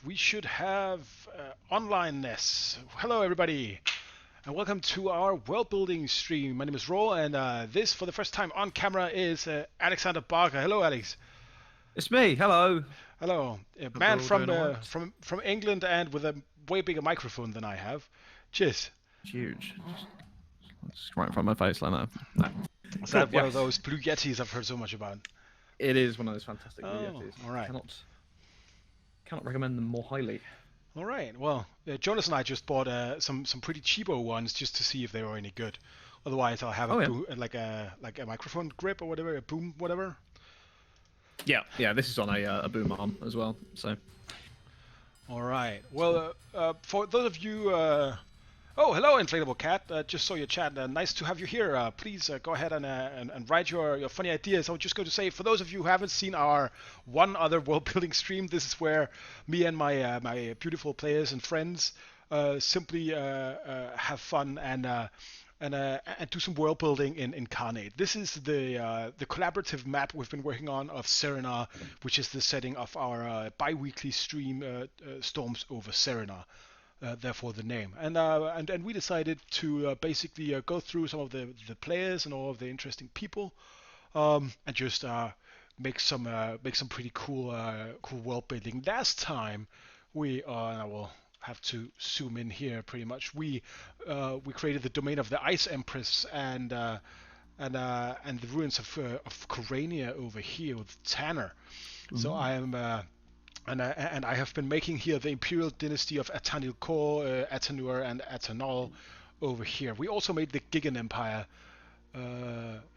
We should have onlineness. Hello, everybody, and welcome to our world building stream. My name is Ro, and this, for the first time on camera, is Alexander Barker. Hello, Alex. It's me. Hello. Hello, a Hope man you're all from doing all right. from England and with a way bigger microphone than I have. Cheers. It's huge. Just right in front of my face like that. No. Is Cool. that one of Yes. those blue yetis I've heard so much about? It is one of those fantastic blue Oh, Yetis. all right. Cannot recommend them more highly. All right. Well, Jonas and I just bought some pretty cheapo ones just to see if they were any good. Otherwise, I'll have Oh yeah. like a microphone grip or whatever, a boom, whatever. Yeah. This is on a boom arm as well. So. All right. Well, for those of you, oh, hello, Inflatable Cat. Just saw your chat. Nice to have you here. Please go ahead and write your funny ideas. I was just going to say, for those of you who haven't seen our one other world building stream, this is where me and my beautiful players and friends simply have fun and do some world building in Inkarnate. This is the collaborative map we've been working on of Serena, which is the setting of our bi-weekly stream, Storms over Serena. Therefore the name. And we decided to basically go through some of the players and all of the interesting people, and just make some pretty cool world building. Last time I will have to zoom in here pretty much. We created the domain of the Ice Empress and the ruins of Corania over here with Tanner. So I am. And I have been making here the Imperial Dynasty of Atanil Kor, Atanur, and Atanol over here. We also made the Gigan Empire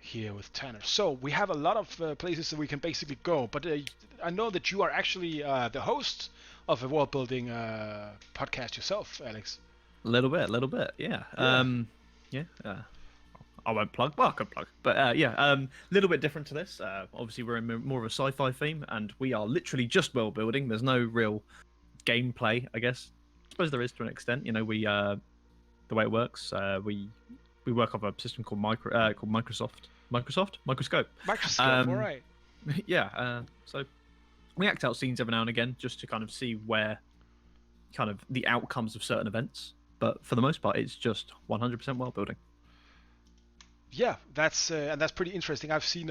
here with Tanner. So we have a lot of places that we can basically go. But I know that you are actually the host of a world building podcast yourself, Alex. A little bit. Yeah. Yeah. I won't plug. Well, I can plug. But a little bit different to this. Obviously, we're in more of a sci-fi theme, and we are literally just world building. There's no real gameplay, I guess. I suppose there is to an extent. You know, the way it works, we work off a system called Microsoft Microscope. Microscope, all right. Yeah. So we act out scenes every now and again just to kind of see where kind of the outcomes of certain events. But for the most part, it's just 100% world building. Yeah, that's pretty interesting. I've seen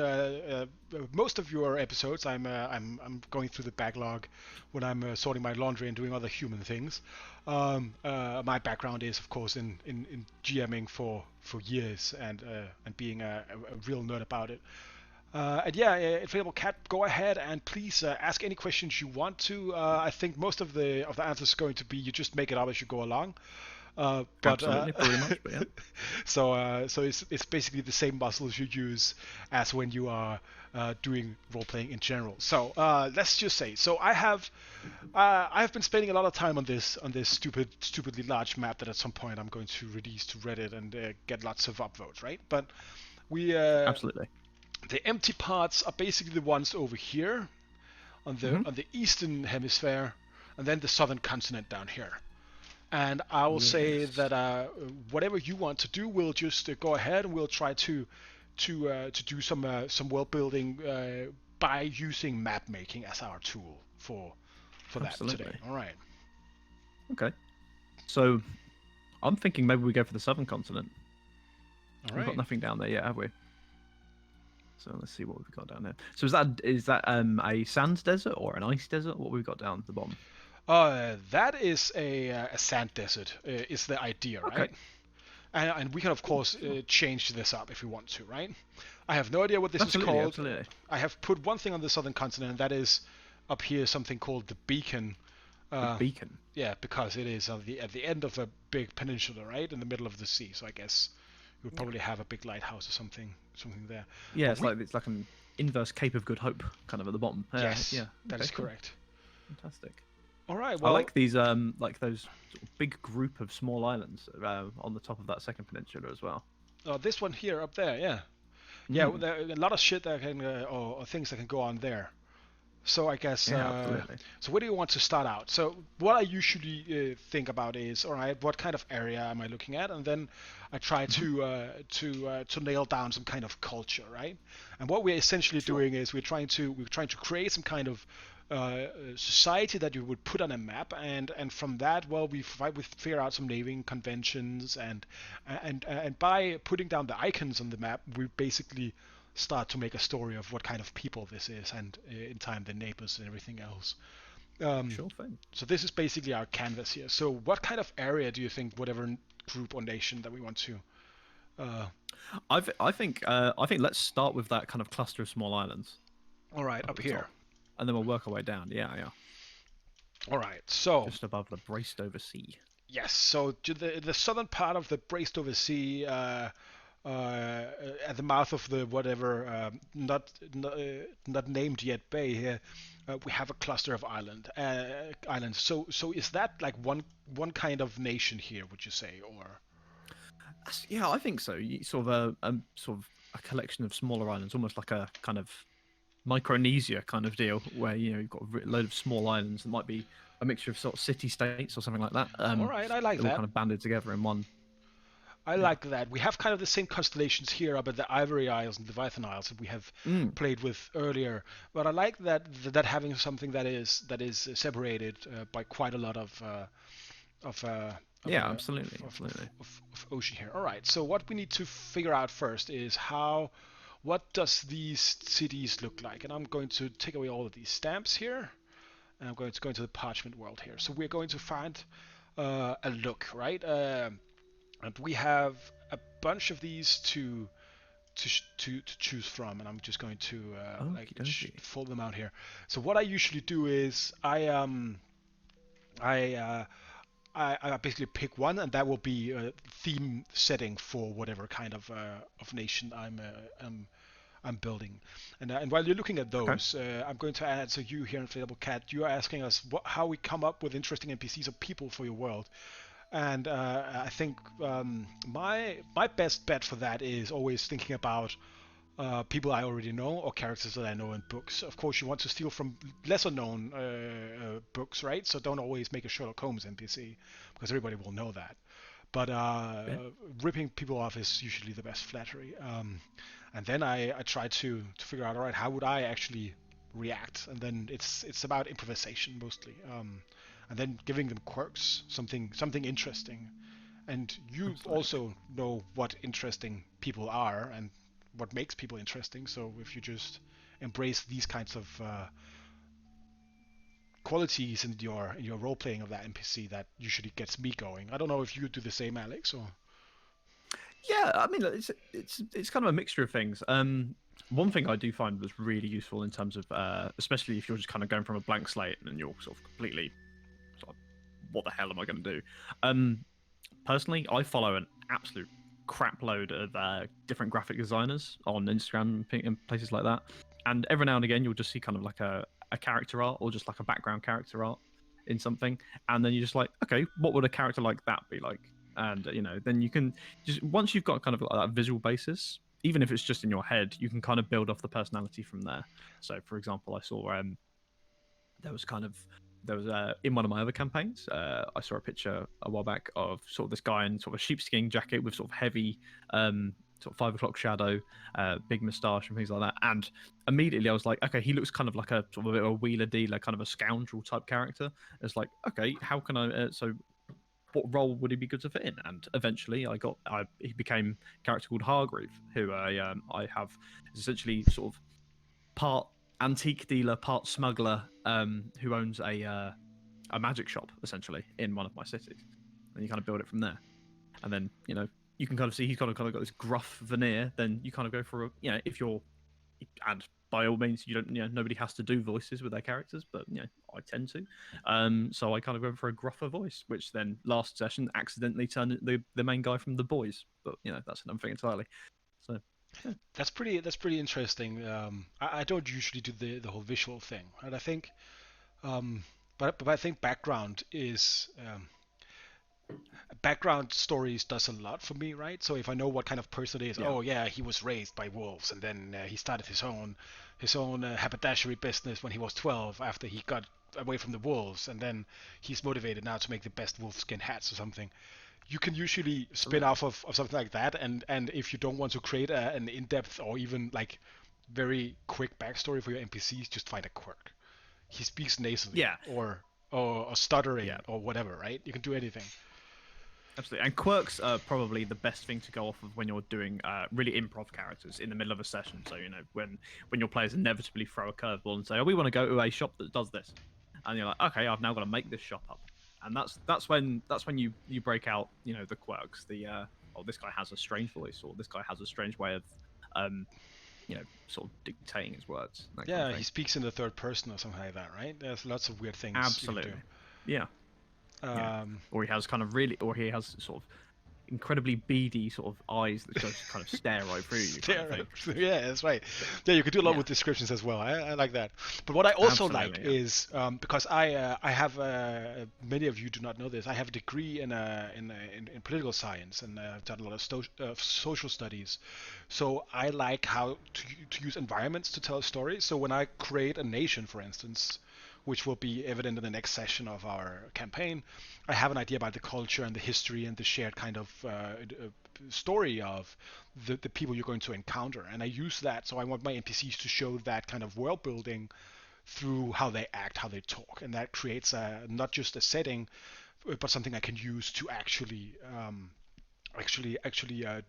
most of your episodes. I'm going through the backlog when I'm sorting my laundry and doing other human things. My background is, of course, in GMing for years and being a real nerd about it. And yeah, Inflatable Cat, go ahead and please ask any questions you want to. I think most of the answers are going to be you just make it up as you go along. But Absolutely, pretty much. But yeah. so it's basically the same muscles you use as when you are doing role playing in general. So let's just say, so I have been spending a lot of time on this stupidly large map that at some point I'm going to release to Reddit and get lots of upvotes, right? But we Absolutely. the empty parts are basically the ones over here on the eastern hemisphere, and then the southern continent down here. And I will say that whatever you want to do, we'll just go ahead and we'll try to do some world building by using map making as our tool for that today. All right. Okay. So I'm thinking maybe we go for the southern continent. All right. We've got nothing down there yet, have we? So let's see what we've got down there. So is that a sand desert or an ice desert? What we've got down at the bottom? That is a sand desert. Is the idea, right? Okay. And we can of course change this up if we want to, right? I have no idea what this is called. Absolutely. I have put one thing on the southern continent, and that is up here something called the Beacon. The beacon. Yeah, because it is at the end of a big peninsula, right, in the middle of the sea. So I guess you would probably have a big lighthouse or something there. Yeah, it's like an inverse Cape of Good Hope kind of at the bottom. Yes, yeah, that is correct. Fantastic. All right. Well, I like these like those sort of big group of small islands on the top of that second peninsula as well. This one here up there, yeah. Yeah, there are a lot of shit that can or things that can go on there. So I guess Yeah, absolutely. so. Where do you want to start out? So what I usually think about is, all right, what kind of area am I looking at, and then I try Hmm. to nail down some kind of culture, right? And what we're essentially Sure. doing is we're trying to create some kind of society that you would put on a map, and from that, well, we figure out some naming conventions, and by putting down the icons on the map, we basically start to make a story of what kind of people this is, and in time the neighbors and everything else. Um, Sure thing. so this is basically our canvas here. So what kind of area do you think, whatever group or nation that we want to? Uh, I think let's start with that kind of cluster of small islands all right, up up the here. top, and then we'll work our way down. Yeah, yeah. All right. So Just above the braced over sea. yes. So to the southern part of the braced over sea. Uh, at the mouth of the whatever not named yet bay here, we have a cluster of islands. So is that like one kind of nation here? Would you say, or Yeah, I think so. Sort of a a collection of smaller islands, almost like a kind of Micronesia kind of deal, where you've got a load of small islands that might be a mixture of sort of city states or something like that. all right? I like They're all that. kind of banded together in one. I Yeah. like that. We have kind of the same constellations here up at the Ivory Isles and Leviathan Isles that we have Mm, played with earlier. But I like that having something that is separated by quite a lot of uh, of, yeah, uh, absolutely, absolutely. of ocean here. All right. So what we need to figure out first is what does these cities look like? And I'm going to take away all of these stamps here, and I'm going to go into the parchment world here. So we're going to find a look, right? And we have a bunch of these to choose from, and I'm just going to Okie dokie. fold them out here. So what I usually do is I uh, I basically pick one, and that will be a theme setting for whatever kind of nation I'm building. And while you're looking at Okay. those, I'm going to answer you here, Inflatable Cat. You are asking us how we come up with interesting NPCs or people for your world. And I think my best bet for that is always thinking about people I already know or characters that I know in books. Of course, you want to steal from lesser known books, right? So don't always make a Sherlock Holmes NPC because everybody will know that. But Yeah. ripping people off is usually the best flattery. And then I try to figure out, all right, how would I actually react? And then it's about improvisation mostly. And then giving them quirks, something interesting. And you Absolutely. also know what interesting people are and what makes people interesting. So if you just embrace these kinds of qualities in your role playing of that NPC, that usually gets me going. I don't know if you do the same, Alex, or Yeah, I mean, it's kind of a mixture of things. One thing I do find was really useful in terms of, especially if you're just kind of going from a blank slate and you're sort of completely, sort of, what the hell am I going to do? Um, Personally, I follow an absolute crap load of different graphic designers on Instagram and places like that. And every now and again, you'll just see kind of like a character art or just like a background character art in something. And then you're just like, okay, what would a character like that be like? And, then you can just, once you've got kind of like that visual basis, even if it's just in your head, you can kind of build off the personality from there. So, for example, I saw there was kind of there was in one of my other campaigns, I saw a picture a while back of sort of this guy in sort of a sheepskin jacket with sort of heavy sort of 5 o'clock shadow, big moustache and things like that. And immediately I was like, okay, he looks kind of like a sort of a bit of a wheeler dealer, kind of a scoundrel type character. It's like, okay, how can I? So what role would he be good to fit in? And eventually, he became a character called Hargreave, who I have is essentially sort of part antique dealer, part smuggler, who owns a magic shop essentially in one of my cities, and you kind of build it from there. And then you can kind of see he's kind of got this gruff veneer. Then you kind of go for if you're and by all means you don't nobody has to do voices with their characters, but I tend to. So I kind of go for a gruffer voice, which then last session accidentally turned the main guy from The Boys, but that's another thing entirely. So yeah, that's pretty interesting. I don't usually do the whole visual thing, and I think, um, but I think background stories does a lot for me, right? So if I know what kind of person it is, yeah, oh yeah, he was raised by wolves, and then he started his own. his own haberdashery business when he was 12 after he got away from the wolves, and then he's motivated now to make the best wolfskin hats or something. You can usually spin Absolutely. off of something like that, and if you don't want to create an in-depth or even like very quick backstory for your NPCs, just find a quirk. He speaks nasally Yeah, or stuttering yeah, or whatever, right? You can do anything. absolutely. And quirks are probably the best thing to go off of when you're doing really improv characters in the middle of a session. So when your players inevitably throw a curveball and say, "Oh, we want to go to a shop that does this," and you're like, "Okay, I've now got to make this shop up," and that's when you break out the quirks. Oh, this guy has a strange voice, or this guy has a strange way of um sort of dictating his words, that kind of Yeah, he thing. speaks in the third person or something like that, right? There's lots of weird things you can do. Absolutely. Yeah. Yeah. Um, Or he has kind of really, or he has sort of incredibly beady sort of eyes that just kind of stare right through you, kind of There, thing. yeah, that's right. Yeah, you could do a lot Yeah. with descriptions as well. I like that. But what I also like Absolutely. Yeah. is because I have many of you do not know this. I have a degree in political science, and I've done a lot of social studies. So I like how to use environments to tell a story. So when I create a nation, for instance, which will be evident in the next session of our campaign, I have an idea about the culture and the history and the shared kind of story of the people you're going to encounter. And I use that, so I want my NPCs to show that kind of world building through how they act, how they talk, and that creates not just a setting, but something I can use to actually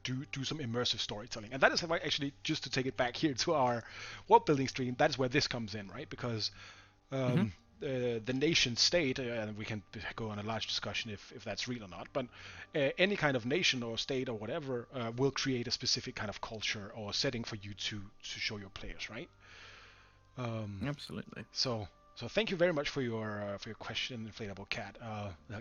do some immersive storytelling. And that is actually, just to take it back here to our world building stream, that is where this comes in, right? Because Hmm. um, the nation state, and we can go on a large discussion if that's real or not, but any kind of nation or state or whatever will create a specific kind of culture or setting for you to show your players, right? Um, Absolutely. so so thank you very much for your question, Inflatable Cat.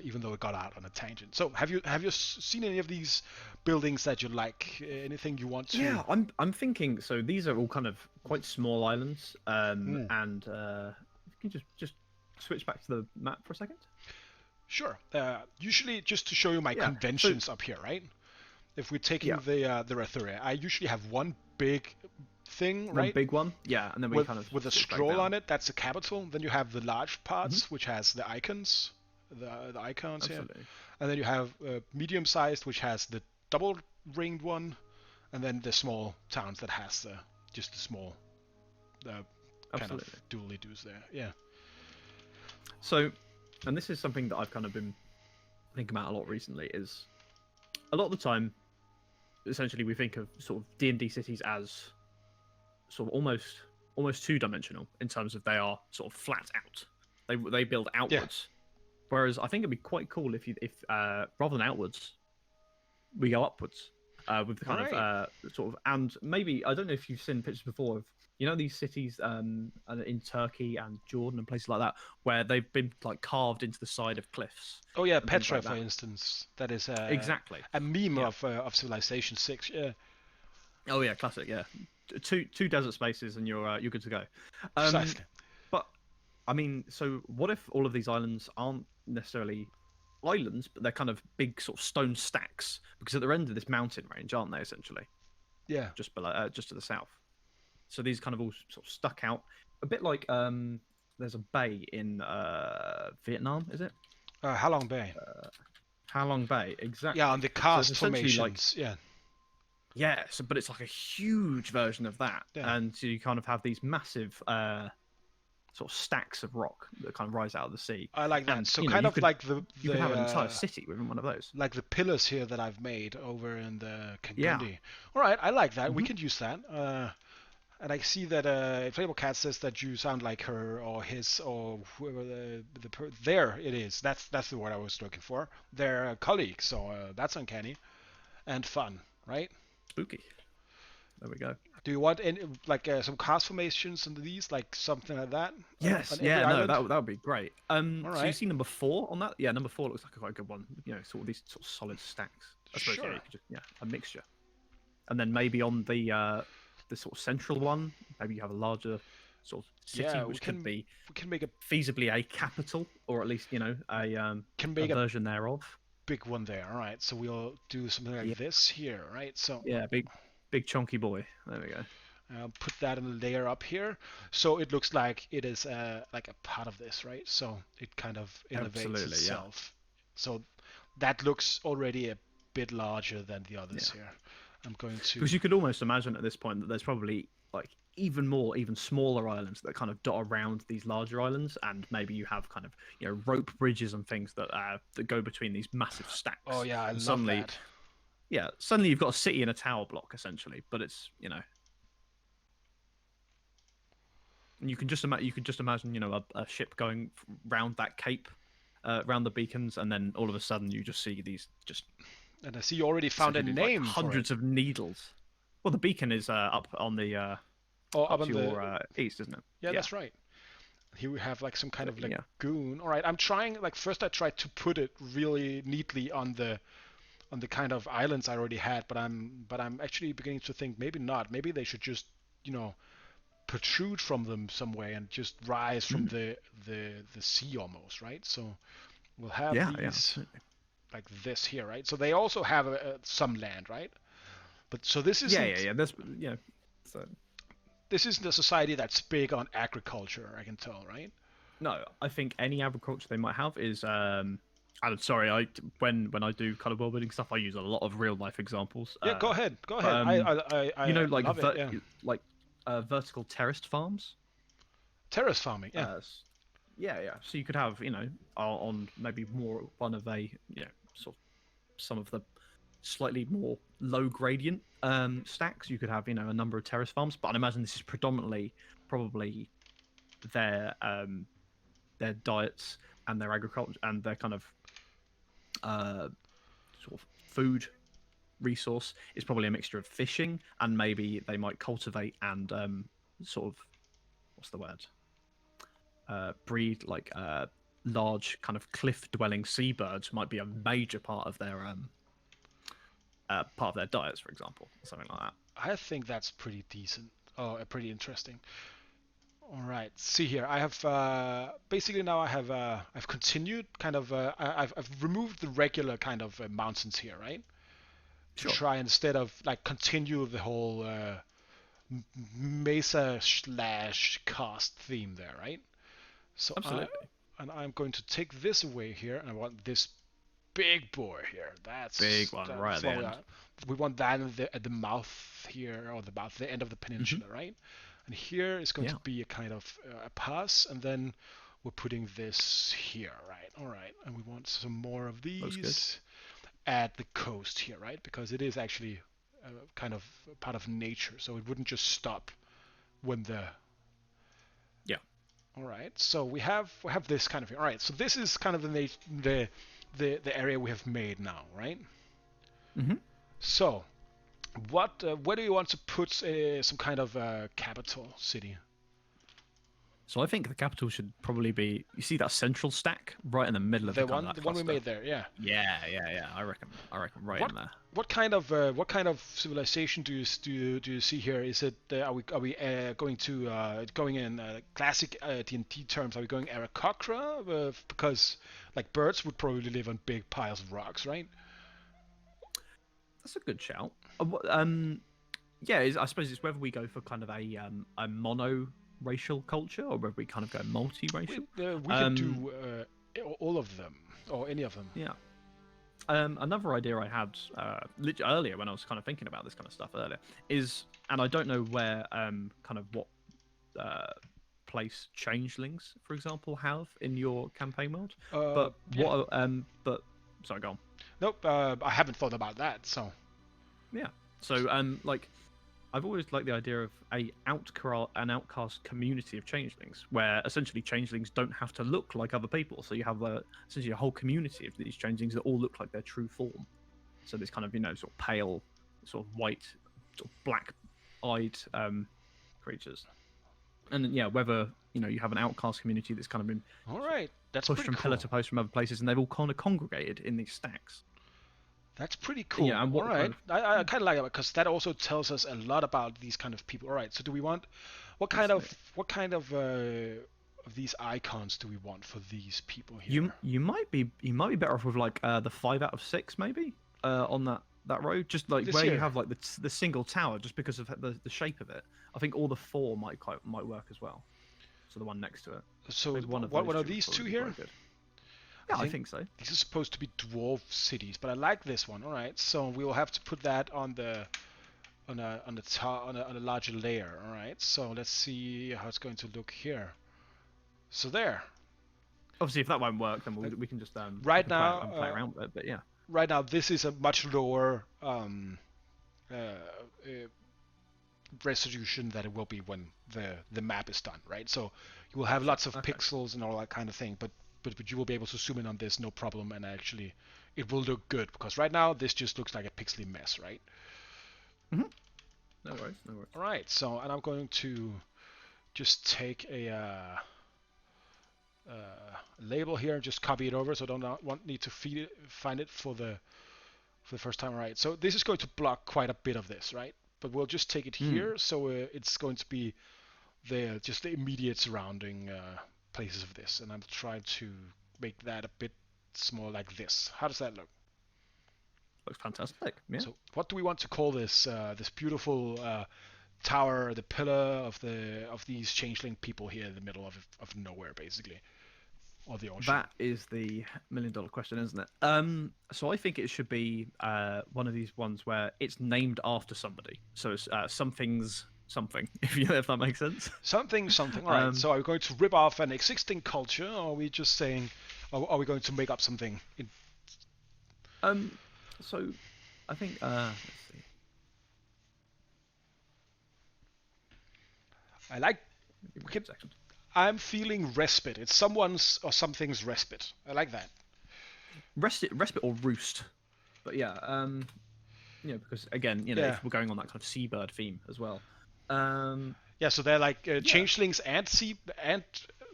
Even though it got out on a tangent. So have you seen any of these buildings that you like? Anything you want to? Yeah, I'm thinking. So these are all kind of quite small islands, Hmm. and if you can just switch back to the map for a second. Sure. Usually, just to show you my Yeah. So conventions up here, right? If we're yeah, taking the Rathuria, I usually have one big thing, one right, big one. Yeah, and then we kind of with a sort of break scroll down. on it. That's the capital. Then you have the large Hmm. parts, which has the icons, the icons here, Absolutely. and then you have medium-sized, which has the double ringed one, and then the small towns that has just the small uh, kind of Absolutely. doodly doos there. Yeah. So, and this is something that I've kind of been thinking about a lot recently. Is a lot of the time, essentially, we think of sort of D&D cities as sort of almost two-dimensional in terms of they are sort of flat out. They build Yeah. outwards. Whereas I think it'd be quite cool if rather than outwards, we go upwards with the All kind of right. sort of, and maybe I don't know if you've seen pictures before of these cities in Turkey and Jordan and places like that where they've been like carved into the side of cliffs Oh yeah, and things Petra, like for that. instance. That is Exactly. a meme Yeah. of Civilization 6. Yeah. Oh yeah, classic. Yeah. Two desert spaces and you're good to go. Um, Precisely. but I mean, so what if all of these islands aren't necessarily islands, but they're kind of big sort of stone stacks? Because at the end of this mountain range, aren't they essentially Yeah. just below, just to the south? So these kind of all sort of stuck out, a bit like there's a bay in Vietnam, is it? Halong Bay. Halong Bay, Yeah, on exactly. the So it's karst essentially like formations. Yeah. yeah, so, but it's like a huge version of that, Yeah. and so you kind of have these massive sort of stacks of rock that kind of rise out of the sea, I like that. and So kind you of could like the you could have an entire the city within one of those. like the pillars here that I've made over in the Yeah. Kangundi. All right, I like that. We Hmm. can use that. And I see that Inflatable Cat says that you sound like her or his or whoever there it is. That's the word I was looking for. They're colleagues, so that's uncanny and fun, right? Spooky. There we go. Do you want any like some cast formations under these, like something like that Yes, on every yeah, no, island? that would be great. All So you right, see number four on that? Yeah, number four looks like a quite good one. Sort of these sort of solid stacks. I suppose yeah, sure. you could just a mixture, and then maybe on the sort of central one, maybe you have a larger sort of city, Yeah, which could be we can make a feasibly a capital, or at least can a make a version thereof. big one there. All right, so we'll do something like Yeah, this here, right? So yeah, big chunky boy. There we go. I'll put that in a layer up here, so it looks like it is like a part of this, right? So it kind of elevates Absolutely, yeah. itself. So that looks already a bit larger than the others Yeah. here. I'm going to. Because you could almost imagine at this point that there's probably like even more, even smaller islands that kind of dot around these larger islands, and maybe you have kind of rope bridges and things that go between these massive Oh stacks, yeah, I and love suddenly, that. yeah, suddenly you've got a city in a tower block essentially, but it's and you could just imagine a ship going round that cape, round the beacons, and then all of a sudden you just see these just And I see you already found a essentially like name for it. hundreds of needles. Well, the beacon is up on the Oh, up up on to the. your east, isn't it? Yeah, Yeah. that's right. Here we have like some kind But of yeah. lagoon. All right, I'm trying. Like first, I tried to put it really neatly on the kind of islands I already had, but I'm actually beginning to think maybe not. Maybe they should just you know protrude from them some way and just rise from Mm. the sea almost, right? So we'll have Yeah, yeah, these absolutely. like this here, right? So they also have some land, right? But so this Yeah, yeah, isn't yeah. That's yeah. So this isn't a society that's big on agriculture, I can tell, right? no, I think any agriculture they might have is I'm sorry, when I do kind of world building stuff, I use a lot of real life examples. Yeah, go ahead, go But ahead. I like love it. Yeah, like vertical terraced farms. terrace farming. Yeah, Yeah, yeah. So you could have on maybe more one of a sort of some of the slightly more low gradient stacks. You could have a number of terrace farms, but I imagine this is predominantly probably their their diets and their agriculture and their kind of uh, sort of food resource is probably a mixture of fishing and maybe they might cultivate and sort of what's the word breed like large kind of cliff dwelling seabirds might be a major part of their diets, for example, something like that. I think that's pretty decent. Oh, pretty interesting. All right. See here. I have basically now I've continued kind of I've removed the regular kind of mountains here, right? To Sure, try instead of like continue the whole mesa slash cast theme there, right? So absolutely. I'm going to take this away here, and I want this big boy here. Big one right at That's the what we end. are. We want that at the mouth here, or the end of the Hmm. peninsula, right? And here is going to Yeah, be a kind of a pass, and then we're putting this here, right? All right, and we want some more of looks good. these at the coast here, right? Because it is actually kind of part of nature, so it wouldn't just stop when the. Yeah. All right, so we have this kind of here. All right, so this is kind of the area we have made now, right? Hmm. So where do you want to put some kind of capital city? So I think the capital should probably be. You see that central stack right in the middle of the The kind of one that the one we cluster. made there, yeah. Yeah, yeah, yeah. I reckon right What in there. what kind of civilization do you see here? Is it are we going to going in classic D&D terms? Are we going Aarakocra? Because like birds would probably live on big piles of rocks, right? That's a good shout. Yeah, I suppose it's whether we go for kind of a mono racial culture or whether we kind of go multi-racial. We can Um, do all of them or any of them. yeah. Another idea I had earlier when I was kind of thinking about this kind of stuff earlier is, and I don't know where kind of what place changelings, for example, have in your campaign world, but Yeah. but sorry, go on. Nope. I haven't thought about that. So Yeah. So like I've always liked the idea of an outcast community of changelings, where essentially changelings don't have to look like other people. So you have essentially a whole community of these changelings that all look like their true form. So this kind of sort of pale, sort of white, sort of black-eyed creatures. And yeah, whether you have an outcast community that's kind of been all sort of right, that's pushed pretty from pillar cool. to post from other places, and they've all kind of congregated in these stacks. That's pretty Yeah, cool. and All what kind right, of I kind of like it because that also tells us a lot about these kind of people. All right, so do we want absolutely. what kind of these icons do we want for these people You here? you might be better off with like the 5 out of 6 maybe on that that road, just like This where you here. have like the single tower, just because of the shape of it. I think all the four might work as well. So the one next to it, So maybe one of what those are two would these two probably be here? quite good. I Yeah, I think think so. these are supposed to be dwarf cities, but I like this one. All right, so we will have to put that on the on a larger layer. All right, so let's see how it's going to look here. So there. Obviously, if that won't work, then Like, we can just we right can now, play around with it. But yeah, right now, this is a much lower uh, uh, resolution that it will be when the map is done, right? So you will have gotcha. lots of Okay. pixels and all that kind of thing, but you will be able to zoom in on this no problem, and actually it will look good because right now this just looks like a pixely mess, right? Mm-hmm. No worries. No worries. All right, so and I'm going to just take a label here and just copy it over, so I don't need to find it for the first time, right? So this is going to block quite a bit of this, right? But we'll just take it Hmm. here, so it's going to be just the immediate surrounding places of this, and I'm trying to make that a bit small like this. How does that look? Looks fantastic. Yeah. So what do we want to call this this beautiful tower, the pillar of these changeling people here in the middle of nowhere, basically, or the ocean? That is the $1 million question, isn't it? So I think it should be one of these ones where it's named after somebody. So it's something's something, if that makes sense. Something, something. All right. Um, So are we going to rip off an existing culture, or are we just saying, are we going to make up something? um, so I think let's see. I like. Give We me can. 2 seconds. I'm feeling respite. It's someone's or something's respite. I like that. Respite or roost. But yeah, because again, Yeah. if we're going on that kind of seabird theme as well. Um, Yeah. So they're like yeah, changelings and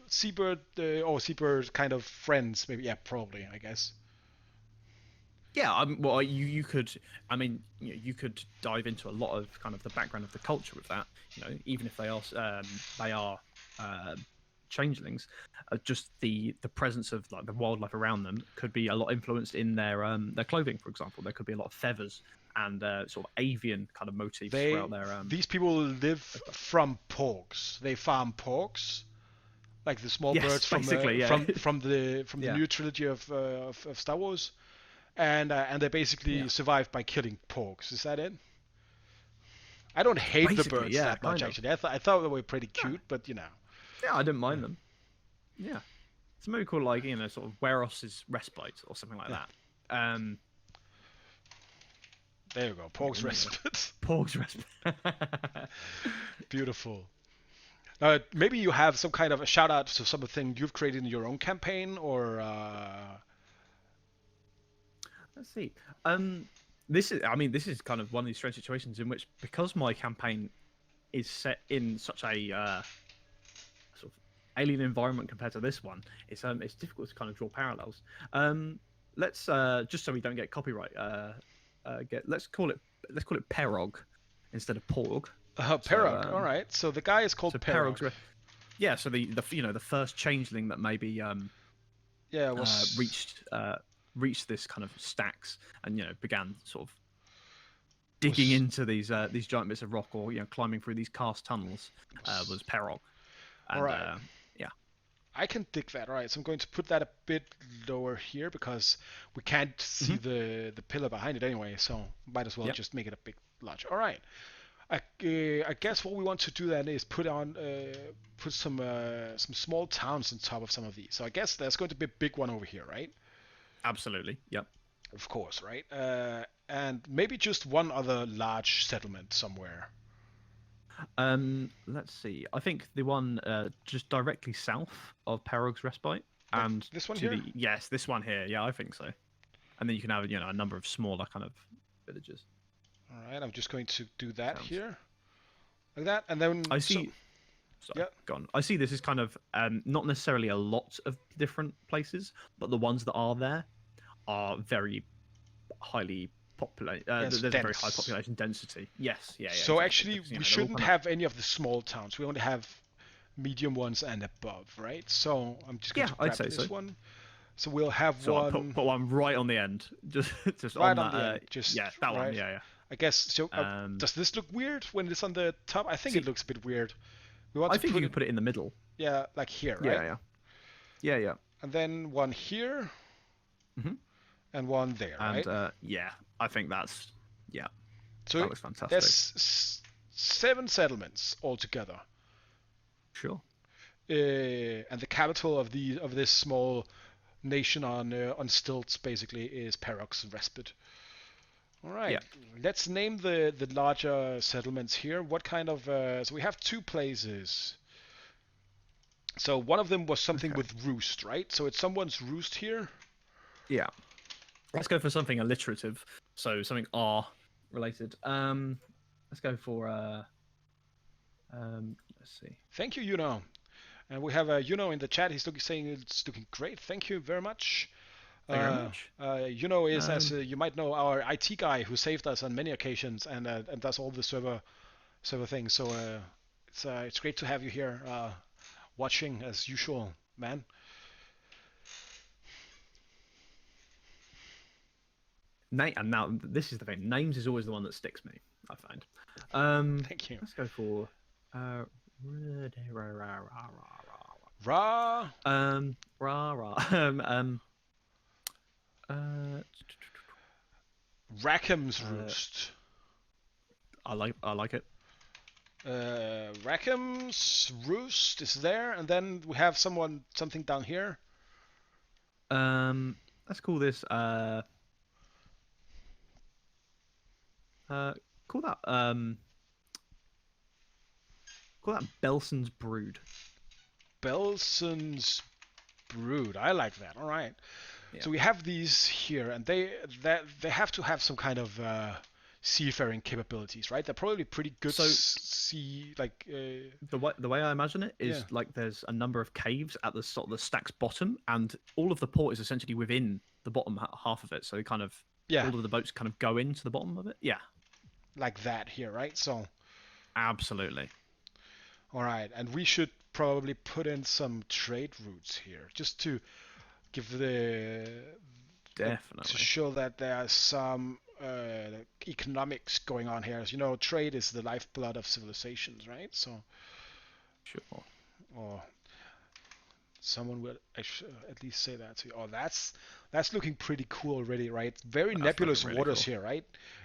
seabird or seabird kind of friends. Maybe. Yeah. Probably. I guess. yeah. Well, you could. I mean, you could dive into a lot of kind of the background of the culture with that. Even if they are changelings, just the presence of like the wildlife around them could be a lot influenced in their clothing. For example, there could be a lot of feathers and sort of avian kind of motifs throughout their These people live their clothing. from porgs. They farm porgs, like the small Yes, birds basically, yeah, from the yeah. new trilogy of Star Wars, and they basically Yeah, survive by killing porgs. Is that it? I don't hate the basically, birds yeah, that much kind of. actually. I thought they were pretty Yeah, cute, but you know. yeah, I didn't Yeah, mind them. Yeah, it's maybe called like sort of Weros's respite or something like yeah. that. Um, There you go. Porg's respite. Porg's respite. Beautiful. Maybe you have some kind of a shout out to something you've created in your own campaign, or Let's see. Um, this is kind of one of these strange situations in which, because my campaign is set in such a sort of alien environment compared to this one, it's difficult to kind of draw parallels. Let's just so we don't get copyright, let's call it Perog instead of Porg. So Perug. All right. So the guy is called so Perug. Perog's yeah. So the first changeling that maybe Yeah, it was. reached this kind of stacks and began sort of digging Was into these giant bits of rock, or climbing through these karst tunnels, was Perog. all And right. yeah. I can dig that. All right, so I'm going to put that a bit lower here because we can't see Hmm. the pillar behind it anyway. So might as well Yep. just make it a bit larger. All right. I guess what we want to do then is put some small towns on top of some of these. So I guess there's going to be a big one over here, right? Absolutely. Yep. Of course, right? And maybe just one other large settlement somewhere. Let's see. I think the one just directly south of Perog's Respite, Like and this one to here. the yes, this one here. Yeah, I think so. And then you can have a number of smaller kind of villages. All right, I'm just going to do that Towns. here, like that, and then I so see. Sorry, yeah. gone. I see this is kind of not necessarily a lot of different places, but the ones that are there are very highly populated. Yes, There's a very high dense. population density. Yes, yeah, yeah, So exactly. actually, Because we they're all shouldn't kind of have any of the small towns. We only have medium ones and above, right? So I'm just going yeah, to I'd grab say this so. one. So we'll have So I put one put one right on the end, just right on on that. the end, just Yeah, that one. right. Yeah, I guess. So yeah. does this look weird when it's on the top? I think it See, looks a bit weird. We want I to think you put can it, put it in the middle. yeah, like here, Yeah, right? yeah, yeah, yeah. And then one here Hmm. and one there, And right? yeah, I think that's yeah, So that looks fantastic. there's 7 settlements altogether, Sure. and the capital of this small nation on stilts basically is Perox Respite. All right, Yeah. let's name the larger settlements here. What kind of so we have 2 places. So one of them was something Okay. with roost, right? So it's someone's roost here. Yeah. Let's go for something alliterative, so something R related. Let's go for let's see. Thank you, Yuno. And we have Yuno in the chat. He's saying it's looking great. Thank you very much. Thank you very much. Yuno is, as Um, you might know, our IT guy who saved us on many occasions and does all the server things. So it's great to have you here watching as usual, man. and now this is the thing. Names is always the one that sticks me. I find. Thank you. Let's go for uh, Ra rah rah. Uh, Rackham's Roost. I like it. Rackham's Roost is there, and then we have something down here. Let's call this uh call that call that Belson's Brood. Belson's Brood. I like that. All right. Yeah. So we have these here, and they have to have some kind of seafaring capabilities, right? They're probably pretty good So sea like. the way I imagine it is Yeah. like there's a number of caves at the sort of the stack's bottom, and all of the port is essentially within the bottom half of it. So kind of Yeah, all of the boats kind of go into the bottom of it. Yeah, like that here, right? So, absolutely. all right, and we should probably put in some trade routes here, just to give the like to Definitely. show that there's some economics going on here. As you know, trade is the lifeblood of civilizations, right? So, Sure. or someone would at least say that to you. Oh, that's looking pretty cool already, right? Very That's looking nebulous really waters cool. here, right?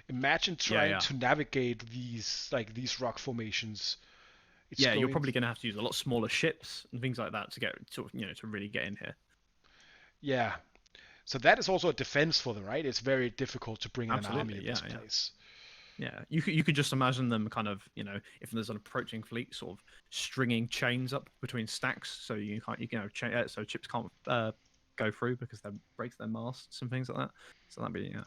Imagine Yeah, trying yeah. to navigate these rock formations. It's Yeah, you're going, probably going to have to use a lot smaller ships and things like that to get to really get in here. yeah. So that is also a defense for them, right? It's very difficult to bring in an army Absolutely. in Yeah, this yeah. place. Yeah, you could just imagine them kind of if there's an approaching fleet, sort of stringing chains up between stacks, so you can't so ships can't go through because that breaks their masts and things like that. So that'd be yeah.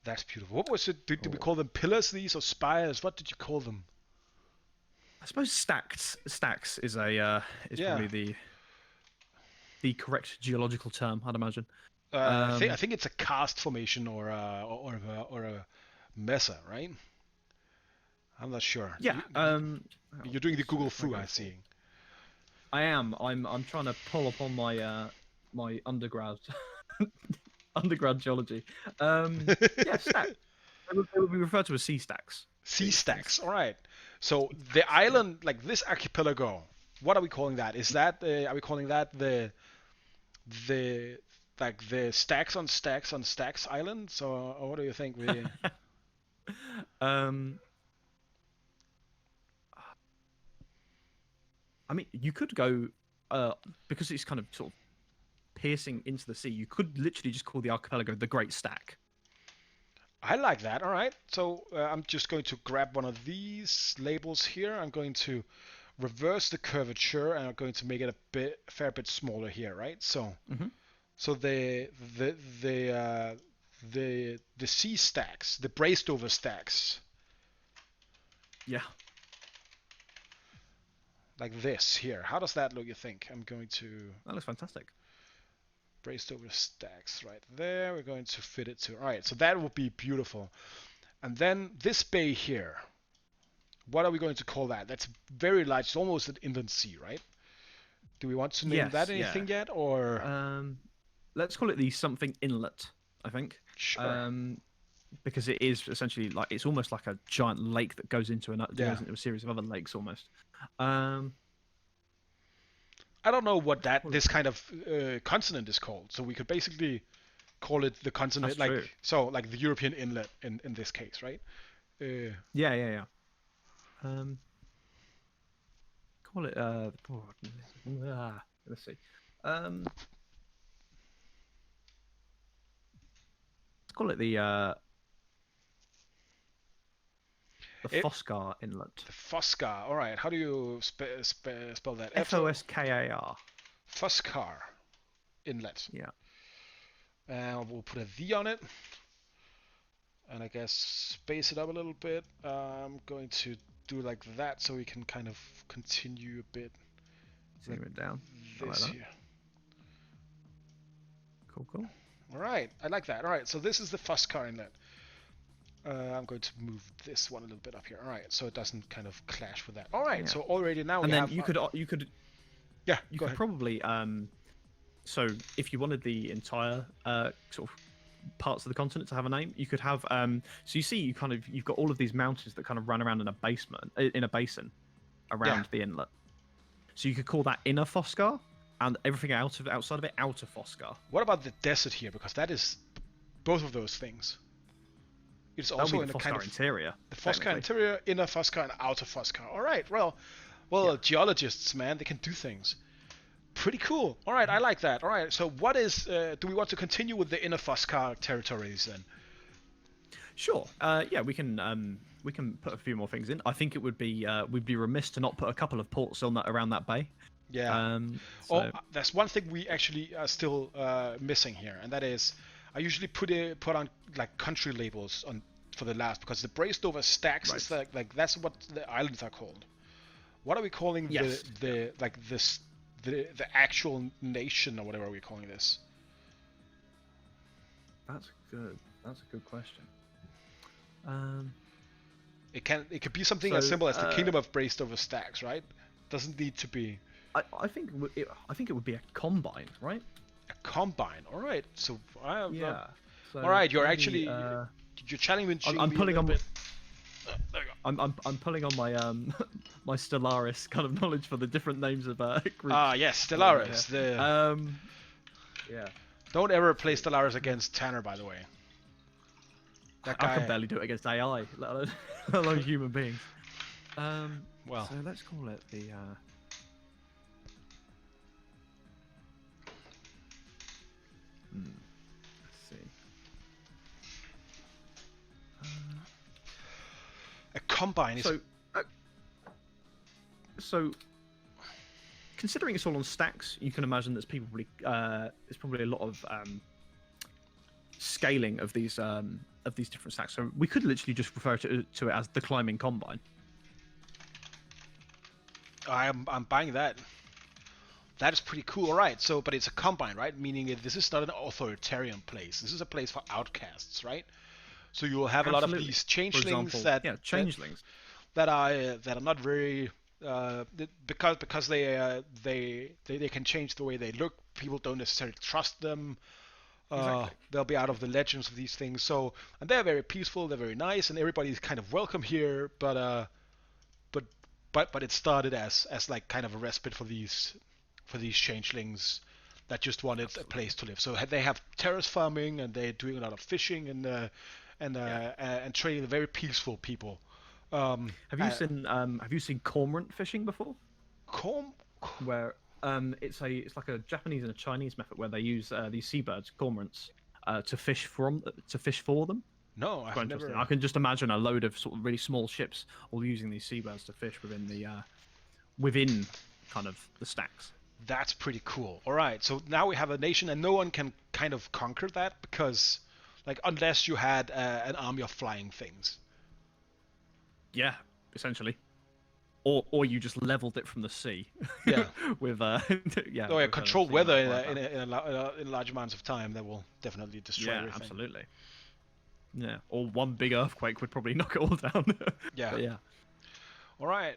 That's beautiful. What was it? Did we Or call them pillars, these, or spires? What did you call them? I suppose stacks is Yeah. probably the correct geological term, I'd imagine. I think it's a karst formation or a mesa, right? I'm not sure. Yeah. You're doing the So Google if I foo, go I for see. I am. I'm trying to pull upon my my undergrad undergrad geology. Yeah, stack. They would be referred to as sea stacks. Sea These things. stacks. All right. So Sea the stacks. Yeah. island, like this archipelago, what are we calling that? Is that are we calling that the like the stacks on stacks on stacks island? So or what do you think? We um, I mean, you could go because it's kind of sort of piercing into the sea. You could literally just call the archipelago the Great Stack. I like that. All right. So I'm just going to grab one of these labels here. I'm going to reverse the curvature and I'm going to make it a fair bit smaller here, right? So Hmm. so the the uh, the C stacks, the braced over stacks, Yeah, like this here. How does that look? You think? I'm going to that looks fantastic. braced over stacks right there. We're going to fit it to. All right. So that will be beautiful. And then this bay here. What are we going to call that? That's very large. It's almost an inland sea, right? Do we want to name that Yes, yeah. anything yet, or Um, let's call it the something inlet. I think. sure? Um, because it is essentially like it's almost like a giant lake that goes into Yeah. a series of other lakes almost. Um, I don't know what let's that call it. this kind of continent is called. So we could basically call it the That's continent, true. like the European inlet in this case, right? Uh, Yeah, yeah, yeah. Call it let's see. Um, let's call it the it Foscar Inlet. the Foscar. All right. How do you spell that? Foskar. Foscar inlet. Yeah. We'll put a V on it, and I guess space it up a little bit. I'm going to do like that so we can kind of continue a bit like Zoom it down. I like this that. here. Cool, cool. All right, I like that. All right, so this is the Foscar inlet. I'm going to move this one a little bit up here. All right, so it doesn't kind of clash with that. All right, Yeah. so already now And we then have. Yeah, you go could ahead. probably so if you wanted the entire sort of parts of the continent to have a name, you could have so you see you've got all of these mountains that kind of run around in a basin Yeah. around the inlet. So you could call that inner Foscar, and everything outside of it outer Foscar. What about the desert here? Because that is both of those things. It's That would be also the in a kind Foscar of interior, the Foscar technically. interior, inner Foscar, and outer Foscar. All right, Yeah. geologists, man, they can do things. Pretty cool. All right, I like that. All right, so what is? Do we want to continue with the inner Foscar territories then? Sure. Yeah, we can put a few more things in. I think it would be we'd be remiss to not put a couple of ports on that around that bay. Yeah. Oh, So there's one thing we actually are still missing here, and that is, I usually put on like country labels on for the last because the braced over stacks is right. like that's what the islands are called. What are we calling Yes. Yeah. the like this the actual nation or whatever we're calling this? That's good. That's a good question. Um. It could be something as So simple as the Kingdom of Braced over Stacks, right? Doesn't need to be I think I think it would be a combine, right? a combine. All right, so Yeah. So all right, maybe, you're challenging I'm me a pulling little on bit. There you go. I'm pulling on my my Stellaris kind of knowledge for the different names of groups. Ah, yes, Yeah. Stellaris. The Yeah. don't ever play Stellaris against Tanner, by the way. That I can guy. barely do it against AI, let alone human beings. Well, So let's call it the. Let's see. a combine is. Uh, so, considering it's all on stacks, you can imagine there's probably a lot of scaling of these different stacks. So we could literally just refer to it as the climbing combine. I'm buying that. That is pretty cool. All right. So, but it's a combine, right? Meaning this is not an authoritarian place. This is a place for outcasts, right? So you will have a lot of Absolutely. these For changelings example, that yeah, changelings. that are not very because they can change the way they look. People don't necessarily trust them. Exactly. They'll be out of the legends of these things. So and they're very peaceful. They're very nice, and everybody's kind of welcome here. But but it started as like kind of a respite for these changelings that just wanted a Absolutely. place to live. So they have terrace farming and they're doing a lot of fishing Yeah. and trading with very peaceful people. Um, Have you seen cormorant fishing before? com- Where it's like a Japanese and a Chinese method where they use these seabirds, cormorants, to fish for them. no, Quite I've interesting. never. I can just imagine a load of sort of really small ships all using these seabirds to fish within kind of the stacks. That's pretty cool. All right, so now we have a nation, and no one can kind of conquer that because, like, unless you had an army of flying things. Yeah, essentially. Or you just leveled it from the sea. Yeah. with yeah. Oh yeah, with controlled sea and weather fly power. in large amounts of time that will definitely destroy Yeah, everything. absolutely. Yeah, or one big earthquake would probably knock it all down. Yeah. But yeah. All right.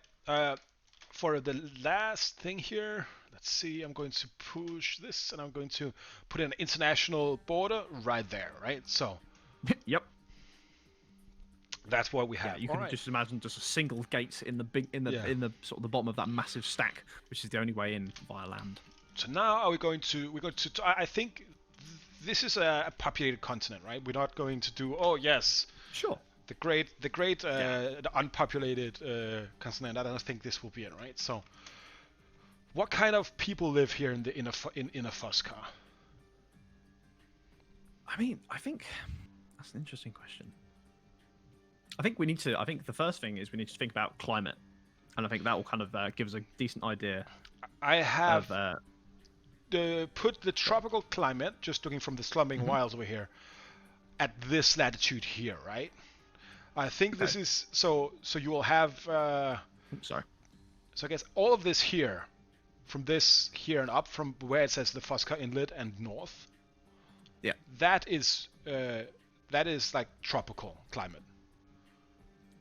For the last thing here, let's see. I'm going to push this, and I'm going to put an international border right there, right? So Yep. that's what we Yeah, have. you All can right. just imagine just a single gate in the Yeah. in the sort of the bottom of that massive stack, which is the only way in via land. So now are we going to? We're going to. I think this is a populated continent, right? We're not going to do. Oh yes, Sure. the great, Yeah. the unpopulated continent. I don't think this will be it, right? So, what kind of people live here in the in a Fosca? I mean, I think that's an interesting question. I think we need to. I think the first thing is we need to think about climate, and I think that will kind of give us a decent idea I have of. put the tropical climate, just looking from the slumbering Mhm. wilds over here, at this latitude here, right? I think Okay. this is so. So you will have. Sorry. So I guess all of this here, from this here and up, from where it says the Fosca Inlet and north, Yeah. that is like tropical climate,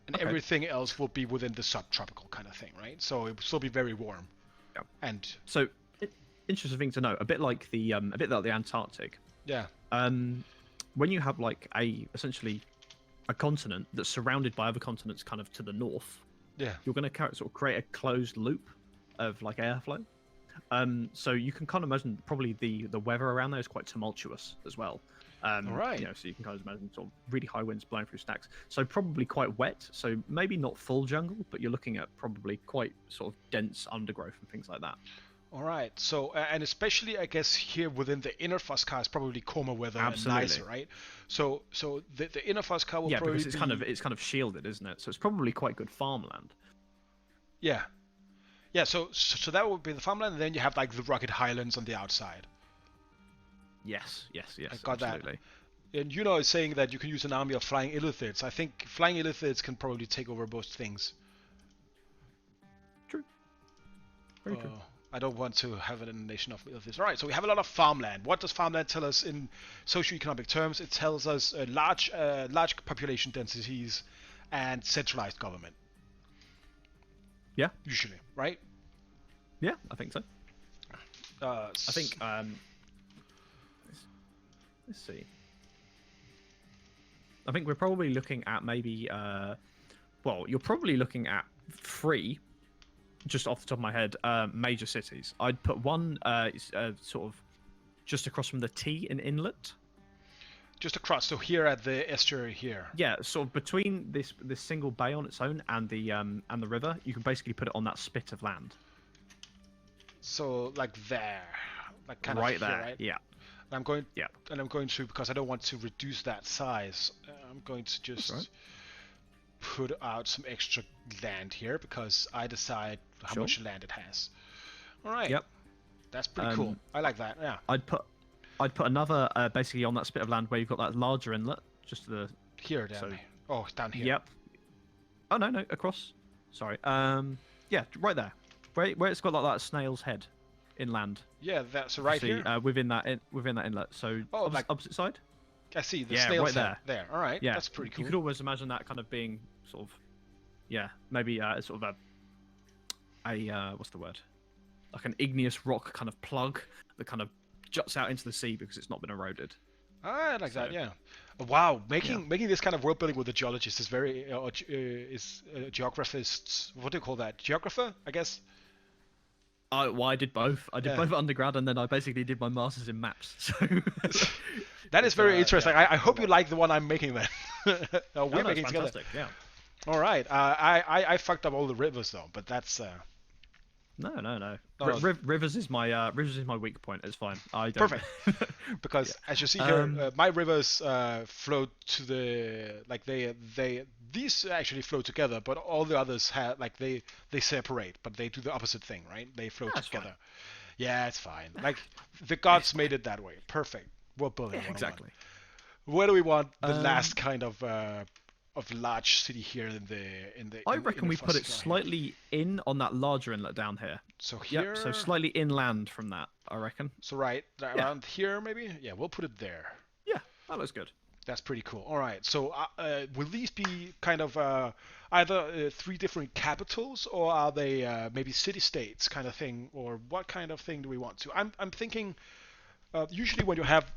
and Okay. everything else will be within the subtropical kind of thing, right? So it will still be very warm, Yeah. and So, interesting thing to know. A bit like the Antarctic. yeah, When you have like essentially a continent that's surrounded by other continents, kind of to the north, yeah, you're going to sort of create a closed loop of like airflow. So you can kind of imagine probably the weather around there is quite tumultuous as well. all right. So you can kind of imagine sort of really high winds blowing through stacks. So probably quite wet. So maybe not full jungle, but you're looking at probably quite sort of dense undergrowth and things like that. All right. So, and especially, I guess here within the inner Fosca is probably calmer weather and Absolutely. nicer, right? So the inner Fosca will Yeah, probably because it's kind of shielded, isn't it? So it's probably quite good farmland. yeah, yeah. So that would be the farmland, and then you have like the rugged highlands on the outside. Yes, yes, I yes, got that. absolutely. And is saying that you can use an army of flying illithids. I think flying illithids can probably take over most things. True. Very true. I don't want to have a nation of illithids. All right, so we have a lot of farmland. What does farmland tell us in socioeconomic terms? It tells us large population densities and centralized government. Yeah, Usually, right? yeah, I think so. Uh, I think let's see. I think we're probably looking at maybe well, you're probably looking at three, just off the top of my head, major cities. I'd put one sort of just across from the T in Inlet. just across. So here at the estuary here. Yeah, sort of between this single bay on its own and the river, you can basically put it on that spit of land. So like there, like kind Right of here, there. right? Yeah. And I'm going. Yeah. And I'm going to, because I don't want to reduce that size. I'm going to just right. put out some extra land here because I decide how Sure. much land it has. All right. Yep. That's pretty cool. I like that. Yeah. I'd put another basically on that spit of land where you've got that larger inlet, just to the Here, down So- here. Oh, down here. Yep. Oh no, across. Sorry. Yeah, right there, where it's got like that snail's head, inland. Yeah. That's right See, here. within that inlet. So Oh, like- opposite side. I see the yeah, snail's right head there. All right. Yeah, That's pretty cool. You could almost imagine that kind of being sort of, yeah, maybe sort of a what's the word? Like an igneous rock kind of plug that kind of juts out into the sea because it's not been eroded. I like that. So- Yeah. Wow. Making this kind of world building with the geologist is very geographists. What do you call that? Geographer, I guess. Well, I did both. I did Yeah. both undergrad, and then I basically did my masters in maps. So That is very interesting. yeah. I hope you like the one I'm making then. No, We're no, making it's together. fantastic. Yeah. All right. I fucked up all the rivers though, but that's No. No, Rivers is my weak point. It's fine. I don't. Perfect. Because as you see here, my rivers flow to the these actually flow together, but all the others have they separate, but they do the opposite thing, right? They flow That's together. fine. Yeah, it's fine. Like the gods made it that way. Perfect. World building. Yeah, 101. exactly. Where do we want the last kind of large city here in the? I in reckon the we put it Fosca here? slightly in on that larger inlet down here. So here. Yep. So slightly inland from that, I reckon. So right around here maybe. Yeah, we'll put it there. Yeah, that looks good. That's pretty cool. All right. So will these be kind of either three different capitals, or are they maybe city-states kind of thing, or what kind of thing do we want to? I'm thinking usually when you have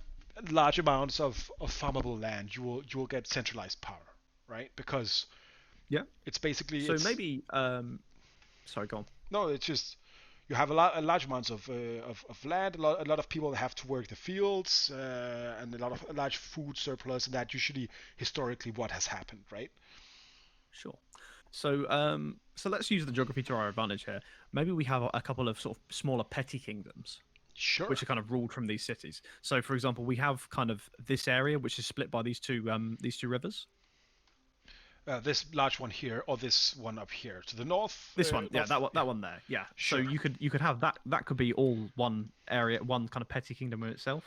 large amounts of farmable land, you will get centralized power, right? Because Yeah. it's basically So it's maybe sorry, go on. no, it's just you have a large amounts of land, a lot of people that have to work the fields, and a large food surplus, and that usually historically what has happened, right? Sure. So let's use the geography to our advantage here. Maybe we have a couple of sort of smaller petty kingdoms, Sure. which are kind of ruled from these cities. So, for example, we have kind of this area which is split by these two rivers. This large one here, or this one up here to the north. This one, yeah, North. Yeah. that one there, yeah. So Sure. you could have that. That could be all one area, one kind of petty kingdom in itself.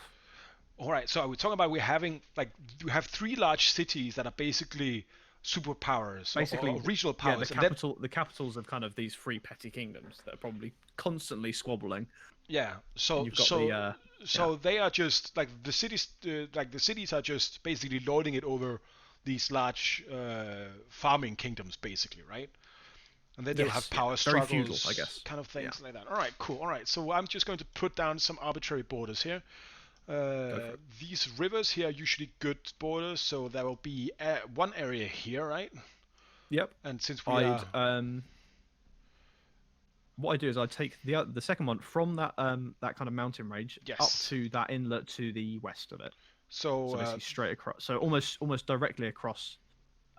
All right. So are we talking about we're having like we have three large cities that are basically superpowers or Basically, regional yeah, powers, and then the capitals of kind of these three petty kingdoms that are probably constantly squabbling. yeah. And So you've got so yeah, so they are just like the cities are just basically lording it over these large farming kingdoms, basically, right? And then they'll have yes, yeah, power very feudal, I struggles, guess. kind of Yeah, things like that. All right, cool. All right, so I'm just going to put down some arbitrary borders here. go for it. These rivers here are usually good borders, so there will be one area here, right? Yep. And since we I'd are what I do is I take the second one from that kind of mountain range up yes, to that inlet to the west of it. so So basically straight across. So almost directly across.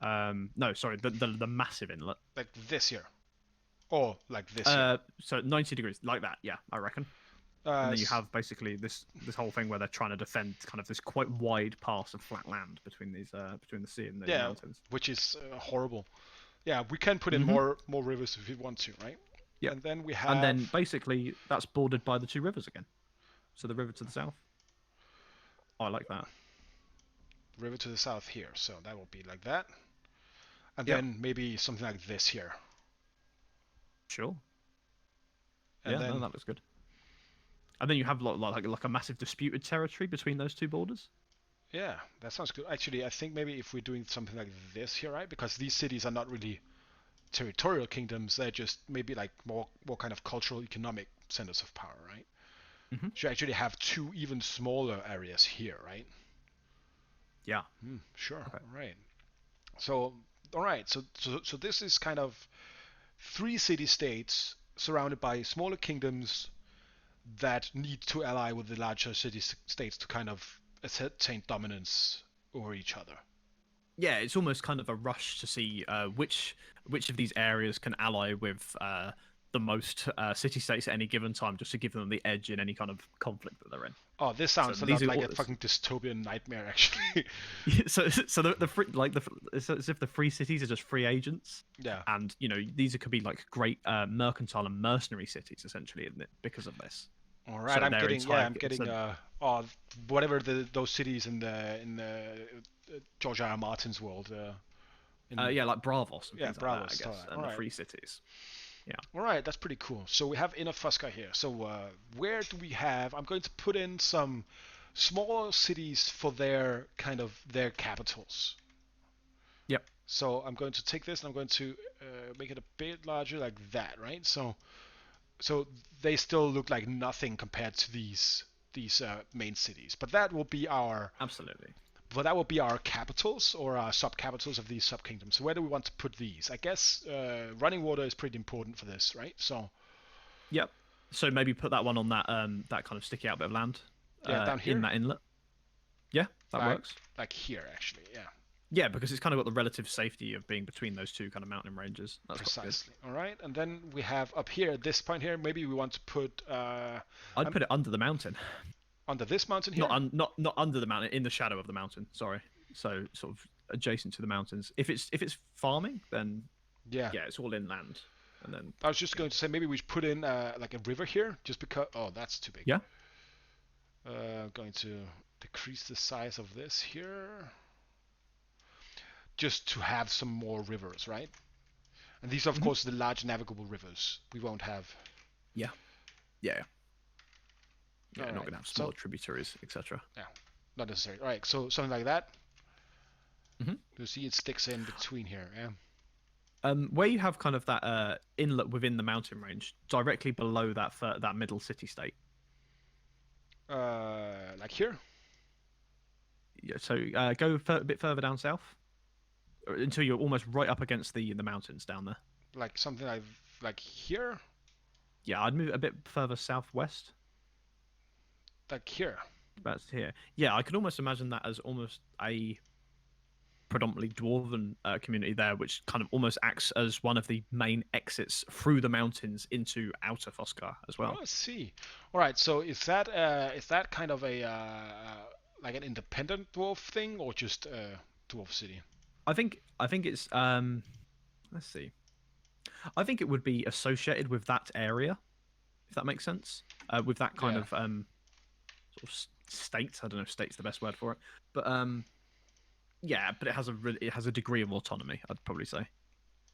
No, sorry, the massive inlet. like this here, or like this here. So 90 degrees, like that. Yeah, I reckon. And then you have basically this whole thing where they're trying to defend kind of this quite wide pass of flat land between these between the sea and the yeah, mountains. which is horrible. Yeah, we can put in Mm-hmm. more rivers if we want to, right? Yep. And then we And have then basically that's bordered by the two rivers again. So the river to the south. Oh, I like that. river to the south here, so that will be like that. And Yep. then maybe something like this here, Sure. and Yeah, no, then that looks good. And then you have like a massive disputed territory between those two borders. yeah, that sounds good. Actually, I think maybe if we're doing something like this here, right? Because these cities are not really territorial kingdoms; they're just maybe like more kind of cultural, economic centers of power, right? Mm-hmm. Should actually have two even smaller areas here, right? Yeah. Sure. Okay. All right. So, all right. So this is kind of three city-states surrounded by smaller kingdoms that need to ally with the larger city-states to kind of attain dominance over each other. Yeah, it's almost kind of a rush to see which of these areas can ally with the most city states at any given time, just to give them the edge in any kind of conflict that they're in. Oh, this So sounds a these lot are like all, a fucking dystopian nightmare, actually. so the free, like the it's as if the free cities are just free agents, Yeah. and these could be like great mercantile and mercenary cities essentially, isn't it? Because of this. All So right. I'm their getting yeah. entire I'm getting so, whatever those cities in the George R. R. Martin's world. yeah, like Bravos and Yeah, things like that, I Bravos. All guess, right. and All the right. free cities. Yeah. All right, that's pretty cool. So we have Inner Fusca here. So where do we have? I'm going to put in some small cities for their capitals. Yep. So I'm going to take this and I'm going to make it a bit larger like that, right? So they still look like nothing compared to these main cities. Absolutely. But that will be our capitals or our sub-capitals of these sub-kingdoms. So where do we want to put these? I guess running water is pretty important for this, right? So Yep. So maybe put that one on that kind of sticky out bit of land yeah, down in here, that inlet. Yeah, that like works. like here actually, yeah, Yeah, because it's kind of got the relative safety of being between those two kind of mountain ranges. That's quite good. precisely. All right, and then we have up here at this point here, maybe we want to put I'd put it under the mountain, under this mountain here. not under the mountain, in the shadow of the mountain. Sorry. So sort of adjacent to the mountains. If it's farming, then Yeah. yeah, it's all inland. And then I was just going to say maybe we should put in like a river here, just because. Oh, that's too big. yeah, Going to decrease the size of this here, just to have some more rivers, right? And these are, of hmm course, the large navigable rivers. We won't have. yeah, yeah. Yeah, All not right. gonna have So smaller tributaries, etc. yeah, not necessary. All right. So something like that. Hmm. You see it sticks in between here. Yeah. Where you have kind of that inlet within the mountain range, directly below that middle city state. Like here, Yeah, so go a bit further down south until you're almost right up against the mountains down there. like something like here, Yeah, I'd move it a bit further southwest. like here. That's here. Yeah, I could almost imagine that as almost a predominantly dwarven community there, which kind of almost acts as one of the main exits through the mountains into outer Foskar as Oh, well. I see. All right. So is that kind of a like an independent dwarf thing or just dwarf city? I think it's let's see. I think it would be associated with that area, if that makes sense. With that kind Yeah. of sort of state. I don't know if state's the best word for it, but yeah, but it has a degree of autonomy. I'd probably say,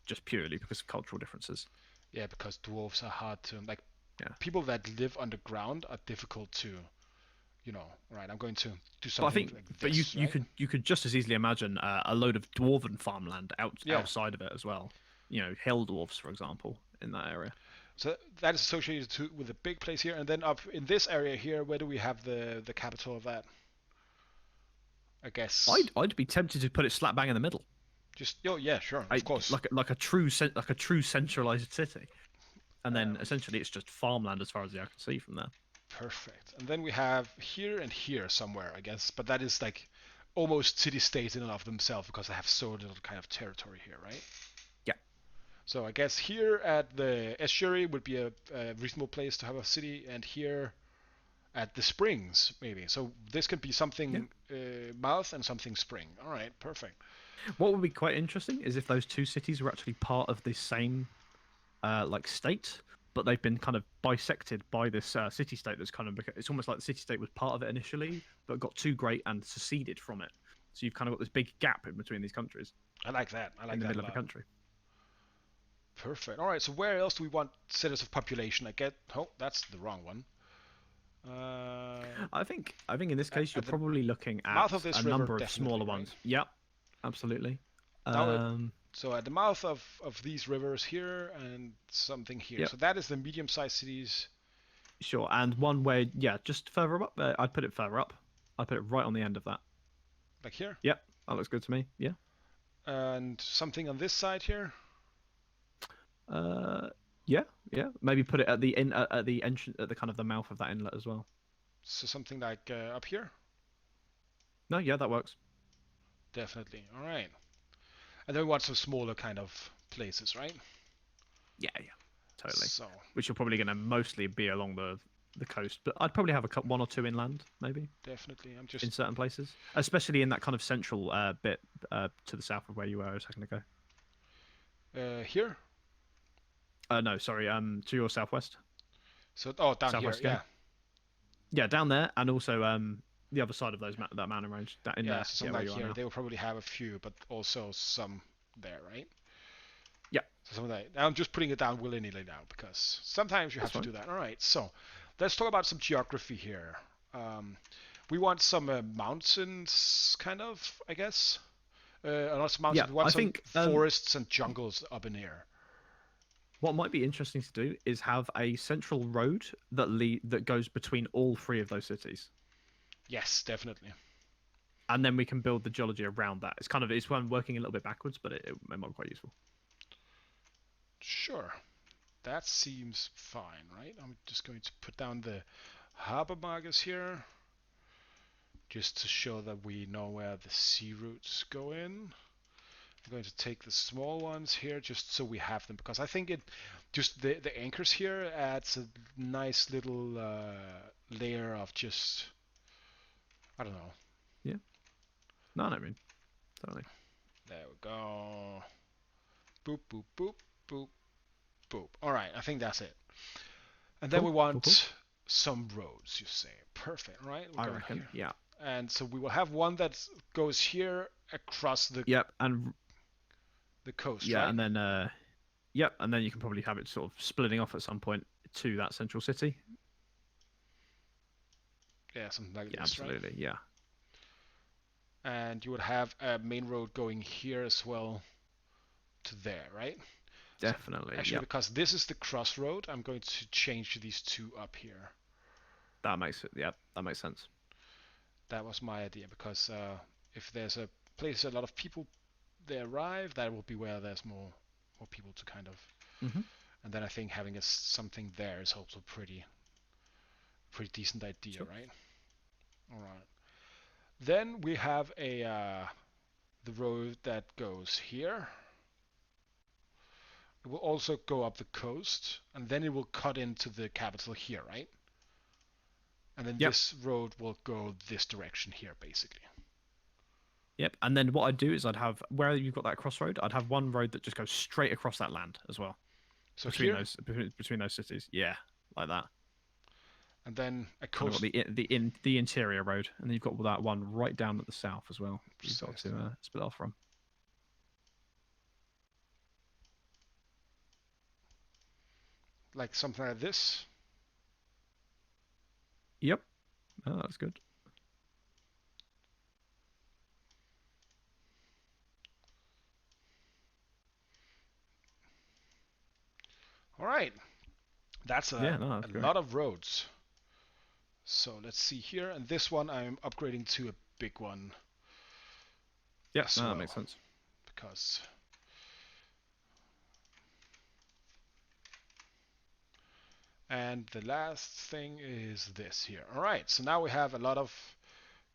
just purely because of cultural differences. Yeah, because dwarves are hard to like. Yeah, People that live underground are difficult to, Right? I'm going to do but I something think, like but you this, you right? could you could just as easily imagine a load of dwarven farmland Yeah. outside of it as well. Hill dwarfs, for example, in that area. So that is associated with a big place here, and then up in this area here, where do we have the capital of that? I guess I'd be tempted to put it slap bang in the middle. just yeah, sure, I of course. like a true centralized city, and then Um, essentially it's just farmland as far as the eye can see from there. Perfect. And then we have here and here somewhere, I guess, but that is like almost city-states in and of themselves because they have so little kind of territory here, right? Yeah, So I guess here at the estuary would be a reasonable place to have a city, and here at the springs maybe. So this could be yeah. something mouth and something spring. All right, perfect. What would be quite interesting is if those two cities were actually part of the same like state, but they've been kind of bisected by this city state that's kind of it's almost like the city state was part of it initially, but got too great and seceded from it. So you've kind of got this big gap in between these countries I like that. I in like the that a middle of the lot. country. Perfect. All right. So where else do we want centers of population? I get. Oh, that's the wrong one. Uh, I think in this case you're at the probably looking mouth at of a this river, number of definitely, smaller right? ones. Yep, absolutely. Now, Um, so at the mouth of these rivers here and something here. yep, So that is the medium-sized cities. sure. And one where, yeah, just further up. I'd put it further up. I'd put it right on the end of that. Like here, Yep, that looks good to me. Yeah. and something on this side here. Uh, yeah, yeah. Maybe put it at the entrance at the kind of the mouth of that inlet as well. So something like up here. No, yeah, that works. Definitely. All right. And then we want some smaller kind of places, right? Yeah, yeah, totally. So Which are probably going to mostly be along the coast, but I'd probably have one or two inland, maybe definitely, I'm in just certain places, especially in that kind of central bit to the south of where you were a second ago. here. No, sorry, to your southwest, So down here, southwest again. yeah, Yeah, down there, and also the other side of that mountain range, that in yeah. there, So yeah, something where like you are here, now. they will probably have a few, but also some there, right? Yeah, So something like I'm just putting it down willy-nilly now because sometimes you that's have to fine. do that. All right, so let's talk about some geography here. Um, we want some mountains, kind of, I guess. Not some mountains. Yeah, We want I some think forests and jungles up in here. what might be interesting to do is have a central road that goes between all three of those cities, Yes, definitely. and then we can build the geology around that. It's one working a little bit backwards, but it might be quite useful. Sure. That seems fine, right? I'm just going to put down the harbor markers here, just to show that we know where the sea routes go in. I'm going to take the small ones here just so we have them, because I think it just the anchors here adds a nice little layer of just, I don't know. Yeah, no, I mean, totally. There we go. Boop, boop, boop, boop, boop. All right, I think that's it. And then Cool, we cool, cool. want some roads, you say. Perfect, right? We're I going reckon. here. Yeah. And so we will have one that goes here across Yep, and the coast, yeah, right? and then yep, and then you can probably have it sort of splitting off at some point to that central city. Yeah, something like Yeah, this, right? absolutely. Yeah. and you would have a main road going here as well to there, right? So Definitely. actually, Yep. because this is the crossroad, I'm going to change these two up here. That makes it. Yep. That makes sense. That was my idea because if there's a place a lot of people they arrive, that will be where there's more people to kind of. Hmm. And then I think having something there is also pretty decent idea, Sure. right? All right. Then we have a the road that goes here. It will also go up the coast, and then it will cut into the capital here, right? And then Yep. this road will go this direction here, basically. Yep. And then what I'd do is I'd have where you've got that crossroad, I'd have one road that just goes straight across that land as well So between here, those between those cities. Yeah, like that. and then a Kind of got coast. the interior road, and then you've got that one right down at the south as well. You've got to split off from. Like something like this. Yep. Oh, that's good. All right, that's Yeah, no, a that's great. lot of roads. So let's see here, and this one I'm upgrading to a big one Yep, as no, that well makes sense. because. And the last thing is this here. All right, so now we have a lot of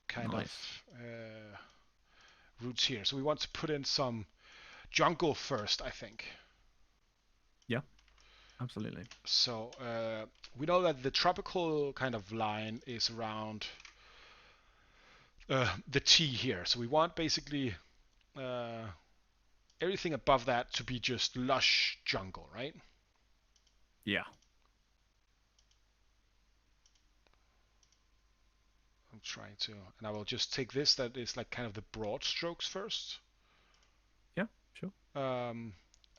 kind of Nice. uh, routes here. So we want to put in some jungle first, I think. Yeah, absolutely. So we know that the tropical kind of line is around the T here. So we want basically uh, everything above that to be just lush jungle, right? Yeah. I'm trying to, and I will just take this that is like kind of the broad strokes first. Yeah, sure. Um,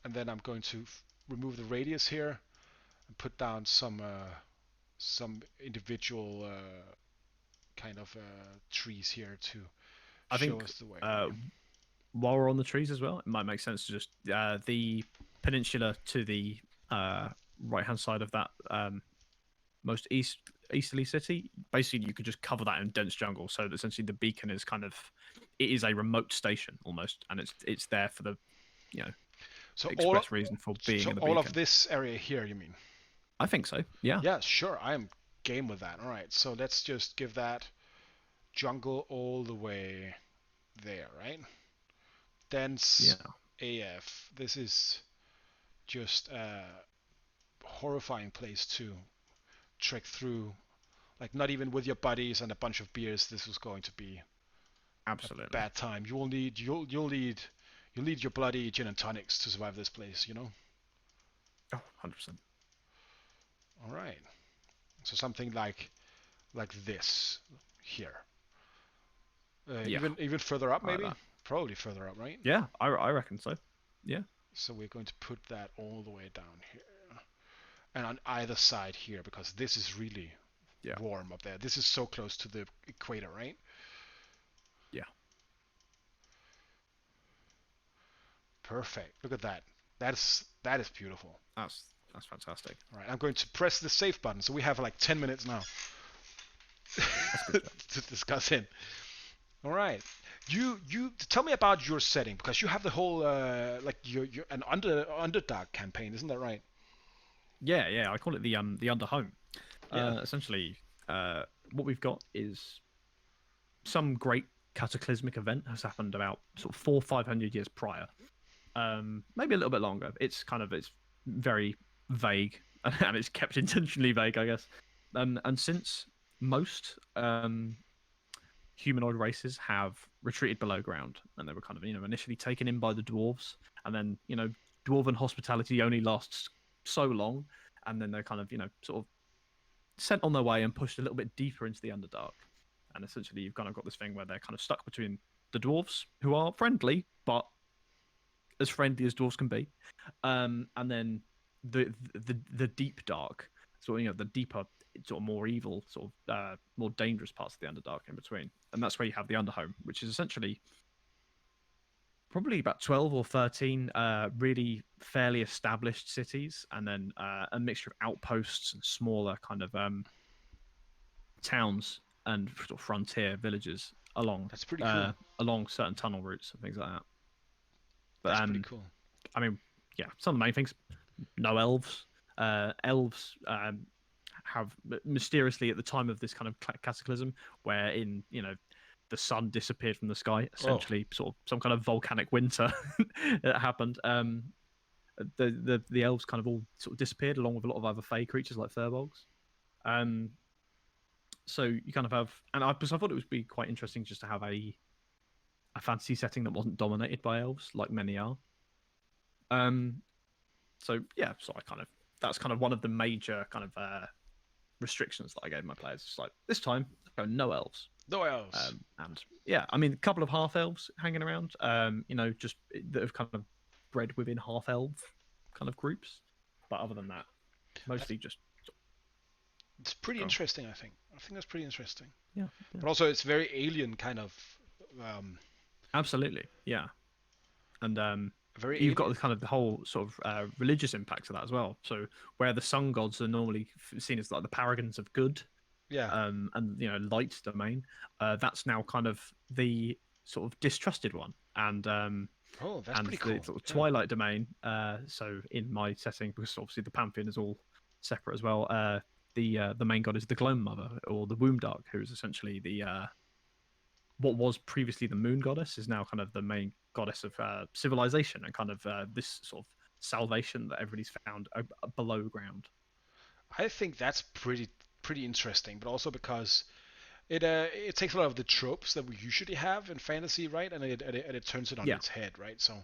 and then I'm going to remove the radius here and put down some individual kind of trees here to I show think us the way, right? while we're on the trees as well, it might make sense to just the peninsula to the right hand side of that most easterly city. Basically, you could just cover that in dense jungle, so that essentially the beacon is kind of it is a remote station almost, and it's there for the you know So all express reason for being so in the all of beacon. this area here, you mean? I think so. Yeah. Yeah, sure. I am game with that. All right. So let's just give that jungle all the way there, right? Dense Yeah. AF. This is just a horrifying place to trek through. Like not even with your buddies and a bunch of beers, this was going to be a Absolutely. bad time. You'll need your bloody gin and tonics to survive this place, you know? Oh, 100%. All right. So something like this here. Yeah. Even further up I like maybe? that. Probably further up, right? Yeah, I reckon so. Yeah. So we're going to put that all the way down here. And on either side here because this is really Yeah. warm up there. This is so close to the equator, right? Yeah. Perfect. Look at that. That is beautiful. That's fantastic. All right, I'm going to press the save button. So we have like 10 minutes now That's good, Jack. to discuss in. All right. You tell me about your setting because you have the whole like your an underdark campaign, isn't that right? Yeah, yeah. I call it the under home. Yeah. Essentially, what we've got is some great cataclysmic event has happened about sort of 400-500 years prior. Maybe a little bit longer. It's very vague and it's kept intentionally vague, I guess. And since most humanoid races have retreated below ground, and they were kind of initially taken in by the dwarves, and then dwarven hospitality only lasts so long, and then they're kind of sort of sent on their way and pushed a little bit deeper into the underdark. And essentially, you've kind of got this thing where they're kind of stuck between the dwarves, who are friendly, but as friendly as dwarves can be, and then the deep dark, so the deeper sort of more evil, sort of more dangerous parts of the Underdark in between, and that's where you have the Underhome, which is essentially probably about 12 or 13 really fairly established cities, and then a mixture of outposts and smaller kind of towns and sort of frontier villages along That's pretty cool. along certain tunnel routes and things like that. But That's pretty cool. I mean, yeah, some of the main things: no elves. Elves have mysteriously at the time of this kind of cataclysm, where in the sun disappeared from the sky, Oh, essentially sort of some kind of volcanic winter that happened. The elves kind of all sort of disappeared along with a lot of other fey creatures like furbolgs. Um, so you kind of have, and because I thought it would be quite interesting just to have a fantasy setting that wasn't dominated by elves like many are. Um, so yeah, so I kind of that's kind of one of the major kind of restrictions that I gave my players. It's like this time go no elves. no elves. And yeah, I mean a couple of half elves hanging around. Just that have kind of bred within half elf kind of groups. But other than that, That's mostly just it's pretty go. interesting. I think that's pretty interesting. Yeah, yeah, But also, it's very alien kind of. Um, absolutely, yeah. And very you've got alien. the kind of the whole sort of religious impact of that as well. So where the sun gods are normally seen as like the paragons of good, Yeah. and light domain, that's now kind of the sort of distrusted one, Oh, that's and pretty the cool. sort of Yeah. twilight domain. So in my setting, because obviously the pantheon is all separate as well. The main god is the Gloam Mother or the Womb Dark, who is essentially the what was previously the moon goddess is now kind of the main goddess of civilization and kind of this sort of salvation that everybody's found below ground. I think that's pretty interesting, but also because it takes a lot of the tropes that we usually have in fantasy, right? And it turns it on Yeah, its head, right? So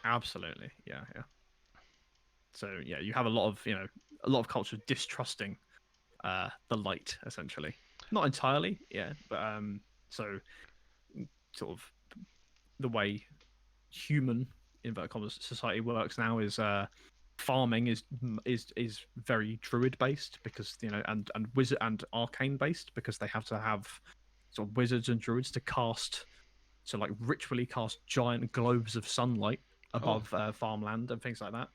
absolutely. Yeah, yeah. So yeah, you have a lot of culture distrusting the light, essentially. Not entirely, yeah, but so sort of the way human inverted commas society works now is farming is very druid based because and wizard and arcane based because they have to have sort of wizards and druids to cast like ritually cast giant globes of sunlight oh, above farmland and things like that.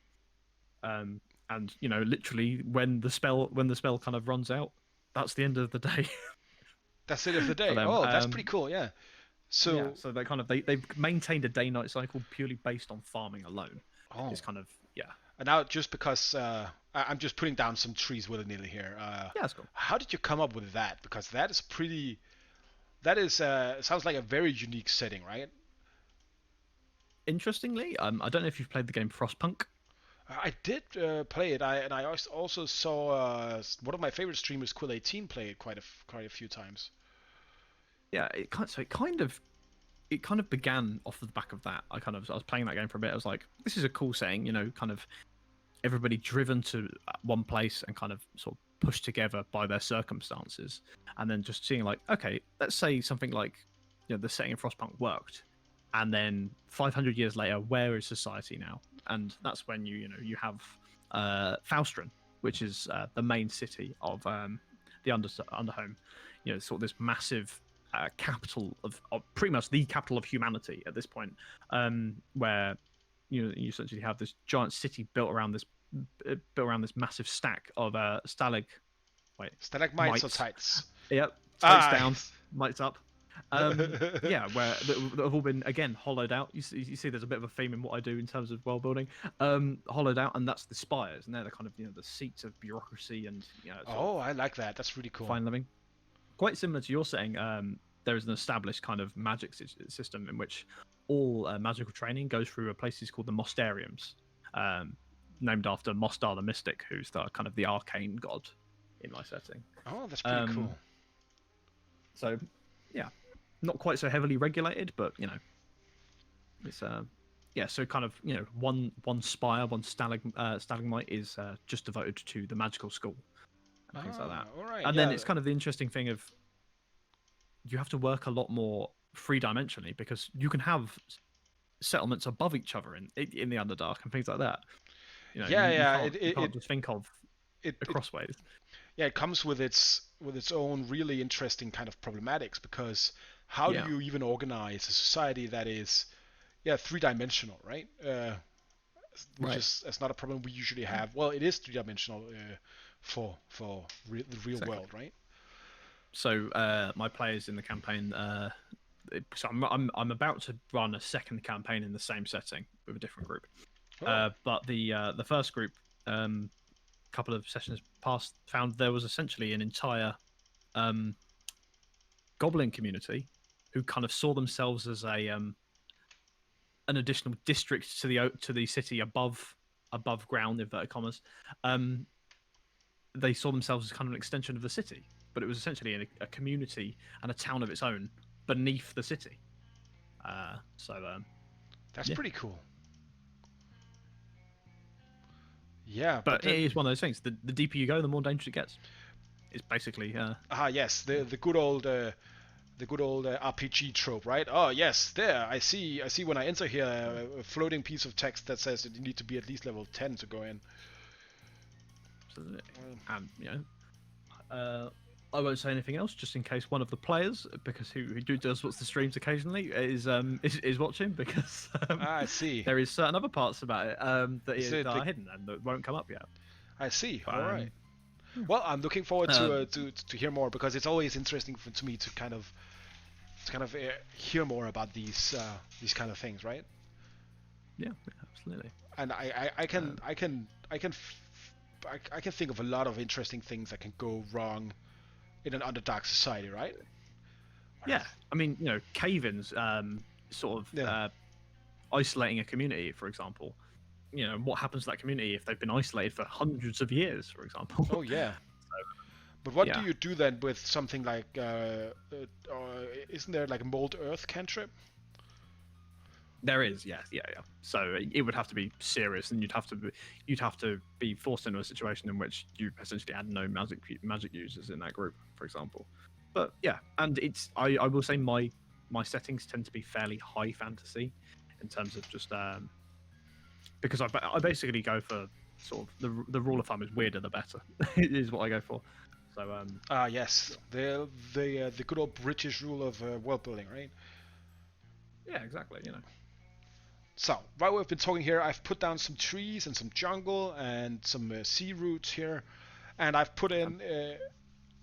And literally when the spell kind of runs out, that's the end of the day that's it of the for day. them. Oh, that's pretty cool. Yeah. Yeah, So so they kind of they've maintained a day night cycle purely based on farming alone. oh, Is kind of yeah. and now just because I'm just putting down some trees willy nilly here. Yeah, that's cool. How did you come up with that? Because that is pretty. That is sounds like a very unique setting, right? Interestingly, I don't know if you've played the game Frostpunk. I did play it. I also saw one of my favorite streamers, Quill18, play it quite a few times. Yeah, it kind of began off the back of that. I was playing that game for a bit. I was like, this is a cool setting, kind of everybody driven to one place and kind of sort of pushed together by their circumstances, and then just seeing like, okay, let's say something like, the setting in Frostpunk worked, and then 500 years later, where is society now? And that's when you have Faustron, which is the main city of the Underhome. Sort of this massive capital of pretty much the capital of humanity at this point, where you essentially have this giant city built around this massive stack of wait Stalagmites or mites. tights? Yep, tights Ah, down, yes. mites up. Yeah, where that have all been again hollowed out. You see, there's a bit of a theme in what I do in terms of world building. Hollowed out, and that's the spires, and they're the kind of the seats of bureaucracy and sort of Oh, I like that. That's really cool. fine living. Quite similar to your saying, there is an established kind of magic system in which all magical training goes through places called the Mosteriums, um, named after Mostar the Mystic, who's the kind of the arcane god in my setting. Oh, that's pretty Um, cool. so, yeah, not quite so heavily regulated, but it's yeah. So kind of one spire, one stalagmite is just devoted to the magical school and things like Ah, that. all right. And then Yeah. it's kind of the interesting thing of you have to work a lot more three dimensionally because you can have settlements above each other in the Underdark and things like that. Yeah, You yeah. can't just think of It, the it crossways. yeah, it comes with its own really interesting kind of problematics because how do Yeah, you even organize a society that is three-dimensional, right? Which right. is that's not a problem we usually have. Well, it is three-dimensional for the real Exactly. world, right? So my players in the campaign, so I'm about to run a second campaign in the same setting with a different group. Oh, But the first group, couple of sessions past, found there was essentially an entire um, goblin community who kind of saw themselves as a an additional district to the city above ground, inverted commas. Um, they saw themselves as kind of an extension of the city, but it was essentially a community and a town of its own beneath the city. So that's yeah, pretty cool. Yeah, but but it is then one of those things. The deeper you go, the more dangerous it gets. It's basically yes, yeah. the good old RPG trope, right? Oh yes, there. I see when I enter here a floating piece of text that says that you need to be at least level 10 to go in. Absolutely. Um, And I won't say anything else, just in case one of the players, because who does watch the streams occasionally, is watching, because I see. there is certain other parts about it So that the, are hidden and that won't come up yet. I see. But All right. Well, I'm looking forward uh, to hear more because it's always interesting to me to kind of hear more about these kind of things, right? yeah, absolutely. And Um, I can think of a lot of interesting things that can go wrong in an underdark society, right? yeah, I mean, cave-ins, sort of Yeah. isolating a community, for example. What happens to that community if they've been isolated for hundreds of years, for Oh example? yeah. But what do Yeah, you do then with something like isn't there like a mold earth cantrip? there is. Yeah, yeah, yeah. So it would have to be serious, and you'd have to be forced into a situation in which you essentially had no magic users in that group, for example. But yeah, and I will say my settings tend to be fairly high fantasy in terms of just because I basically go for sort of the rule of thumb is weirder the better is what I go for. So Ah yes, the good old British rule of world building, right? yeah, exactly. So, while we've been talking here, I've put down some trees and some jungle and some sea roots here, and I've put Okay. in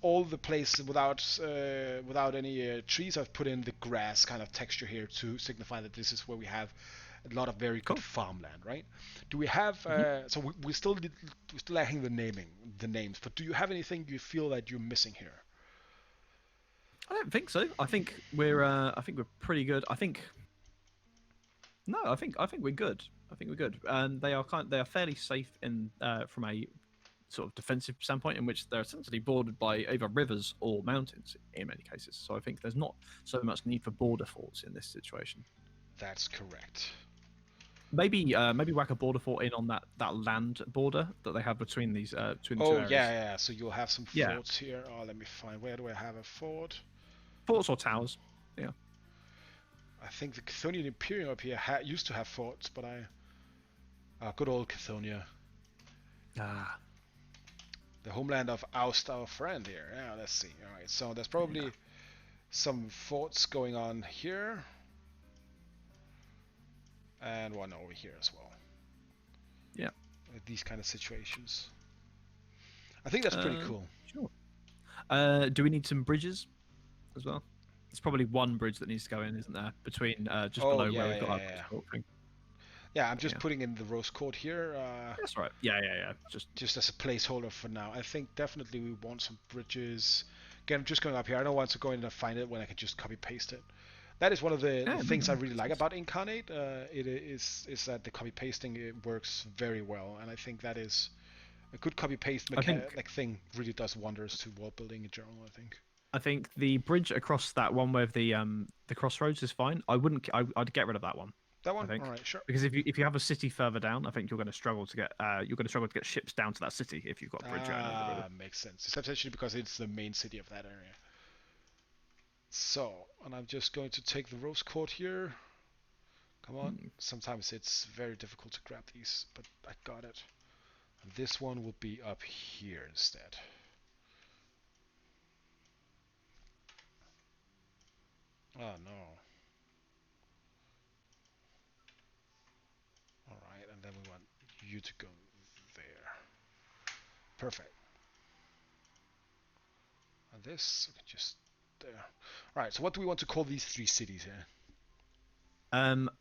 all the place without any trees. I've put in the grass kind of texture here to signify that this is where we have a lot of very good Cool. farmland, right? Do we have Hmm. we're still lacking the names, but do you have anything you feel that you're missing here? I don't think so. I think we're pretty good. I think no. I think we're good. I think we're good. And they are fairly safe in from a sort of defensive standpoint, in which they're essentially bordered by either rivers or mountains in many cases. So I think there's not so much need for border forts in this situation. That's correct. Maybe whack a border fort in on that land border that they have between the two Oh yeah, areas. yeah. So you'll have some Yeah, forts here. Oh, let me find where do I have a fort? forts or towers. Yeah. I think the Chthonian Imperium up here used to have forts, but good old Chthоnia, Ah, the homeland of Aust, our friend here. Yeah, let's see. All right, so there's yeah. probably some forts going on here, and one over here as well. Yeah. These kind of situations. I think that's pretty cool. Sure. Do we need some bridges as well? There's probably one bridge that needs to go in, isn't there? Between just Oh below where yeah, we've yeah, got our yeah. thing. Yeah, I'm just Yeah. putting in the rose court here, That's right. Yeah, yeah, yeah. just as a placeholder for now. I think definitely we want some bridges. Again, I'm just going up here. I don't want to go in and find it when I can just copy paste it. That is one of the Yeah, no, things no, I makes really like sense. about Inkarnate. It is that the copy pasting it works very well, and I think that is a good copy paste I think like thing really does wonders to world building in general. I think. I think the bridge across that one with the crossroads is fine. I'd get rid of that one. That I one, all think right, sure. because if you have a city further down, I think you're going to struggle to get ships down to that city if you've got a bridge going over the river. Ah, makes sense. It's essentially because it's the main city of that area. So, and I'm just going to take the rose court here. Come on. Hmm. Sometimes it's very difficult to grab these, but I got it. And this one will be up here instead. Oh no. All right, and then we want you to go there. Perfect. And this we can just there. All right. So what do we want to call these three cities here?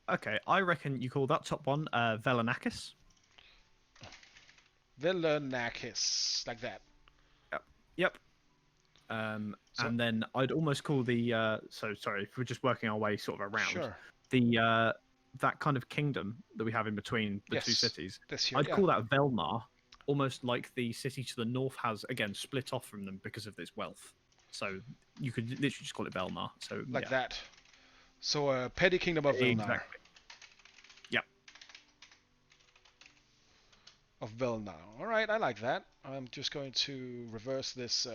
Okay, I reckon you call that top one Velanakis. Villanakis, like that. Yep. Yep. So And then I'd almost call the so sorry if we're just working our way sort of around sure. the that kind of kingdom that we have in between the two Yes. cities. This here. I'd Yeah. call that Velmar, almost like the city to the north has again split off from them because of this wealth. So you could literally just call it Velmar. So Like yeah, that. So petty kingdom of Vilnar. exactly. Yep. Of Vilnar. All right. I like that. I'm just going to reverse this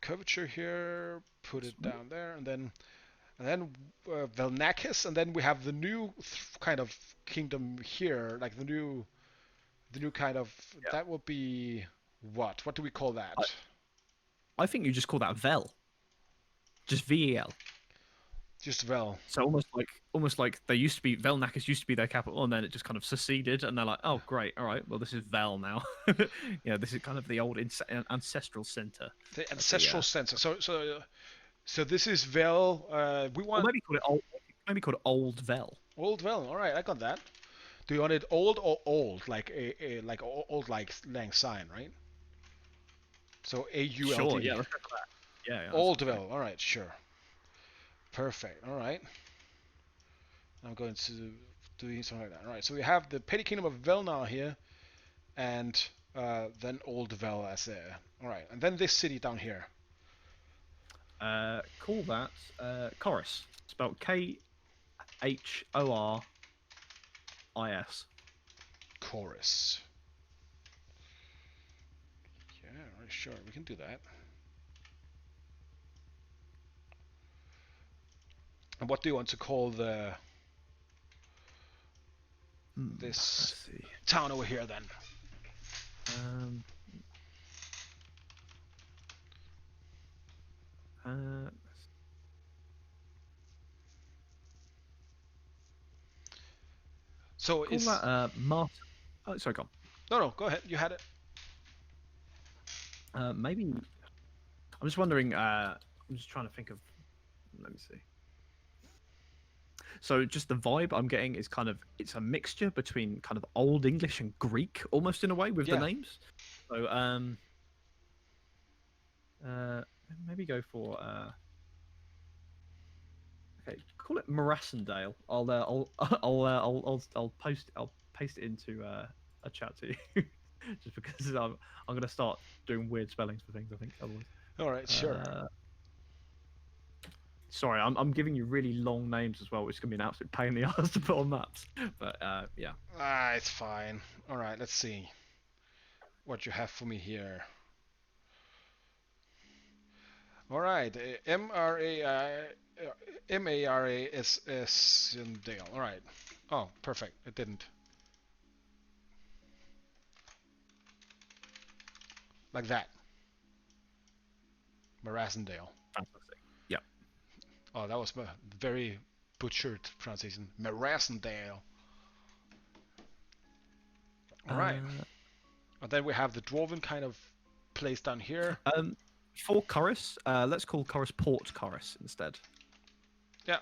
curvature here. Put it Sweet. down there, and then Velnakis, and then we have the new kind of kingdom here, like the new kind of Yeah. that will be what? What do we call that? I think you just call that Vel, just VEL. Just Vel. So almost like they used to be Velnakis used to be their capital, and then it just kind of seceded, and they're like, oh great, all right, well this is Vel now. This is kind of the old ancestral center The of the ancestral center. So this is Vel. We or want maybe call it Old Vel. old Vel. All right, I got that. Do you want it old or old, like a like old like lang syne, right? So Sure, AULD. yeah, let's go for that. Yeah, that Old sounds great. Vel. All right, sure. Perfect. All right. I'm going to do something like that. All right. So we have the petty kingdom of Velnar here, and then Old Vel as a. All right, and then this city down here. Call that Chorus, spelled Khoris. Chorus. Yeah, right, sure, we can do that. And what do you want to call this Let's see. town over here then? Um, uh, So call is that Martin. Oh, sorry, go no, go ahead. You had it. on. Maybe I'm just wondering. I'm just trying to think of. Let me see. So just the vibe I'm getting is kind of it's a mixture between kind of Old English and Greek, almost in a way with the Yeah. names. So uh, maybe go for okay, call it Morassendale. I'll paste it into a chat to you, just because I'm gonna start doing weird spellings for things. I think otherwise. All right, sure. Sorry, I'm giving you really long names as well, which is gonna be an absolute pain in the ass to put on maps. But yeah. It's fine. All right, let's see what you have for me here. All right, Marass Dale. All right. Oh, perfect. It didn't. Like that. Marassendale. Fantastic. Yeah. Oh, that was a very butchered pronunciation. Marassendale. All right. And then we have the dwarven kind of place down here. For Chorus, let's call Chorus Port Chorus instead. Yeah.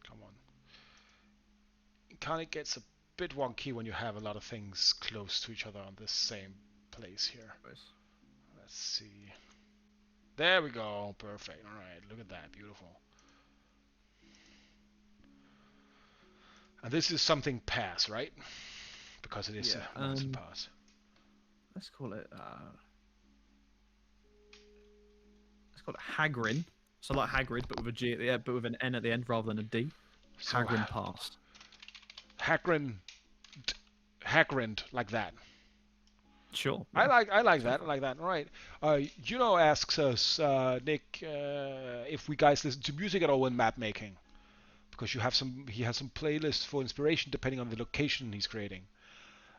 Come on. It kind of gets a bit wonky when you have a lot of things close to each other on this same place here. Let's see. There we go. Perfect. All right. Look at that. Beautiful. And this is something pass, right? Because it is a mountain pass. Let's call it Hagrin. So like Hagrid, but with a G at the end, but with an N at the end rather than a D. So Hagrin Pass. Hagrin, Hagrind, like that. Sure. I Yeah. like I like Let's go that. I for it. like that. All right. Juno asks us, Nick, if we guys listen to music at all when map making, because he has some playlists for inspiration depending on the location he's creating.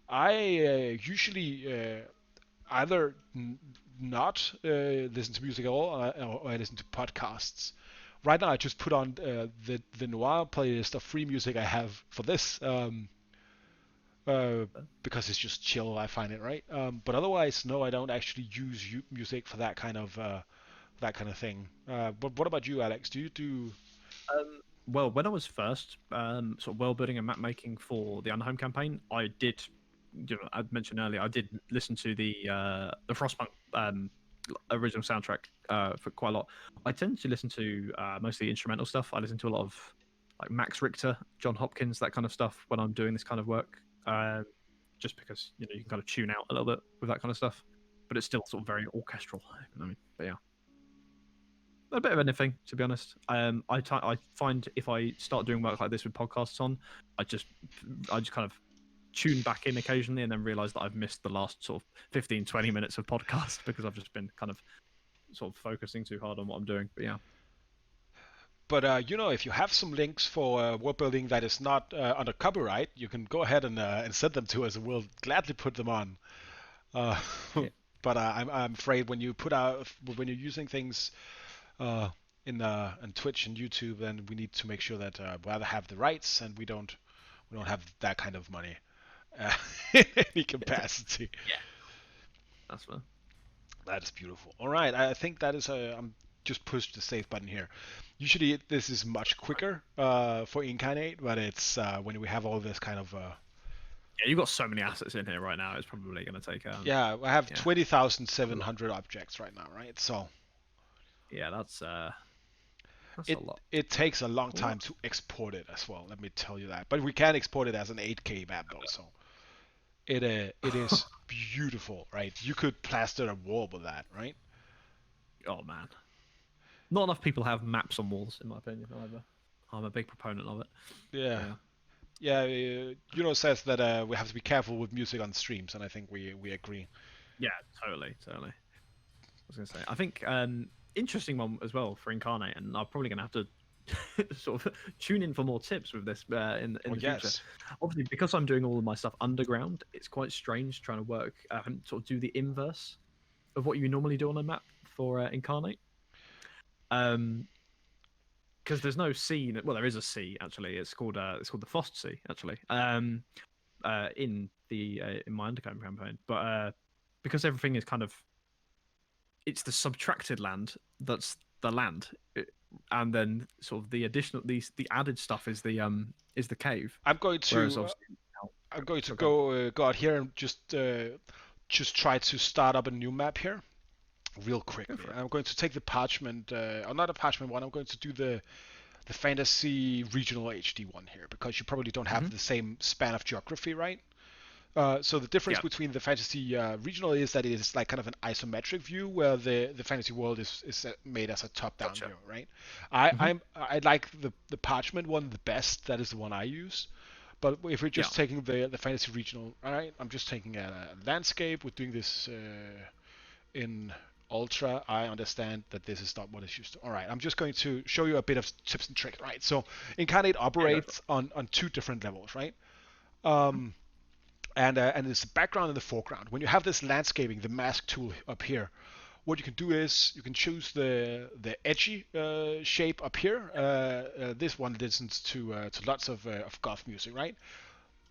I usually either not listen to music at all, or I listen to podcasts. Right now, I just put on the Noir playlist of free music I have for this, uh, because it's just chill. I find it right. But otherwise, no, I don't actually use music for that kind of thing. But what about you, Alex? Do you do? Well, when I was first sort of world building and map making for the Unhome campaign, I did, I mentioned earlier, I did listen to the Frostpunk original soundtrack for quite a lot. I tend to listen to mostly instrumental stuff. I listen to a lot of like Max Richter, John Hopkins, that kind of stuff when I'm doing this kind of work. Just because you can kind of tune out a little bit with that kind of stuff, but it's still sort of very orchestral. I mean, but yeah, a bit of anything, to be honest. I find if I start doing work like this with podcasts on, I just I just kind of tune back in occasionally and then realize that I've missed the last sort of 15, 20 minutes of podcast because I've just been kind of sort of focusing too hard on what I'm doing. But yeah, But if you have some links for world building that is not under copyright, you can go ahead and send them to us, and we'll gladly put them on. Uh, yeah, but I'm afraid when you're using things uh, in Twitch and YouTube, then we need to make sure that we either have the rights and we don't have that kind of money uh, in any capacity. yeah, that's fine. That is beautiful. All right, I think that is I'm just pushed the save button here. Usually this is much quicker for Inkarnate, but it's when we have all this kind of Yeah, you've got so many assets in here right now. It's probably going to take yeah, I have yeah, a lot. 20,700 objects right now, right? So Yeah, that's a it lot. it takes a long What? time to export it as well. Let me tell you that. But we can export it as an 8K map though, so it is beautiful, right? You could plaster a wall with that, right? Oh man, not enough people have maps on walls, in my opinion. Either I'm a big proponent of it. Yeah. But yeah. Yeah, says that we have to be careful with music on streams, and I think we agree. Yeah, totally, totally. I was going to say, I think interesting one as well for Incarnate, and I'm probably going to have to sort of tune in for more tips with this in Oh the future. yes, Obviously, because I'm doing all of my stuff underground, it's quite strange trying to work sort of do the inverse of what you normally do on a map for Incarnate. Because there's no sea. Well, there is a sea actually. It's called the Fost Sea actually. In my Underground campaign, but because everything is kind of it's the subtracted land that's the land, and then sort of the added stuff is the cave. I'm going Whereas to obviously, I'm going to so go on. go out here and just try to start up a new map here real Go quickly. for it. I'm going to take the parchment, or not a parchment one. I'm going to do the fantasy regional HD one here because you probably don't have Hmm. the same span of geography, right? So the difference Yeah. between the fantasy regional is that it is like kind of an isometric view where the fantasy world is made as a top-down Gotcha. view, right? Hmm. I like the parchment one the best. That is the one I use. But if we're Yeah. just taking the fantasy regional, all right, I'm just taking a landscape. We're doing this in ultra. I understand that this is not what it's used to. All right, I'm just going to show you a bit of tips and tricks, right? So Incarnate Yeah. Go for operates on two different levels, right? it. Um, and there's the background and the foreground. When you have this landscaping, the mask tool up here, what you can do is you can choose the edgy shape up here. This one listens to lots of goth music, right?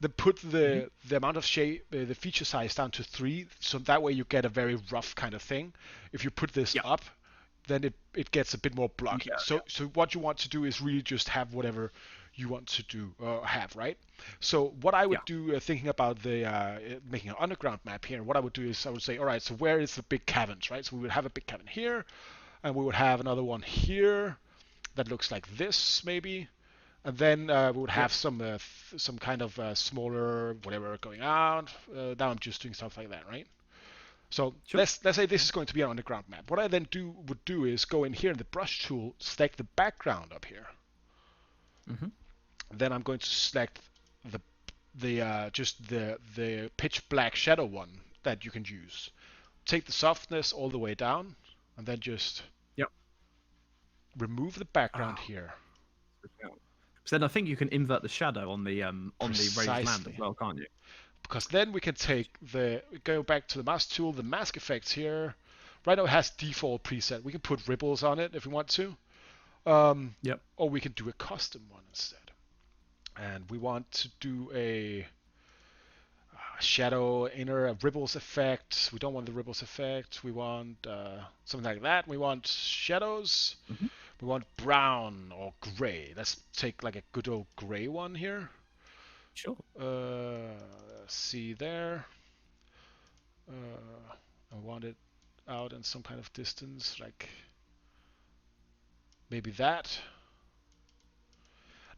Then put Hmm. the amount of shape, the feature size down to 3, so that way you get a very rough kind of thing. If you put this Yeah. up, then it gets a bit more blocky. Yeah. So what you want to do is really just have whatever you want to do have, right? So what I Yeah. would do, thinking about the making an underground map here, what I would do is I would say, all right, so where is the big caverns, right? So we would have a big cavern here, and we would have another one here that looks like this maybe, and then we would Yeah. have some kind of smaller whatever going out. Now I'm just doing stuff like that, right? So Sure. let's say this is going to be an underground map. What I then would do is go in here in the brush tool, select the background up here. Hmm. Then I'm going to select the just the pitch black shadow one that you can use. Take the softness all the way down, and then just Yep. remove the background Ah. here. So then I think you can invert the shadow on the raised land as Precisely. well, can't you? Because then we can go back to the mask tool, the mask effects here. Right now it has default preset. We can put ripples on it if we want to. Yep. Or we can do a custom one instead. And we want to do a shadow inner ripples effect. We don't want the ripples effect. We want something like that. We want shadows. Hmm. We want brown or gray. Let's take like a good old gray one here. Sure. See there. I want it out in some kind of distance, like maybe that.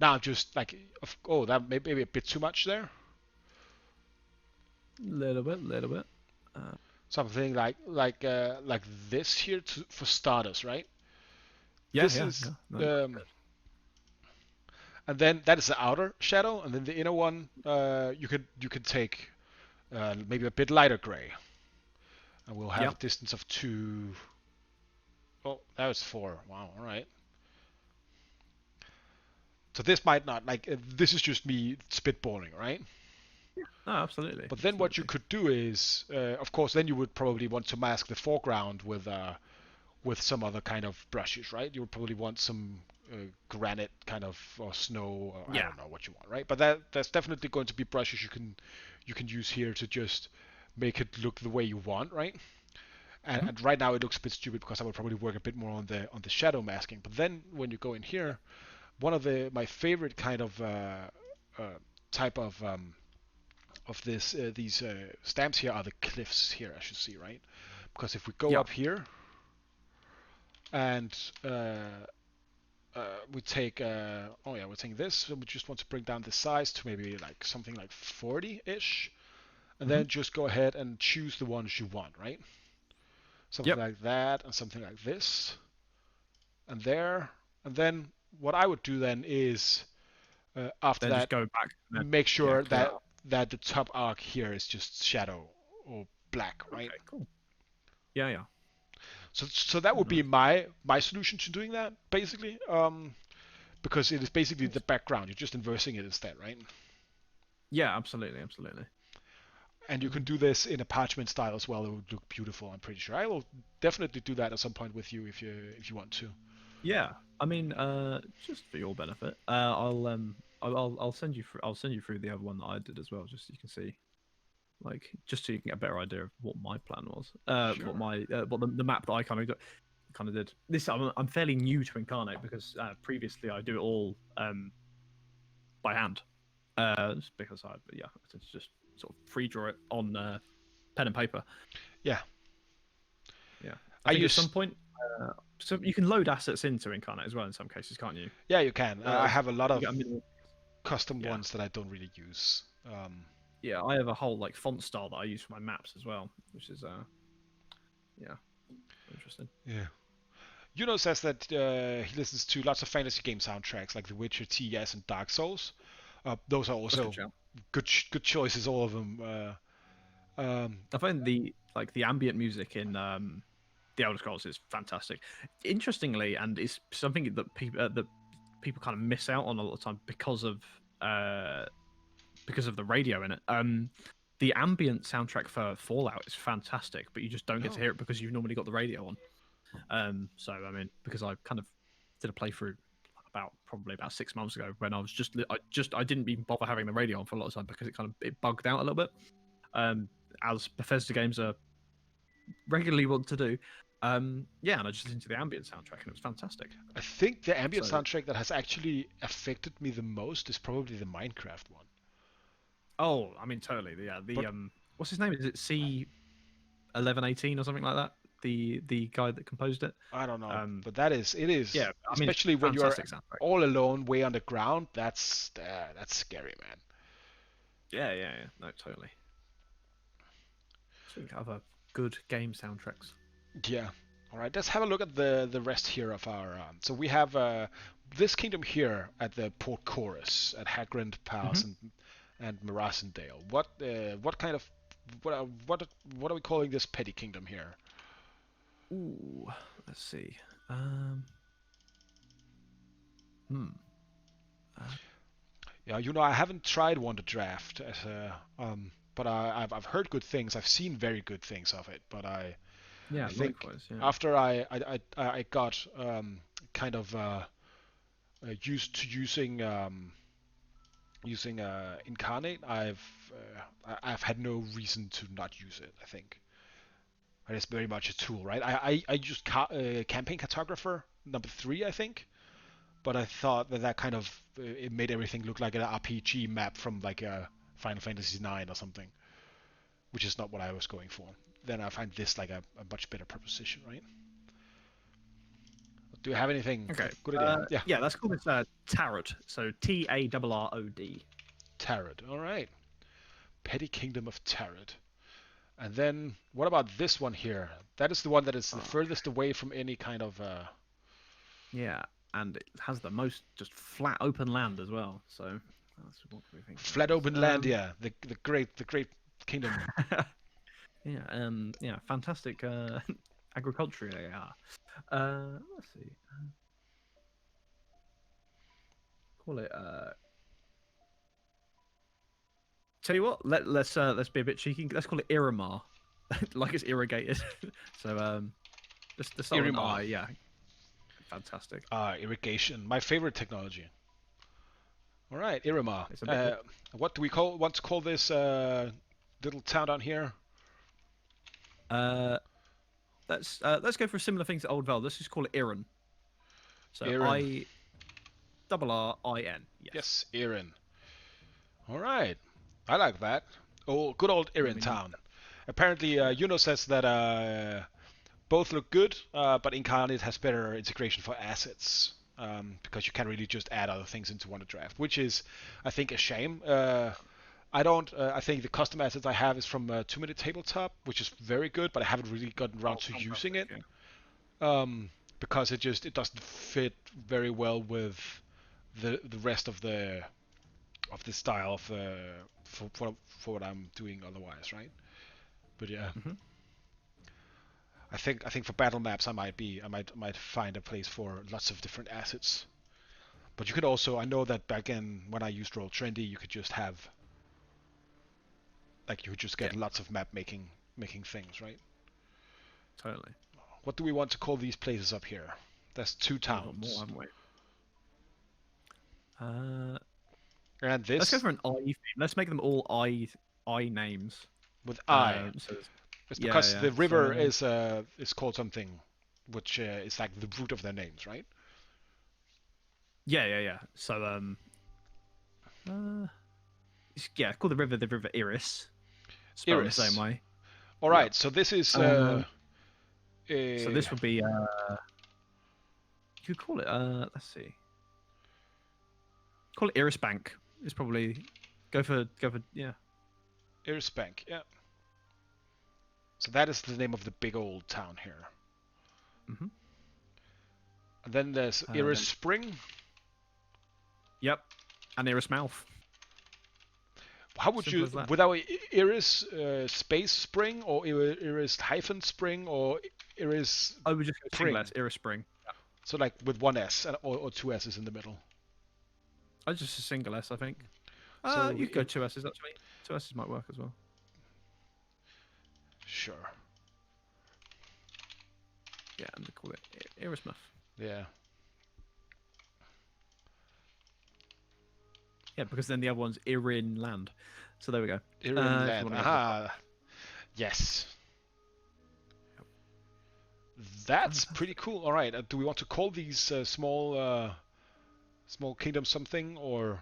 Now I'm just like, oh, that may be a bit too much there. Little bit. Something like this here for starters, right? Yeah, This yeah, is yeah. No, that's good. and then that is the outer shadow, and then the inner one, you could take maybe a bit lighter gray, and we'll have a Yep. distance of 2. Oh, that was 4. Wow, all right. So this might not like this is just me spitballing, right? No, absolutely, But then what you absolutely. could do is, of course, then you would probably want to mask the foreground with some other kind of brushes, right? You would probably want some granite kind of or snow, or I Yeah. don't know what you want, right? But that's definitely going to be brushes you can use here to just make it look the way you want, right? And, Mhm. and right now it looks a bit stupid because I would probably work a bit more on the shadow masking. But then when you go in Yeah. here, one of my favorite kind of type of these stamps here are the cliffs here, I should see, right? Because if we go Yep. up here and we take, oh yeah, we're taking this, so we just want to bring down the size to maybe like something like 40-ish, and Hmm. then just go ahead and choose the ones you want, right? Something Yep. like that, and something like this, and there, and then what I would do then is after Then just that, go back and then make yeah, sure clear it that up. the top arc here is just shadow or black, right? Okay, cool. Yeah, yeah. So that would be Nice. my solution to doing that basically, because it is basically the Nice. background. You're just inversing it instead, right? Yeah, absolutely, absolutely. And you can Mm. do this in a parchment style as well. It would look beautiful. I'm pretty sure. I will definitely do that at some point with you if you want to. Yeah, I mean, just for your benefit, I'll send you through. I'll send you through the other one that I did as well, just so you can see, like, just so you can get a better idea of what my plan was. What Sure. my what the map that I kind of did. This I'm fairly new to Incarnate because previously I do it all by hand. Just because I yeah, I tend to just sort of free draw it on pen and paper. Yeah. Yeah, I I think at some use. point, so you can load assets into Incarnate as well in some cases, can't you? Yeah, you can. I have a lot You of get a minimal. custom Yeah, ones that I don't really use. yeah. I have a whole like font style that I use for my maps as well, which is yeah, interesting. Yeah. Yuno says that he listens to lots of fantasy game soundtracks like The Witcher, TS, and Dark Souls. Those are That's a good also shout. good choices, all of them. I find the the ambient music in the Elder Scrolls is fantastic. Interestingly, and it's something that people kind of miss out on a lot of time because of the radio in it. The ambient soundtrack for Fallout is fantastic, but you just don't get to Oh, hear it because you've normally got the radio on. So I mean, because I kind of did a playthrough probably about 6 months ago when I didn't even bother having the radio on for a lot of time because it bugged out a little bit. As Bethesda games are regularly want to do. Yeah, and I just listened to the ambient soundtrack and it was fantastic. I think the ambient So, soundtrack that has actually affected me the most is probably the Minecraft one. oh, I mean, totally. Yeah, But what's his name? Is it C1118 or something like that? The guy that composed it. I don't know. Um, But it is, yeah, I mean, especially when you're fantastic soundtrack. all alone way underground. That's scary, man. Yeah, yeah, yeah. No, totally. Think of other good game soundtracks. Yeah. All right. Let's have a look at the rest here of our. So we have this kingdom here at the Port Chorus at Hagrid Pass Hmm. and Marasendale. What kind of what are we calling this petty kingdom here? Ooh, let's see. Um, hmm. Uh, Yeah, I haven't tried Wonder Draft as a but I've heard good things. I've seen very good things of it, but I yeah, think likewise. Yeah. after I got kind of used to using Inkarnate, I've had no reason to not use it. I think it's very much a tool, right? I used campaign cartographer number 3, I think, but I thought that kind of it made everything look like an RPG map from like a Final Fantasy 9 or something, which is not what I was going for. Then I find this like a much better proposition, right? Do you have anything? Okay. Good idea. Yeah, Yeah, let's call this Tarot. So Tarrod. Tarot. All right, Petty Kingdom of Tarot. And then what about this one here? That is the one that is the Oh, furthest away from any kind of yeah, and it has the most just flat open land as well. So that's what we think about flat this. open land. Yeah, the great kingdom. Yeah, fantastic agriculture they are. Let's see. Call it. Tell you what, let's be a bit cheeky. Let's call it Iramar, like it's irrigated. So just the start with an Irimar. I. Yeah, fantastic. Irrigation. My favorite technology. All right, Irimar. It's a bit. What do we want to call this little town down here? Uh, let's go for similar things to Old Vel. Let's just call it Iran. So Irin. Irin. Yes. Yes, Irin. All right. I like that. Oh, good old And then Irin we need. town. Apparently, Yeah. Yuno says that both look good, but Incarnate has better integration for assets. Because you can really just add other things into Wonder Draft, which is, I think, a shame. I don't. I think the custom assets I have is from 2 Minute Tabletop, which is very good, but I haven't really gotten around Oh, to using fantastic. it Yeah. because it doesn't fit very well with the rest of the style of for what I'm doing otherwise, right? But yeah, hmm I think for battle maps I might find a place for lots of different assets. But you could also, I know that back in when I used Roll Trendy, you could just have like you could just Yeah. get lots of map making things, right? Totally. What do we want to call these places up here? There's two Oh, we've got more, towns, haven't we? Uh, and let's go this for an I theme. Let's make them all I names. with I. So It's yeah, because yeah. the So river is called something, which is like the root of their names, right? yeah. So uh, yeah, call the river Iris. Spelled in the same Iris. way. All Yeah. right, so this is So uh, this would be you could call it let's see. Call it Iris Bank. It's probably go for yeah. Iris Bank. Yeah. So that is the name of the big old town here. hmm And then there's Iris Then Spring. yep. And Iris Mouth. How would Simple you as that. without Iris Space Spring or Iris hyphen Spring or Iris I would just go single Pring? S, Iris Spring. So like with one S or two S's in the middle. I just a single S, I think. So You could go two S's actually. Two S's might work as well. sure. Yeah, and they call it Iris Muff. Yeah. Yeah, because then the other one's Irin Land. So there we go. Irin If you Land. want to go for Aha. Yes. That's fantastic. pretty cool. All right. Do we want to call these small kingdoms something, or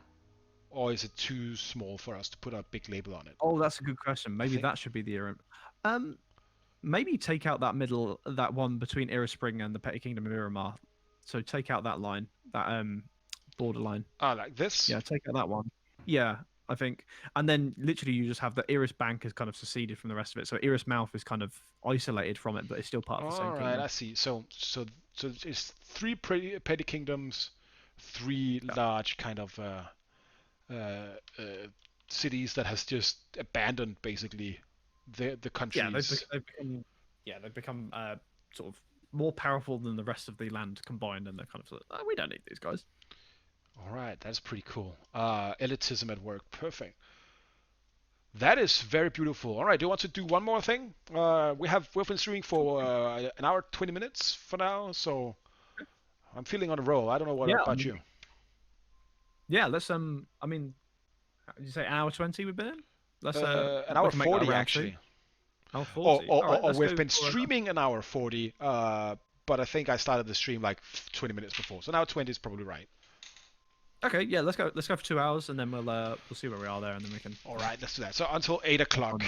is it too small for us to put a big label on it? Oh, that's a good question. I Maybe think. that should be the Irin. Um, maybe take out that one between Iris Spring and the Petty Kingdom of Iramar. So take out that line, that borderline. Like this. Yeah, take out that one. Yeah, I think. And then literally you just have the Iris Bank is kind of seceded from the rest of it. So Iris Mouth is kind of isolated from it, but it's still part of the same All right. kingdom. I see. So it's three petty kingdoms, three Yeah. large kind of uh, uh, cities that has just abandoned basically the Yeah, countries. they've become sort of more powerful than the rest of the land combined, and they're kind of like, oh, we don't need these guys. All right, that's pretty cool. Elitism at work, perfect. That is very beautiful. All right, do you want to do one more thing? We've been streaming for an hour 20 minutes for now, so I'm feeling on a roll. I don't know what Yeah, about you. yeah. Let's I mean, did you say hour 20 we've been in? Let's An we hour can make that a 40 round two. actually. Hour Or, 40. or, All or, right, or let's we've go been for. streaming an hour 40, but I think I started the stream like 20 minutes before. So now 20 is probably right. Okay, yeah, let's go. Let's go for 2 hours, and then we'll see where we are there, and then we can. All right, let's do that. So until 8 o'clock,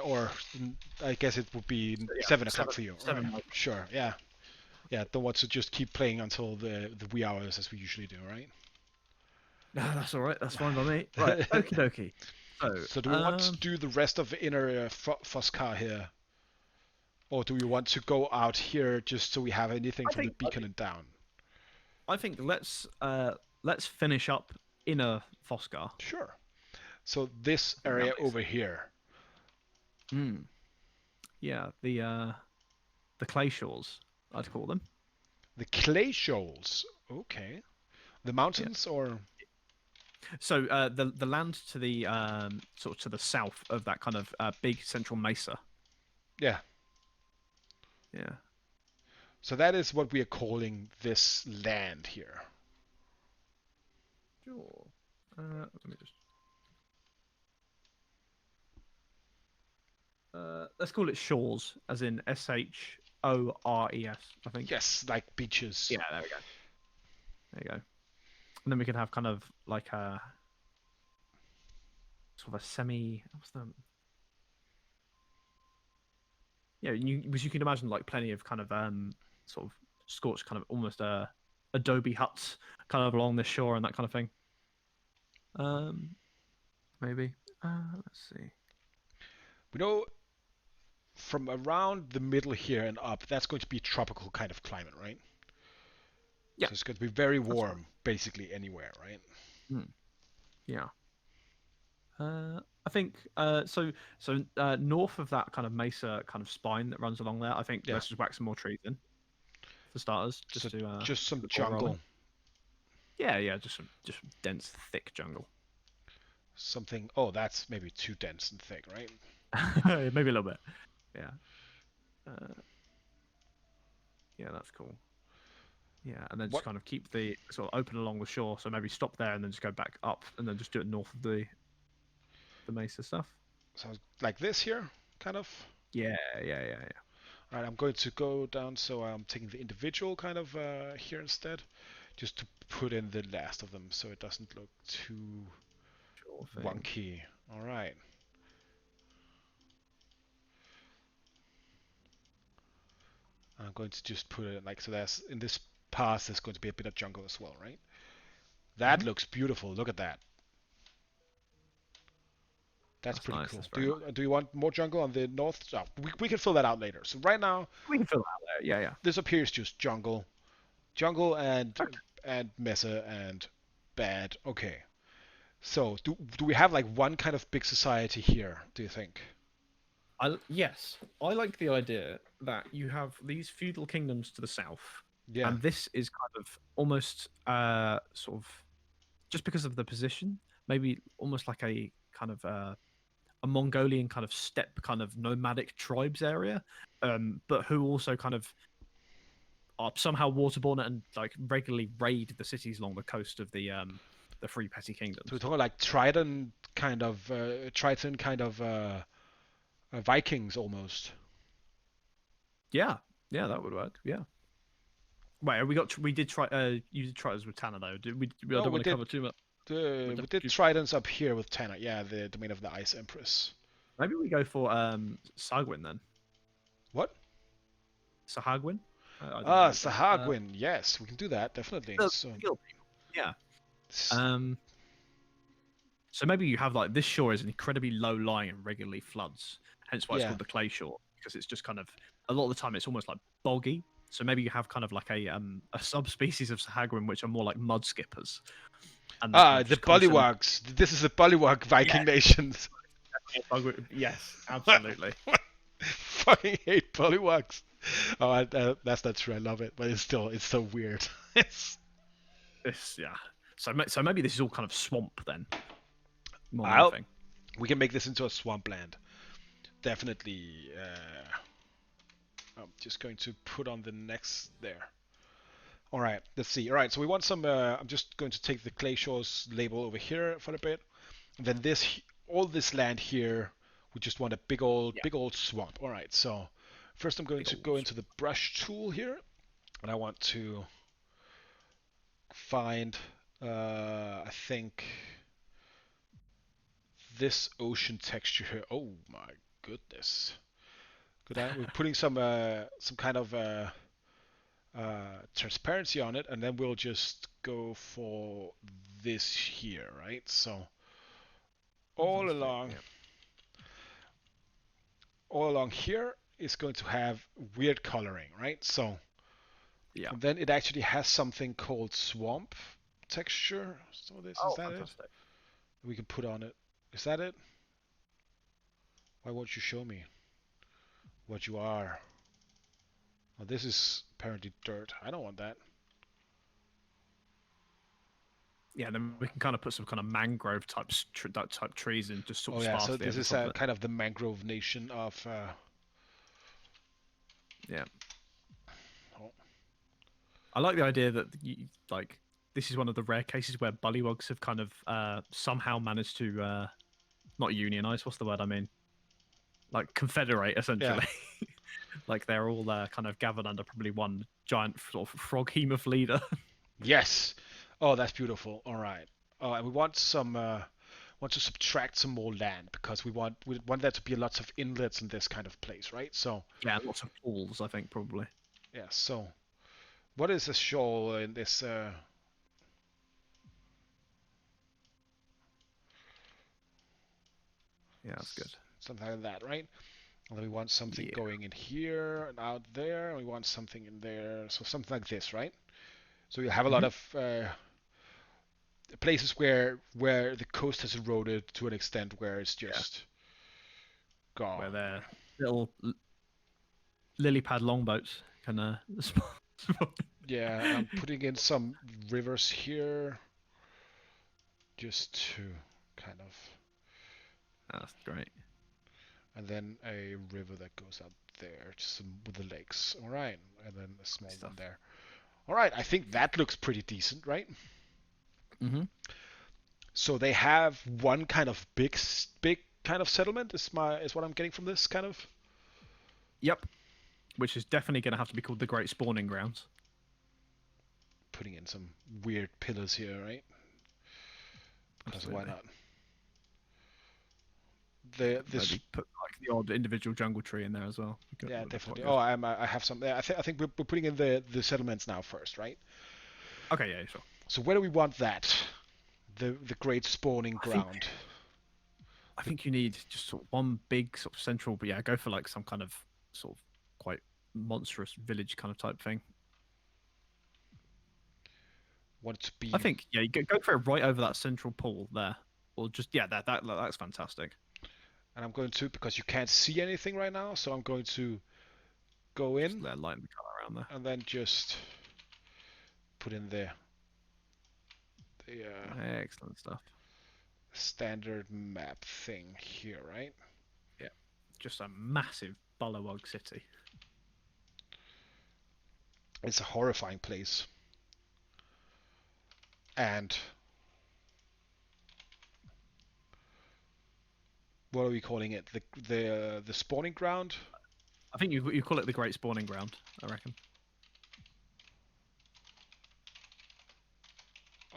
or I guess it would be So, yeah, 7 o'clock seven, for you. All right, seven. sure, yeah. Yeah, don't want to just keep playing until the wee hours as we usually do, right? No, that's all right. That's fine by me. Right, okie dokie. So, So do we want to do the rest of the inner Foscar here? Or do we want to go out here just so we have anything I from the think beacon and down? I think let's finish up inner Foscar. Sure. So this I think that area makes over sense. here. Yeah, the clay shores, I'd call them. The clay shoals. Okay. The Yeah. mountains or So the land to the sort of to the south of that kind of big central mesa. yeah. Yeah. So that is what we are calling this land here. Sure. Let me just. Let's call it shores, as in Shores. I think. Yes, like beaches. Yeah, there we go. There you go. And then we can have kind of like a sort of a semi. What's the? Yeah, you can imagine like plenty of kind of sort of scorched kind of almost adobe huts kind of along the shore and that kind of thing. Maybe. Let's see. We know from around the middle here and up, that's going to be a tropical kind of climate, right? Yeah, So it's going to be very that's fine. warm, basically anywhere, right? Yeah. I think north of that kind of mesa kind of spine that runs along there. I think Yeah. let's just whack some more trees in for starters, So just to just get some the ball rolling. jungle, Yeah, just dense, thick jungle. something. Oh, that's maybe too dense and thick, right? Maybe a little bit. Yeah. Yeah, that's cool. Yeah, and then just What? kind of keep the sort of open along the shore. So maybe stop there and then just go back up and then just do it north of the mesa stuff. So like this here, kind of. Yeah. All right, I'm going to go down. So I'm taking the individual kind of here instead, just to put in the last of them, so it doesn't look too Sure thing. wonky. All right. I'm going to just put it like so. There's in this pass. There's going to be a bit of jungle as well, right? That looks beautiful. Look at that. That's That's pretty nice. cool. That's very nice. Do you want more jungle on the north? Oh, we can fill that out later. So right now, We can fill that out there. Yeah. this appears just jungle, jungle Okay. and mesa and bad. Okay. So do we have like one kind of big society here? Do you think? Yes, I like the idea that you have these feudal kingdoms to the south, Yeah. and this is kind of almost sort of just because of the position, maybe almost like a kind of a Mongolian kind of steppe kind of nomadic tribes area, but who also kind of are somehow waterborne and like regularly raid the cities along the coast of the three petty So we're kingdoms. talking like Triton kind of Vikings almost. Yeah, yeah, that would work. Yeah. Wait, we did try. You did try us with Tanner though. Did we? I No, don't want to cover too much. we did Tridents up here with Tanner. Yeah, the domain of the Ice Empress. Maybe we go for Sagwin then. What? Sahagwin. I don't know Ah, how you say it. Sahagwin. Yes, we can do that definitely. The So, skill people. Yeah. So maybe you have like this shore is incredibly low lying and regularly floods. Hence why it's yeah. called the clay shore because it's just kind of a lot of the time it's almost like boggy. So maybe you have kind of like a subspecies of Sahagwin which are more like mud skippers. And they're kind Ah, of the just constantly. Bullywugs. This is the Bullywug Viking Yeah, nations. Yes, absolutely. Fucking hate pollywogs. Oh, that's not true. I love it, but it's so weird. It's This, yeah. So maybe this is all kind of swamp then, more than I'll anything. we can make this into a swampland. Definitely. I'm just going to put on the next there. All right, let's see. All right, so we want some. I'm just going to take the Clay Shores label over here for a bit. And then all this land here, we just want a Yeah, big old swamp. All right, so first I'm going big to old go into the brush tool here, and I want to find, I think, this ocean texture here. Oh my goodness. We're putting some kind of transparency on it, and then we'll just go for this here, right? So all fantastic. along, Yeah, all along here is going to have weird coloring, right? So yeah. and then it actually has something called swamp texture. So this is Oh, that it? fantastic. We can put on it. Is that it? Why won't you show me what you are? Oh, this is apparently dirt. I don't want that. Yeah, then we can kind of put some kind of mangrove type trees and just sort Oh of yeah, so sparsely this over is top of it. kind of the mangrove nation of. Yeah, Oh, I like the idea that like this is one of the rare cases where bullywugs have kind of somehow managed to not unionize. What's the word I mean? Like confederate yeah. essentially. Like they're all kind of gathered under probably one giant sort of frog hemoth leader. Yes. Oh, that's beautiful. All right. And we want some. Want to subtract some more land because we want there to be lots of inlets in this kind of place, right? So Yeah, lots of pools, I think probably. yeah. So what is the shoal in this? Yeah, that's good. Something like that, right? And then we want something Yeah. going in here and out there. And we want something in there. So something like this, right? So you have a lot Hmm. of places where the coast has eroded to an extent where it's Yeah, just where gone. their little lily pad longboats can Yeah, and I'm putting in some rivers here just to kind of, That's great. and then a river that goes out there, just with the lakes. All right, and then a Good small one stuff. there. All right, I think that looks pretty decent, right? Hmm. So they have one kind of big kind of settlement. Is what I'm getting from this kind of Yep. Which is definitely going to have to be called the Great Spawning Grounds. putting in some weird pillars here, right? Because why Absolutely. not? This Maybe put like the odd individual jungle tree in there as well. yeah, Would look quite definitely. good. Oh, I have some. I think we're putting in the settlements now first, right? Okay, yeah, sure. So where do we want that? The great spawning I think ground. I The, think you need just sort of one big sort of central, but yeah, go for like some kind of sort of quite monstrous village kind of type thing. want it to I be, think yeah, you go for it right over that central pool there, or just yeah, that's fantastic. and I'm going to because you can't see anything right now. So I'm going to go Just in let lighten the color around there. and then just put in the Excellent stuff. standard map thing here, right? Yeah, just a massive Bullywug city. It's a horrifying place. And what are we calling it? The spawning ground? I think you call it the Great Spawning Ground. I reckon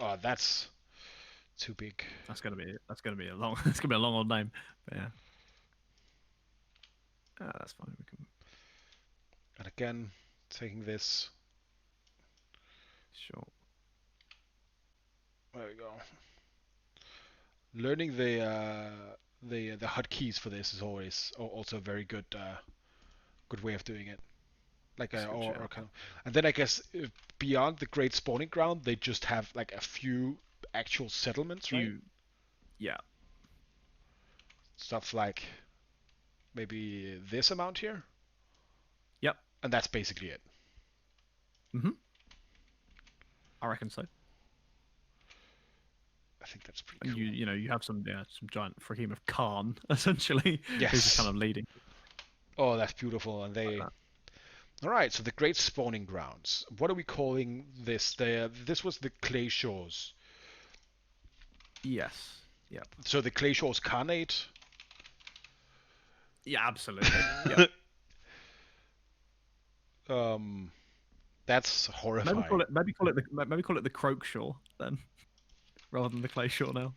Oh, that's too big. that's gonna be a long that's gonna be a long old name. But yeah, that's fine. We can And again, taking this. sure. There we go. Learning the hotkeys for this is always also a very good way of doing it. Like It's a good or shout. kind of, and then I guess beyond the great spawning ground, they just have like a few actual settlements, right? You yeah. stuff like maybe this amount here, Yep. and that's basically it. Hmm. I reckon so. I think that's pretty And cool. you have some giant freaking of Khan essentially, who's just kind Yes. of leading Oh, that's beautiful. And like they. that. All right. So the Great Spawning Grounds. What are we calling this? This was the Clay Shores. Yes. Yep. So the Clay Shores Carnate. Yeah, absolutely. Yep. um, that's Maybe call horrifying. it the Croak Shore then, rather than the Clay Shore now.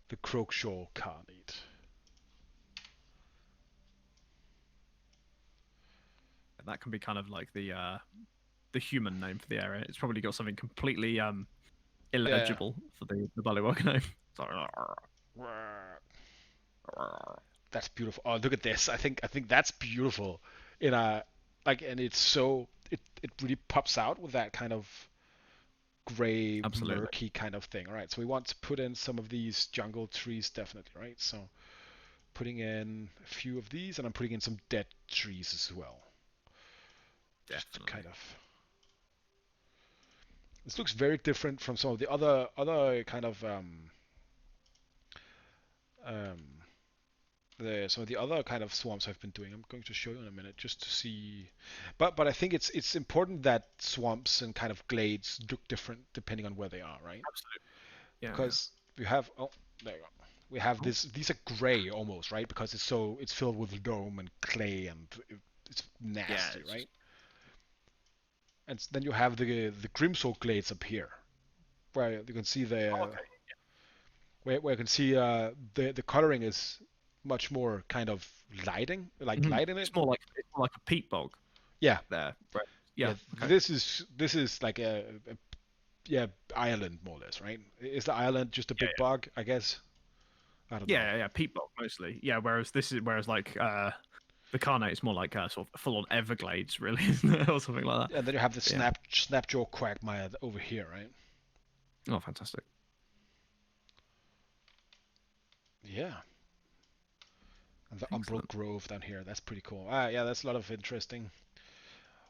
The Crookshaw Carnate. And that can be kind of like the human name for the area. It's probably got something completely Yeah. illegible for the Bullywug name. Sorry. That's beautiful. Oh, look at this. I think that's beautiful. In a like, and it's so it really pops out with that kind of gray, Absolutely. murky kind of thing. All right. So we want to put in some of these jungle trees, definitely. Right. So putting in a few of these, and I'm putting in some dead trees as well, just to Definitely. kind of. This looks very different from some of the other kind of um, some of the other kind of swamps I've been doing. I'm going to show you in a minute just to see. But I think it's important that swamps and kind of glades look different depending on where they are, right? Absolutely. Yeah. Yeah. Because we have there you go. We have Oh, this. These are gray almost, right? Because it's filled with loam and clay and it's yeah. nasty, It's right? just And then you have the Grimsol glades up here, where you can see oh, the okay. where you can see the coloring is much more kind of Mhm. light in it. It's more like a peat bog Yeah, there. Right. yeah. Yeah. Okay. This is like a yeah Ireland more or less, right? Is the Ireland just a Yeah. big bog? I guess I don't know. Yeah. Peat bog mostly. Yeah. Whereas like the Carnate is more like sort of full on Everglades, really, isn't it, or something like that. And then you have the But yeah. snapjaw quagmire over here, right? Oh, fantastic. Yeah, and the Umbral Excellent. Grove down here. That's pretty cool. Yeah, that's a lot of interesting.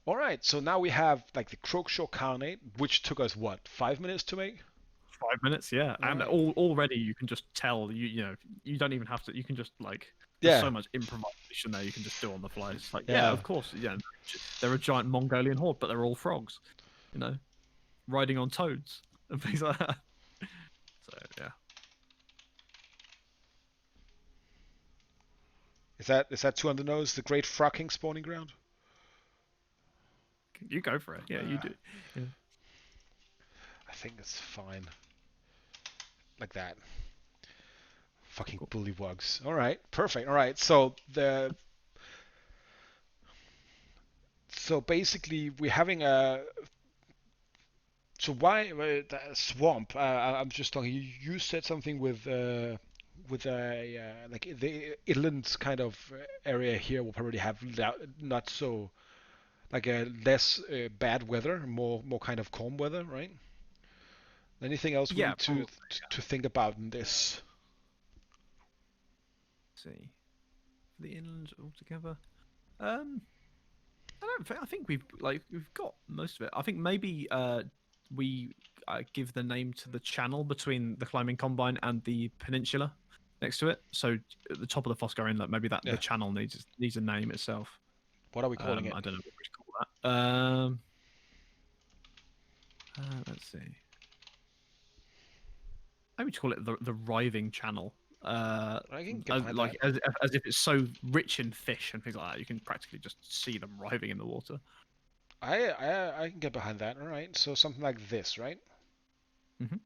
All right, so now we have like the Crookshaw Carnate, which took us what 5 minutes to make. 5 minutes, yeah, All and right. already you can just tell you don't even have to. You can just like there's Yeah, so much improvisation there you can just do on the fly. It's like yeah, yeah. of course, they're a giant Mongolian horde, but they're all frogs, riding on toads and things like that. So yeah, Is that two on the nose? The Great Frocking Spawning Ground. you go for it. Yeah, you Uh, do. Yeah. I think it's fine like that. Cool, Fucking cool. bullywugs. All right, perfect. All right, so basically we're having a so why the swamp? I'm just talking. You said something with a like the inland kind of area here will probably have not so like a less bad weather, more kind of calm weather, right? Anything else we Yeah, need to probably. to think about in this? Let's see for the inland altogether. Um, I don't think. I think we've got most of it. I think maybe we give the name to the channel between the climbing combine and the peninsula next to it. So at the top of the Fosgar Inlet, maybe that the Yeah. channel needs a name itself. What are we calling it? I don't know what we should call that. Let's see. Maybe we should call it the Writhing Channel. I can get behind Like that. as if it's so rich in fish and things like that, you can practically just see them writhing in the water. I can get behind that. All right. So something like this, right? Hmm.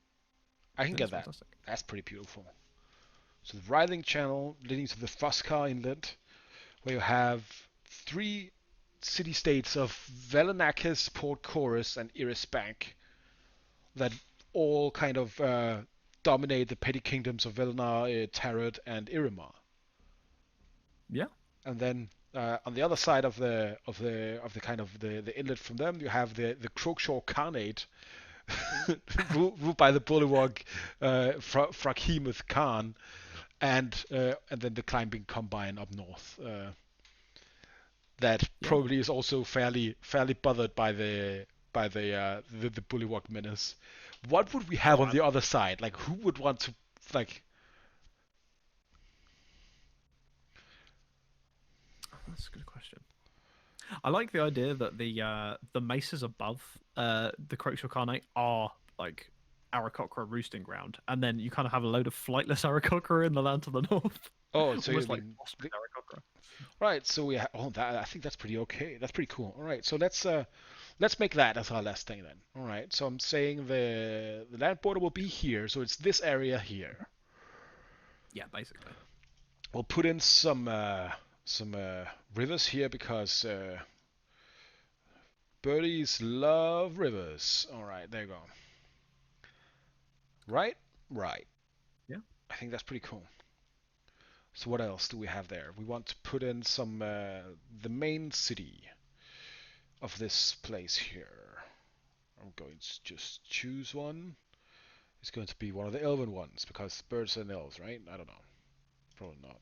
I can That get is that. fantastic. That's pretty beautiful. So the writhing channel leading to the Foscar Inlet, where you have three city-states of Velanakis, Port Chorus, and Irisbank that all kind of dominate the petty kingdoms of Velnar, Tarot, and Irimar. Yeah. And then on the other side of the kind of the inlet from them, you have the Crookshaw Khanate, ruled by the bullywug Frakhimeth Khan, and then the climbing combine up north. That Yeah. probably is also fairly bothered by the Bullywug menace. What would we have Oh, on the other side? Like, who would want to like? that's a good question. I like the idea that the mesas above the Croaks Incarnate are like Aarakocra roosting ground, and then you kind of have a load of flightless Aarakocra in the land to the north, Oh, so you almost like mean Osprey Aarakocra. right? So oh, that I think that's pretty okay. That's pretty cool. All right, so let's make that as our last thing then. All right, so I'm saying the land border will be here, so it's this area here. Yeah, basically. We'll put in some rivers here because birdies love rivers. All right, there you go. Right, right. Yeah. I think that's pretty cool. So what else do we have there? We want to put in some the main city of this place here. I'm going to just choose one. It's going to be one of the elven ones because birds and elves, right? I don't know. Probably not.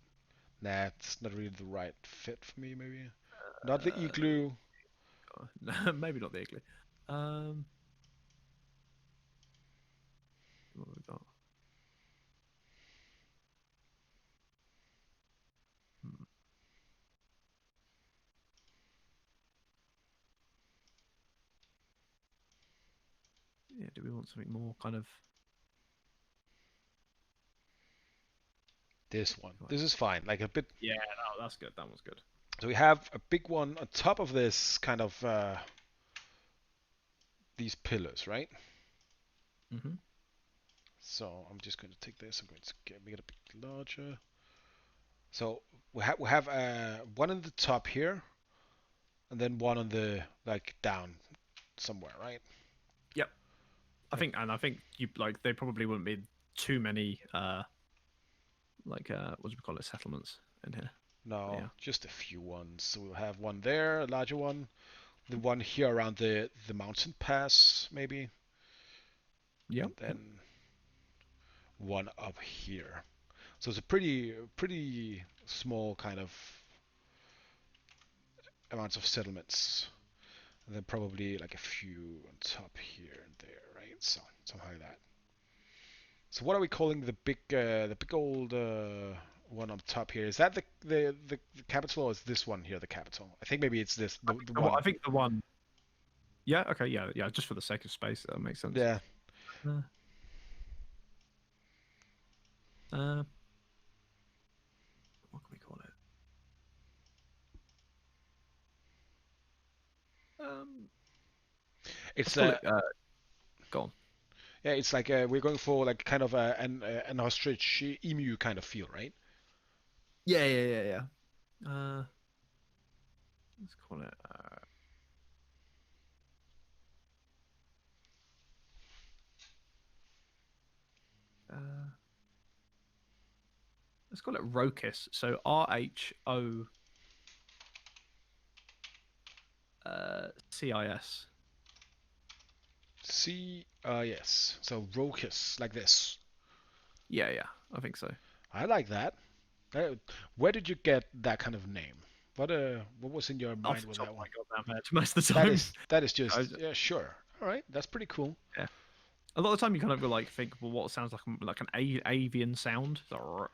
Nah, it's not really the right fit for me. Maybe not the Uh, igloo. maybe not the igloo. Um, what have we got? Hmm. Yeah, do we want something more kind of This one. like? This is fine. Like a bit. Yeah, no, that's good. That one's good. So we have a big one on top of this kind of these pillars, right? Hmm. So I'm just going to take this. I'm going to make it a bit larger. So we have one on the top here, and then one on the like down somewhere, right? Yep. Like I think you like they probably wouldn't be too many like what do we call it, settlements in here. But no, yeah. just a few ones. So we'll have one there, a larger one. The one here around the mountain pass, maybe, Yep. and then one up here. So it's a pretty small kind of amounts of settlements, and then probably like a few on top here and there, right? So something like that. So what are we calling the big old one on top here? Is that the capital, or is this one here the capital? I think maybe it's this the Well, I one. think the one. Yeah. Okay. Yeah. Yeah. Just for the sake of space, that makes sense. Yeah, Uh, uh, what can we call it? Um, let's it's call it. Go on. yeah, it's like we're going for like kind of an ostrich emu kind of feel, right? Yeah. Yeah. Yeah. Yeah. Let's call it. Uh, let's call it Rhocis. So RHO CIS. See, yes. So raucous like this. Yeah. Yeah. I think so. I like that. Where did you get that kind of name? What was in your Off mind the with top that of one? my goddamn head, most of the That time. is that is just yeah, sure. All right, that's pretty cool. Yeah. A lot of the time, you kind of like think, well, what sounds like an avian sound? So,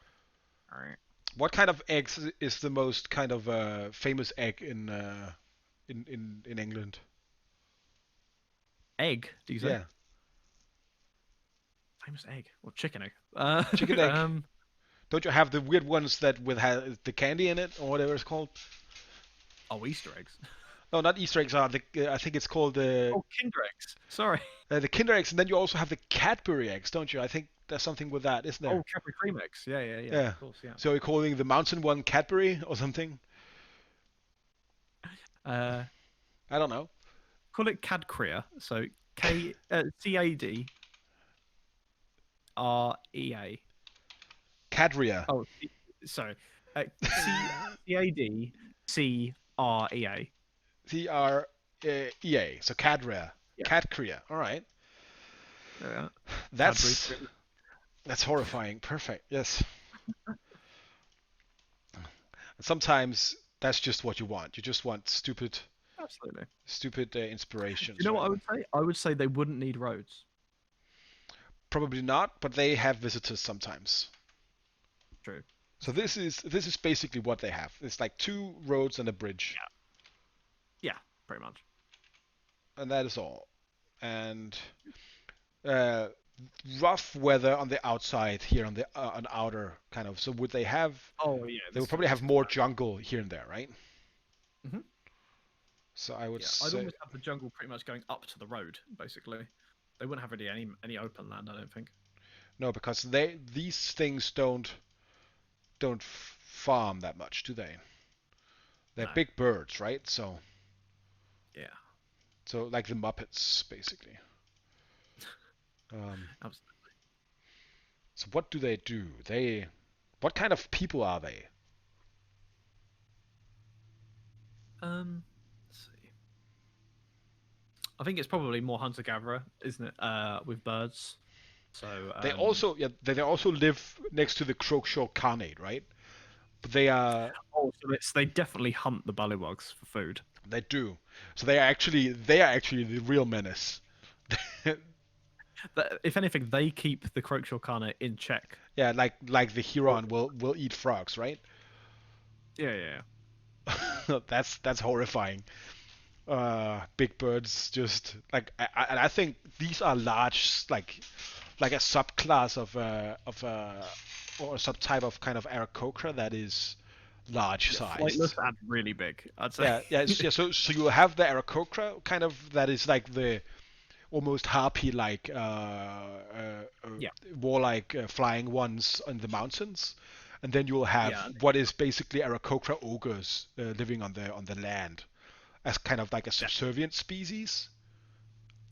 What kind of eggs is the most kind of famous egg in England? egg? Do you say Yeah, famous egg or chicken egg? chicken egg. Don't you have the weird ones that with the candy in it or whatever it's called? oh, Easter eggs. No, not Easter eggs. Are I think it's called Oh, Kinder eggs. Sorry. the Kinder eggs, and then you also have the Cadbury eggs, don't you? I think there's something with that, isn't there? Oh, Cadbury cream eggs. Yeah, yeah, yeah. Yeah. Of course, yeah. So you're calling the mountain one Cadbury or something? Uh, I don't know. call it Cadcrea. So CADREA. Cadria. Oh, sorry. CADCREA. CREA. So Cadria. Yeah. Cadcrea. All right. Yeah. Cadbury That's cream. that's horrifying. Perfect. Yes. And sometimes that's just what you want. You just want Absolutely. stupid You inspirations, know what right? I would say? I would say they wouldn't need roads. Probably not, but they have visitors sometimes. True. So That's true. this is basically what they have. It's like two roads and a bridge, Yeah. Yeah. Pretty much. and that is all. And uh, rough weather on the outside here on the on outer kind of. So would they have? Oh yeah. They would This probably this have is more bad. jungle here and there, right? Hmm. So I would Yeah. I'd say almost have the jungle pretty much going up to the road, basically. They wouldn't have really any open land, I don't think. no, because these things don't farm that much, do they? They're No. big birds, right? So Yeah. like the Muppets, basically. Um, Absolutely. so what do they do? What kind of people are they? Let's see. I think it's probably more hunter gatherer, isn't it? With birds. So They also live next to the Crokshore Khanate, right? But they are oh, so they definitely hunt the bullywugs for food. they do. So they are actually the real menace. If anything, they keep the Crokeshore Kana in check. Yeah, like the Oh, Huron will eat frogs, right? yeah, yeah, That's horrifying. Big birds just and I think these are large, like a subclass of or a subtype of kind of Aarakocra that is large yeah. sized. Flightless and really big, I'd say. Yeah, yeah, yeah. So you have the Aarakocra kind of that is like the almost harpy-like, Yeah, warlike flying ones in the mountains, and then you'll have yeah, what is basically Aarakocra ogres living on the land as kind of like a yeah. subservient species.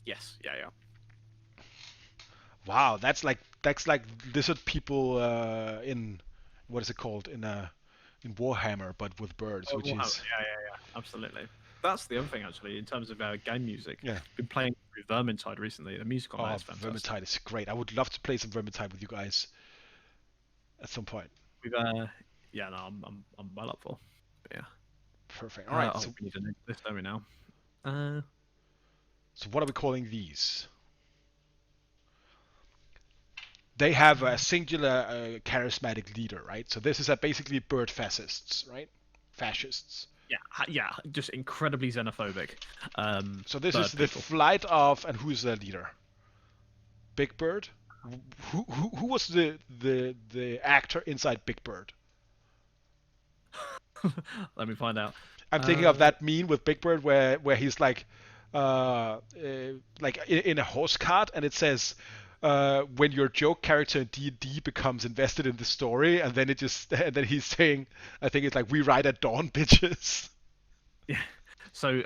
Yes, yeah, yeah. Wow, that's like lizard people in what is it called in Warhammer, but with birds, Oh, which Warhammer, is yeah, yeah, yeah. Absolutely. That's the other thing, actually, in terms of game music. yeah. Been playing through Vermintide recently. The music on that Oh, is fantastic. Vermintide is great. I would love to play some Vermintide with you guys at some point. We've yeah, no, I'm well up for. But yeah. Perfect. All right. Oh, So we need a new list, don't we now? Uh, so what are we calling these? They have a uh singular charismatic leader, right? So this is a basically bird fascists, right? Fascists. yeah, yeah, just incredibly xenophobic. So this is Bird the people. flight of, and who's the leader? Big Bird. Who was the actor inside Big Bird? Let me find out. I'm thinking of Uh, that meme with Big Bird where he's like in a horse cart, and it says when your joke character in D&D becomes invested in the story, and then it just and then he's saying, I think it's like, we ride at dawn, bitches. yeah. So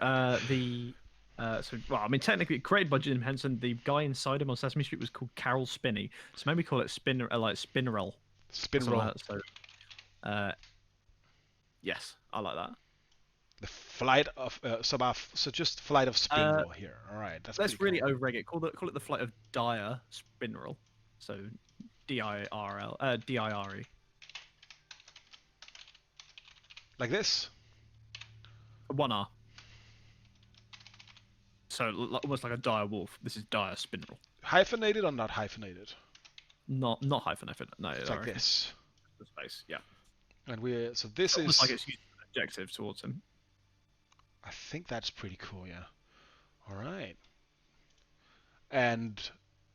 well, I mean, technically created by Jim Henson. The guy inside him on Sesame Street was called Carol Spinney. So maybe call it like Spinnerell or Spin something roll. like that. So uh, yes, I like that. The flight of so just flight of spin Uh, roll here. All right, that's pretty let's really cool. over it. Call it the flight of Dire Spinnerel. So Dire. Like this. One R. So almost like a dire wolf. This is dire spinnerel. Hyphenated or not hyphenated? Not hyphenated. No, It's I like reckon this. the space. Yeah, And we're so this almost like is it's using an adjective towards him. I think that's pretty cool, yeah. All right. And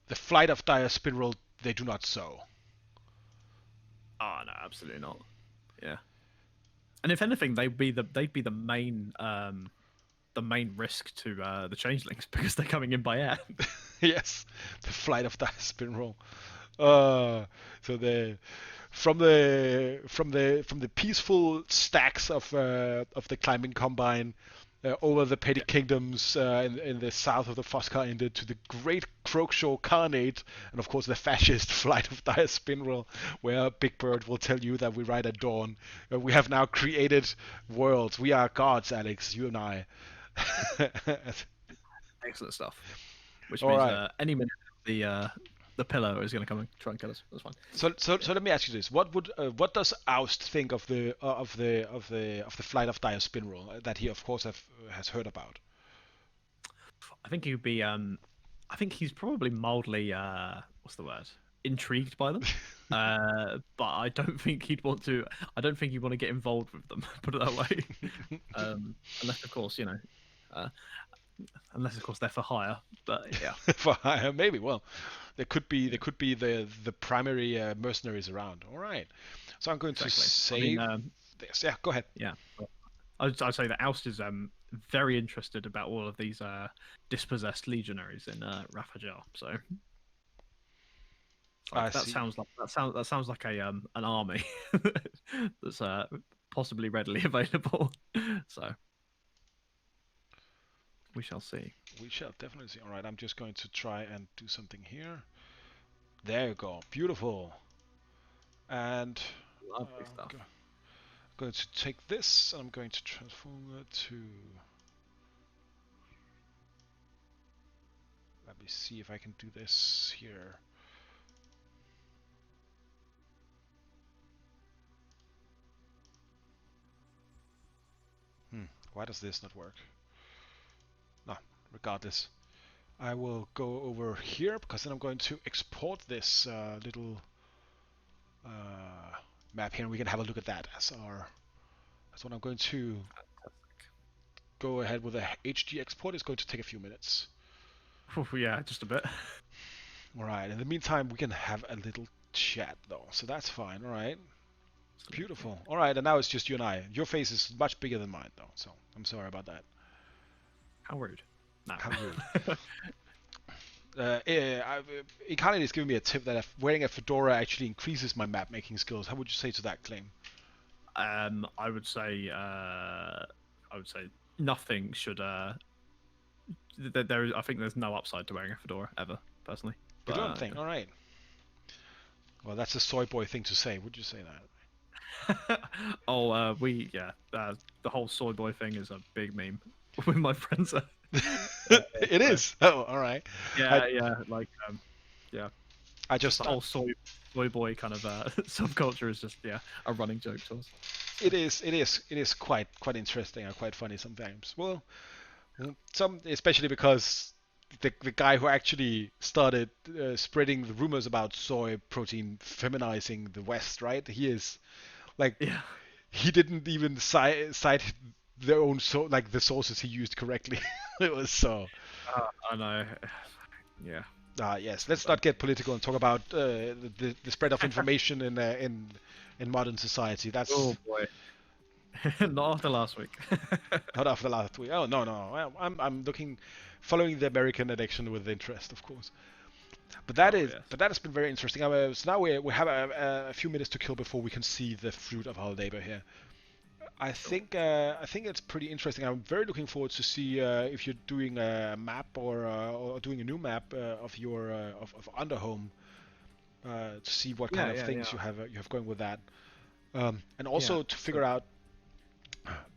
the flight of dire spinroll, they do not sow. Oh no, absolutely not. Yeah, and if anything, they'd be the main risk to the changelings because they're coming in by air. Yes, the flight of dire spinroll. Uh, so the from the peaceful stacks of the climbing combine over the petty Yeah, kingdoms in the south of the Foscar Inde to the great Crokshore Khanate, and of course the fascist flight of Dire Spinrel, where Big Bird will tell you that we ride at dawn. We have now created worlds. We are gods, Alex, you and I. excellent stuff. Which All means right. any minute the the pillar is going to come and try and kill us. That's fine. So let me ask you this: what does Aust think of the flight of dire spinroll that he of course has heard about? I think he'd be. I think he's probably mildly. What's the word? Intrigued by them. But I don't think he'd want to. I don't think he'd want to get involved with them. Put it that way. Unless, of course, uh, unless of course they're for hire. But yeah, For hire, maybe. Well, there could be the primary mercenaries around. All right. So I'm going to exactly. save I mean, this. Yeah, go ahead. yeah. I'd say that Oust is very interested about all of these dispossessed legionaries in Rafajar. So I like that see. sounds like a an army that's possibly readily available. So we shall see. We shall definitely see. All right. I'm just going to try and do something here. There you go. Beautiful. And Lovely stuff. going to take this and I'm going to transform it to. Let me see if I can do this here. Why does this not work? No, regardless. I will go over here because then I'm going to export this little map here and we can have a look at that as our. That's what I'm going to go ahead with a HD export. It's going to take a few minutes. Oh, yeah, just a bit. Alright, in the meantime we can have a little chat though, so that's fine. Alright. Beautiful. Alright, and now it's just you and I. Your face is much bigger than mine though, so I'm sorry about that. How rude. No. How rude. Inkarnate is giving me a tip that if wearing a fedora actually increases my map making skills. How would you say to that claim? I would say nothing should. I think there's no upside to wearing a fedora ever, personally. You don't think? All right. Well, that's a soy boy thing to say. Would you say that? The whole soy boy thing is a big meme with my friends. It is. Oh, all right. I just the whole soy boy kind of subculture is just a running joke to us. It is quite interesting and quite funny sometimes. Well, especially because the guy who actually started spreading the rumors about soy protein feminizing the West, right? He is like he didn't even cite their own the sources he used correctly. It was so. I know. Yeah. Yes. Let's not get political and talk about the spread of information in modern society. That's. Oh boy. Not after last week. Not after last week. Oh no. I'm following the American election with interest, of course. But that has been very interesting. So now we have a few minutes to kill before we can see the fruit of our labor here. I think it's pretty interesting. I'm very looking forward to see if you're doing a map or doing a new map of your of Underhome to see what kind of things you have going with that, and also to figure out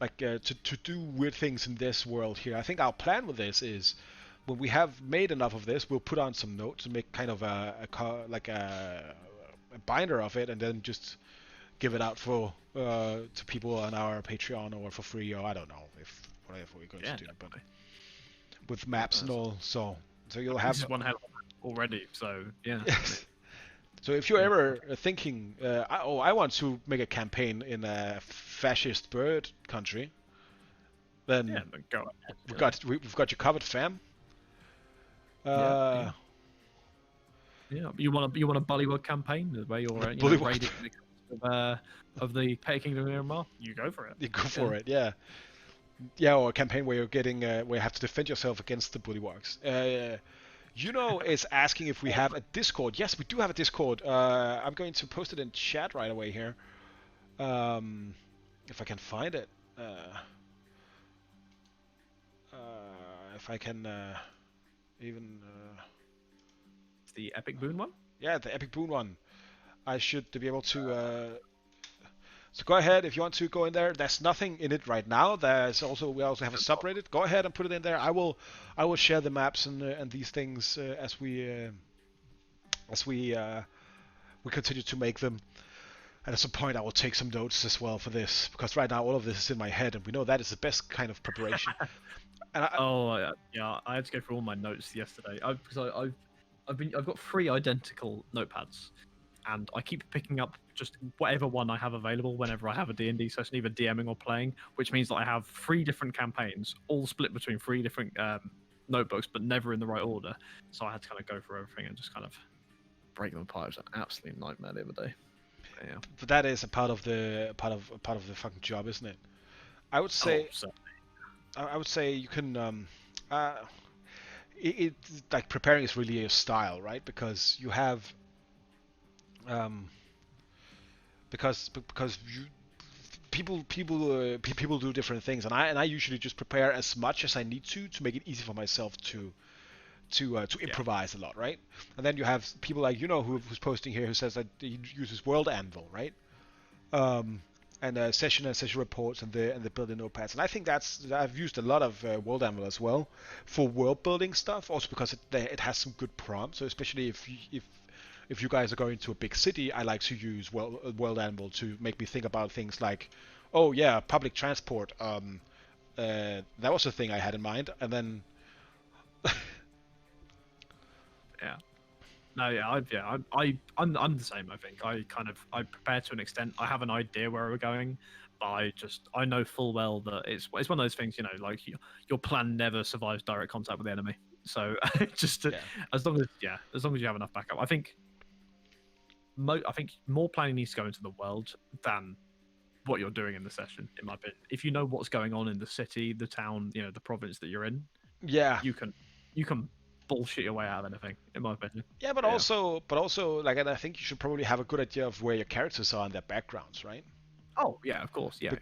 to do weird things in this world here. I think our plan with this is when we have made enough of this, we'll put on some notes and make kind of a binder of it, and then just give it out for to people on our Patreon or for free, or I don't know if whatever we're going to do, but with maps and all. So you'll have one hell already. So yeah. Yes. So if you're ever thinking, I want to make a campaign in a fascist bird country, then go ahead. We've got you covered, fam. You want a Bullywug campaign where you're raiding of the Petty Kingdom of Myanmar? You go for it. You go for it, yeah. Yeah, or a campaign where you're getting where you have to defend yourself against the Bullywugs. Is asking if we have a Discord. Yes, we do have a Discord. I'm going to post it in chat right away here. If I can find it. If I can even. It's the Epic Boon one? Yeah, the Epic Boon one. I should be able to. So go ahead if you want to go in there. There's nothing in it right now. We also have a subreddit. Go ahead and put it in there. I will share the maps and these things as we as we continue to make them. And at some point, I will take some notes as well for this because right now all of this is in my head, and we know that is the best kind of preparation. And Oh yeah, I had to go through all my notes yesterday because I've got three identical notepads, and I keep picking up just whatever one I have available whenever I have a D&D session, either DMing or playing, which means that I have three different campaigns, all split between three different notebooks, but never in the right order. So I had to kind of go through everything and just kind of break them apart. It was an absolute nightmare the other day. But yeah. but that is a part of the fucking job, isn't it? I would Oh, say so I would say you can uh, it like preparing is really a style, right? Because you have um, because you people do different things, and I usually just prepare as much as I need to make it easy for myself to yeah, improvise a lot, right? And then you have people like who's posting here who says that he uses World Anvil, right? Um, and session reports and the building notepads. And I think I've used a lot of World Anvil as well for world building stuff. Also because it has some good prompts. So especially if you guys are going to a big city, I like to use World Anvil to make me think about things like, oh yeah, public transport. That was the thing I had in mind. And then yeah. No, I'm the same. I think I prepare to an extent. I have an idea where we're going, but I know full well that it's one of those things. Like your plan never survives direct contact with the enemy. So just yeah, as long as you have enough backup, I think more planning needs to go into the world than what you're doing in the session. In my opinion, if you know what's going on in the city, the town, the province that you're in, yeah. you can bullshit your way out of anything. In my opinion, Yeah, but yeah. also, like, and I think you should probably have a good idea of where your characters are and their backgrounds, right? Oh yeah, of course, yeah. Be-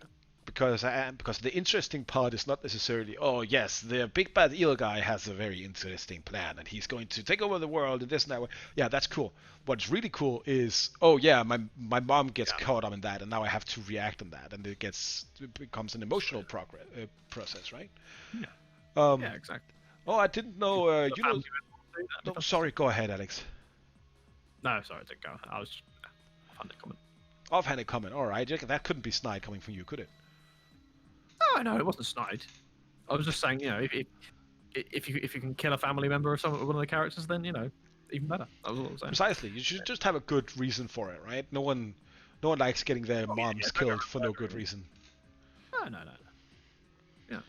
because the interesting part is not necessarily, oh yes, the big bad eel guy has a very interesting plan and he's going to take over the world and this and that way. Yeah, that's cool. What's really cool is, oh yeah, my mom gets Yeah, caught up in that and now I have to react on that and it becomes an emotional process, right? yeah, yeah, Um, exactly. oh, I didn't You've know. got a family member doing that No, because sorry. Go ahead, Alex. no, sorry, I didn't go. I was just found it comment. Offhanded comment. All right, that couldn't be snide coming from you, could it? Oh no, it wasn't snide. I was just saying, if you can kill a family member or someone, one of the characters, then even better. That was all I was saying. Precisely. You should just have a good reason for it, right? No one likes getting their Oh yeah, moms don't get killed for no good murdering. reason. No. Yeah,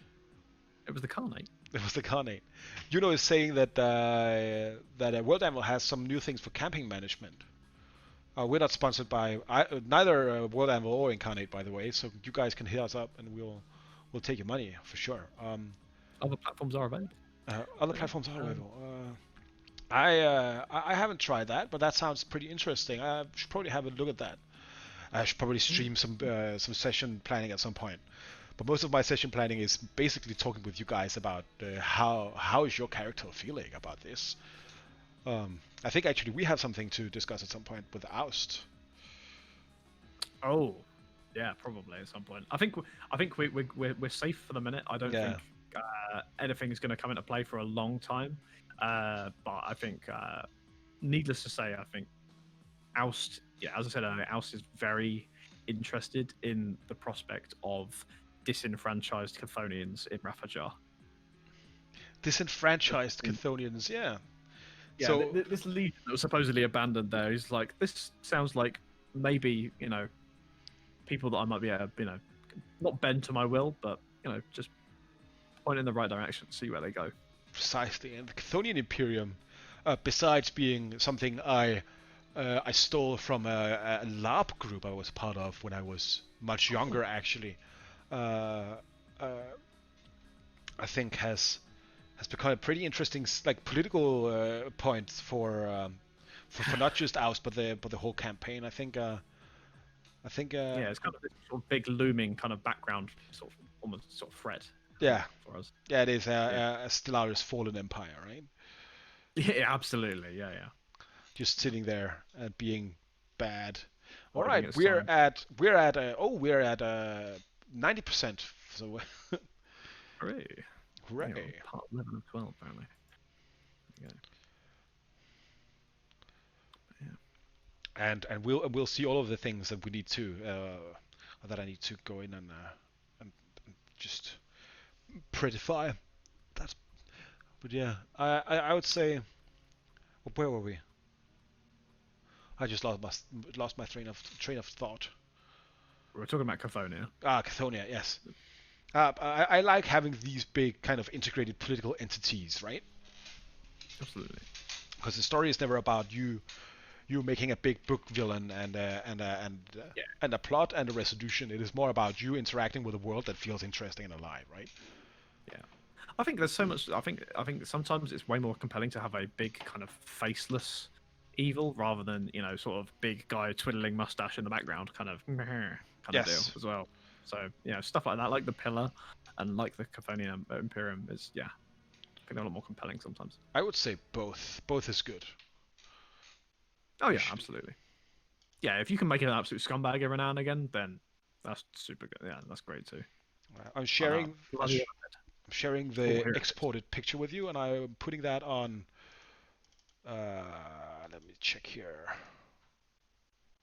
it was the Carnate. It was the Inkarnate. Is saying that World Anvil has some new things for camping management. We're not sponsored by neither World Anvil or Incarnate, by the way. So you guys can hit us up, and we'll take your money for sure. Other platforms are available. Other But yeah, platforms are available. I haven't tried that, but that sounds pretty interesting. I should probably have a look at that. I should probably stream some session planning at some point. But most of my session planning is basically talking with you guys about how is your character feeling about this. I think actually we have something to discuss at some point with Oust. oh, yeah, probably at some point. I think we're safe for the minute. I don't Yeah, think anything is going to come into play for a long time. But I think, needless to say, I think Oust, yeah, as I said earlier, Oust is very interested in the prospect of disenfranchised Chthonians in Rafajar. disenfranchised Chthonians. Yeah. Yeah, So this legion that was supposedly abandoned there is like, this sounds like maybe people that I might be not bend to my will, but just point in the right direction, see where they go. precisely, and the Chthonian Imperium, besides being something I stole from a LARP group I was part of when I was much Oh, younger, actually. Uh, uh, I think has become a pretty interesting like political point for not just Oust but the whole campaign. I think yeah, it's kind of this sort of big looming kind of background, sort of almost sort of threat yeah, for us. yeah, it is Yeah, a Stellaris fallen empire, right? yeah, absolutely, yeah. Just sitting there and being bad. All Biding right, its we're time. at we're at we're at 90%. So Hooray. Hang on, hooray! part 11 of 12, apparently. There you go. and we'll see all of the things that we need to that I need to go in and just prettify. That's but yeah, I would say where were we? I just lost my train of thought. We're talking about Cathonia. Cathonia, yes. I like having these big kind of integrated political entities, right? Absolutely. Because the story is never about you making a big book villain Yeah. and a plot and a resolution. It is more about you interacting with a world that feels interesting and alive, right? Yeah. I think there's so much. I think sometimes it's way more compelling to have a big kind of faceless evil rather than sort of big guy twiddling mustache in the background kind of deal Yes, as well. So stuff like that, like the Pillar and like the Chthonian Imperium is I think they're a lot more compelling sometimes. I would say both. Both is good. Oh You yeah, should. absolutely. Yeah, if you can make it an absolute scumbag every now and again, then that's super good. Yeah, that's great too. I'm I know. sharing. Bloody I'm sharing oh, the here it is. exported picture with you, and I'm putting that on. Let me check here.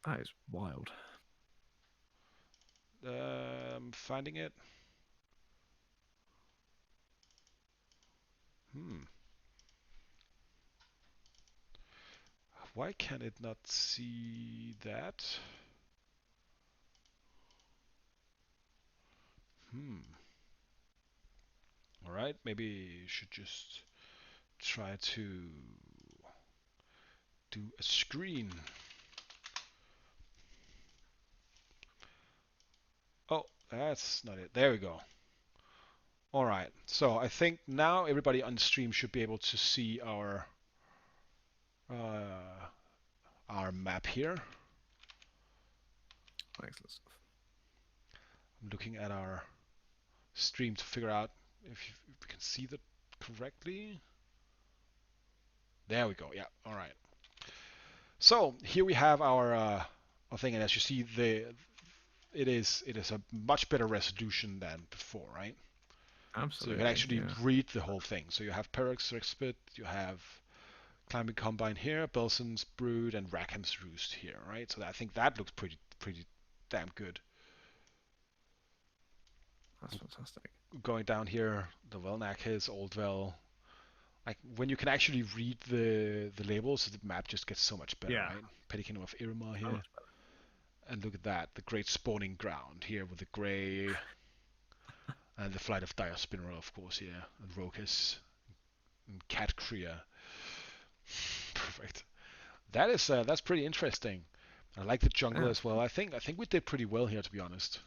That is wild. Finding it. Hmm. Why can it not see that? Hmm. All right. Maybe you should just try to do a screen. Oh, that's not it. There we go. All right. So I think now everybody on stream should be able to see uh, our map here. Excellent stuff. I'm looking at our stream to figure out if we can see that correctly. There we go. Yeah. All right. So here we have our thing, and as you see, it is a much better resolution than before, right? So you can Absolutely. actually Yeah. read the whole thing. So you have Perik's Expert, you have Climbing Combine here, Belson's Brood, and Rackham's Roost here, right? So I think that looks pretty damn good. That's fantastic. Going down here, the Velnakis, Oldvel. Like when you can actually read the labels, the map just gets so much better, Yeah. right? Petty Kingdom of Irma So here, much better. and look at that, the Great Spawning Ground here with the Grey, and the Flight of Dire Spinner, of course, here, and Rokus, and Cat Kriya. Perfect. That's pretty interesting. I like the jungle Yeah. as well. I think we did pretty well here, to be honest.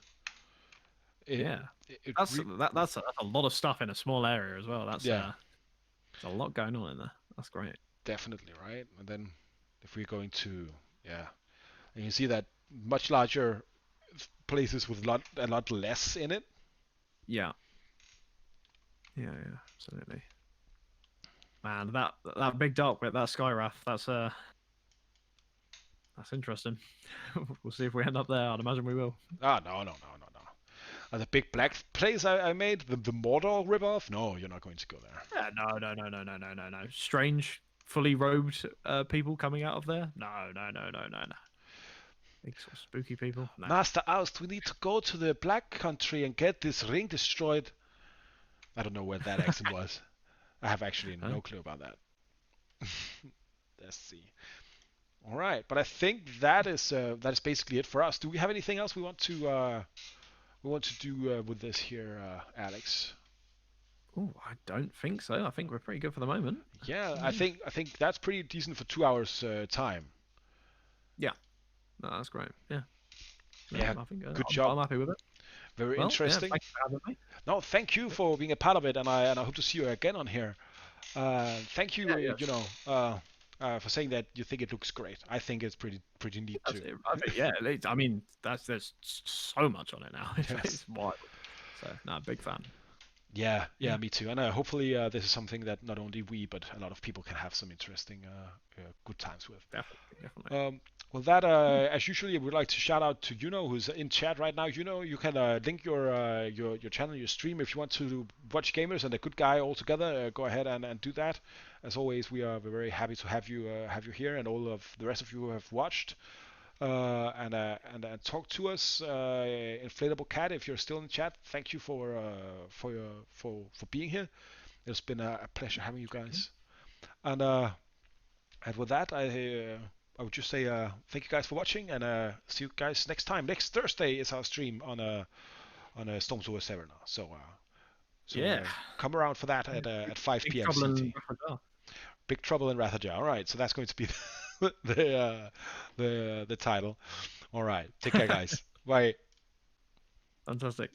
It Yeah. it, it That's re- that's a lot of stuff in a small area as well. yeah, There's a lot going on in there. That's great. definitely, right? And then if we're going to, yeah, and you see that much larger places with a lot less in it. Yeah. Yeah. Yeah. Absolutely. Man, that big dark bit, that sky raft, that's interesting. We'll see if we end up there. I'd imagine we will. No, no, no, no, no. The big black place I made, the Mordor ripoff. No, you're not going to go there. Yeah, no. Strange, fully robed people coming out of there? No. Big sort of spooky people? No. Master Oust, we need to go to the Black Country and get this ring destroyed. I don't know where that accent was. I have actually Huh? no clue about that. Let's see. All right, but I think that is basically it for us. Do we have anything else we want to do with this here, Alex? Oh, I don't think so. I think we're pretty good for the moment. Yeah, I Yeah. think I think that's pretty decent for 2 hours time. Yeah. No, that's great. Yeah. No, Yeah, I think good I'm job. happy with it. Very Well, yeah, interesting. thank you for having me. No, thank you for being a part of it, and I hope to see you again on here. Thank you, Yeah, yes. for saying that you think it looks great. I think it's pretty neat That's too. it. I think, yeah, I mean, there's so much on it now. Yes. It's wild. So, no, big fan. Yeah, yeah, Yeah, me too. And hopefully this is something that not only we but a lot of people can have some interesting, good times with. definitely. Um, Well, that as usually, I would like to shout out to Juno, who's in chat right now. Juno, you can link your channel, your stream, if you want to watch gamers and a good guy all together. Go ahead and do that. As always, we're very happy to have you here, and all of the rest of you who have watched and talk to us. Inflatable Cat, if you're still in chat, thank you for your for being here. It's been a pleasure having you guys. And with that, I would just say thank you guys for watching, and see you guys next time. Next Thursday is our stream on a Storm Tour 7. So Yeah. come around for that at 5 Big p.m. trouble CT. in Africa. Big Trouble in Rathajar. All right, so that's going to be the title. All right, take care, guys. Bye. Fantastic.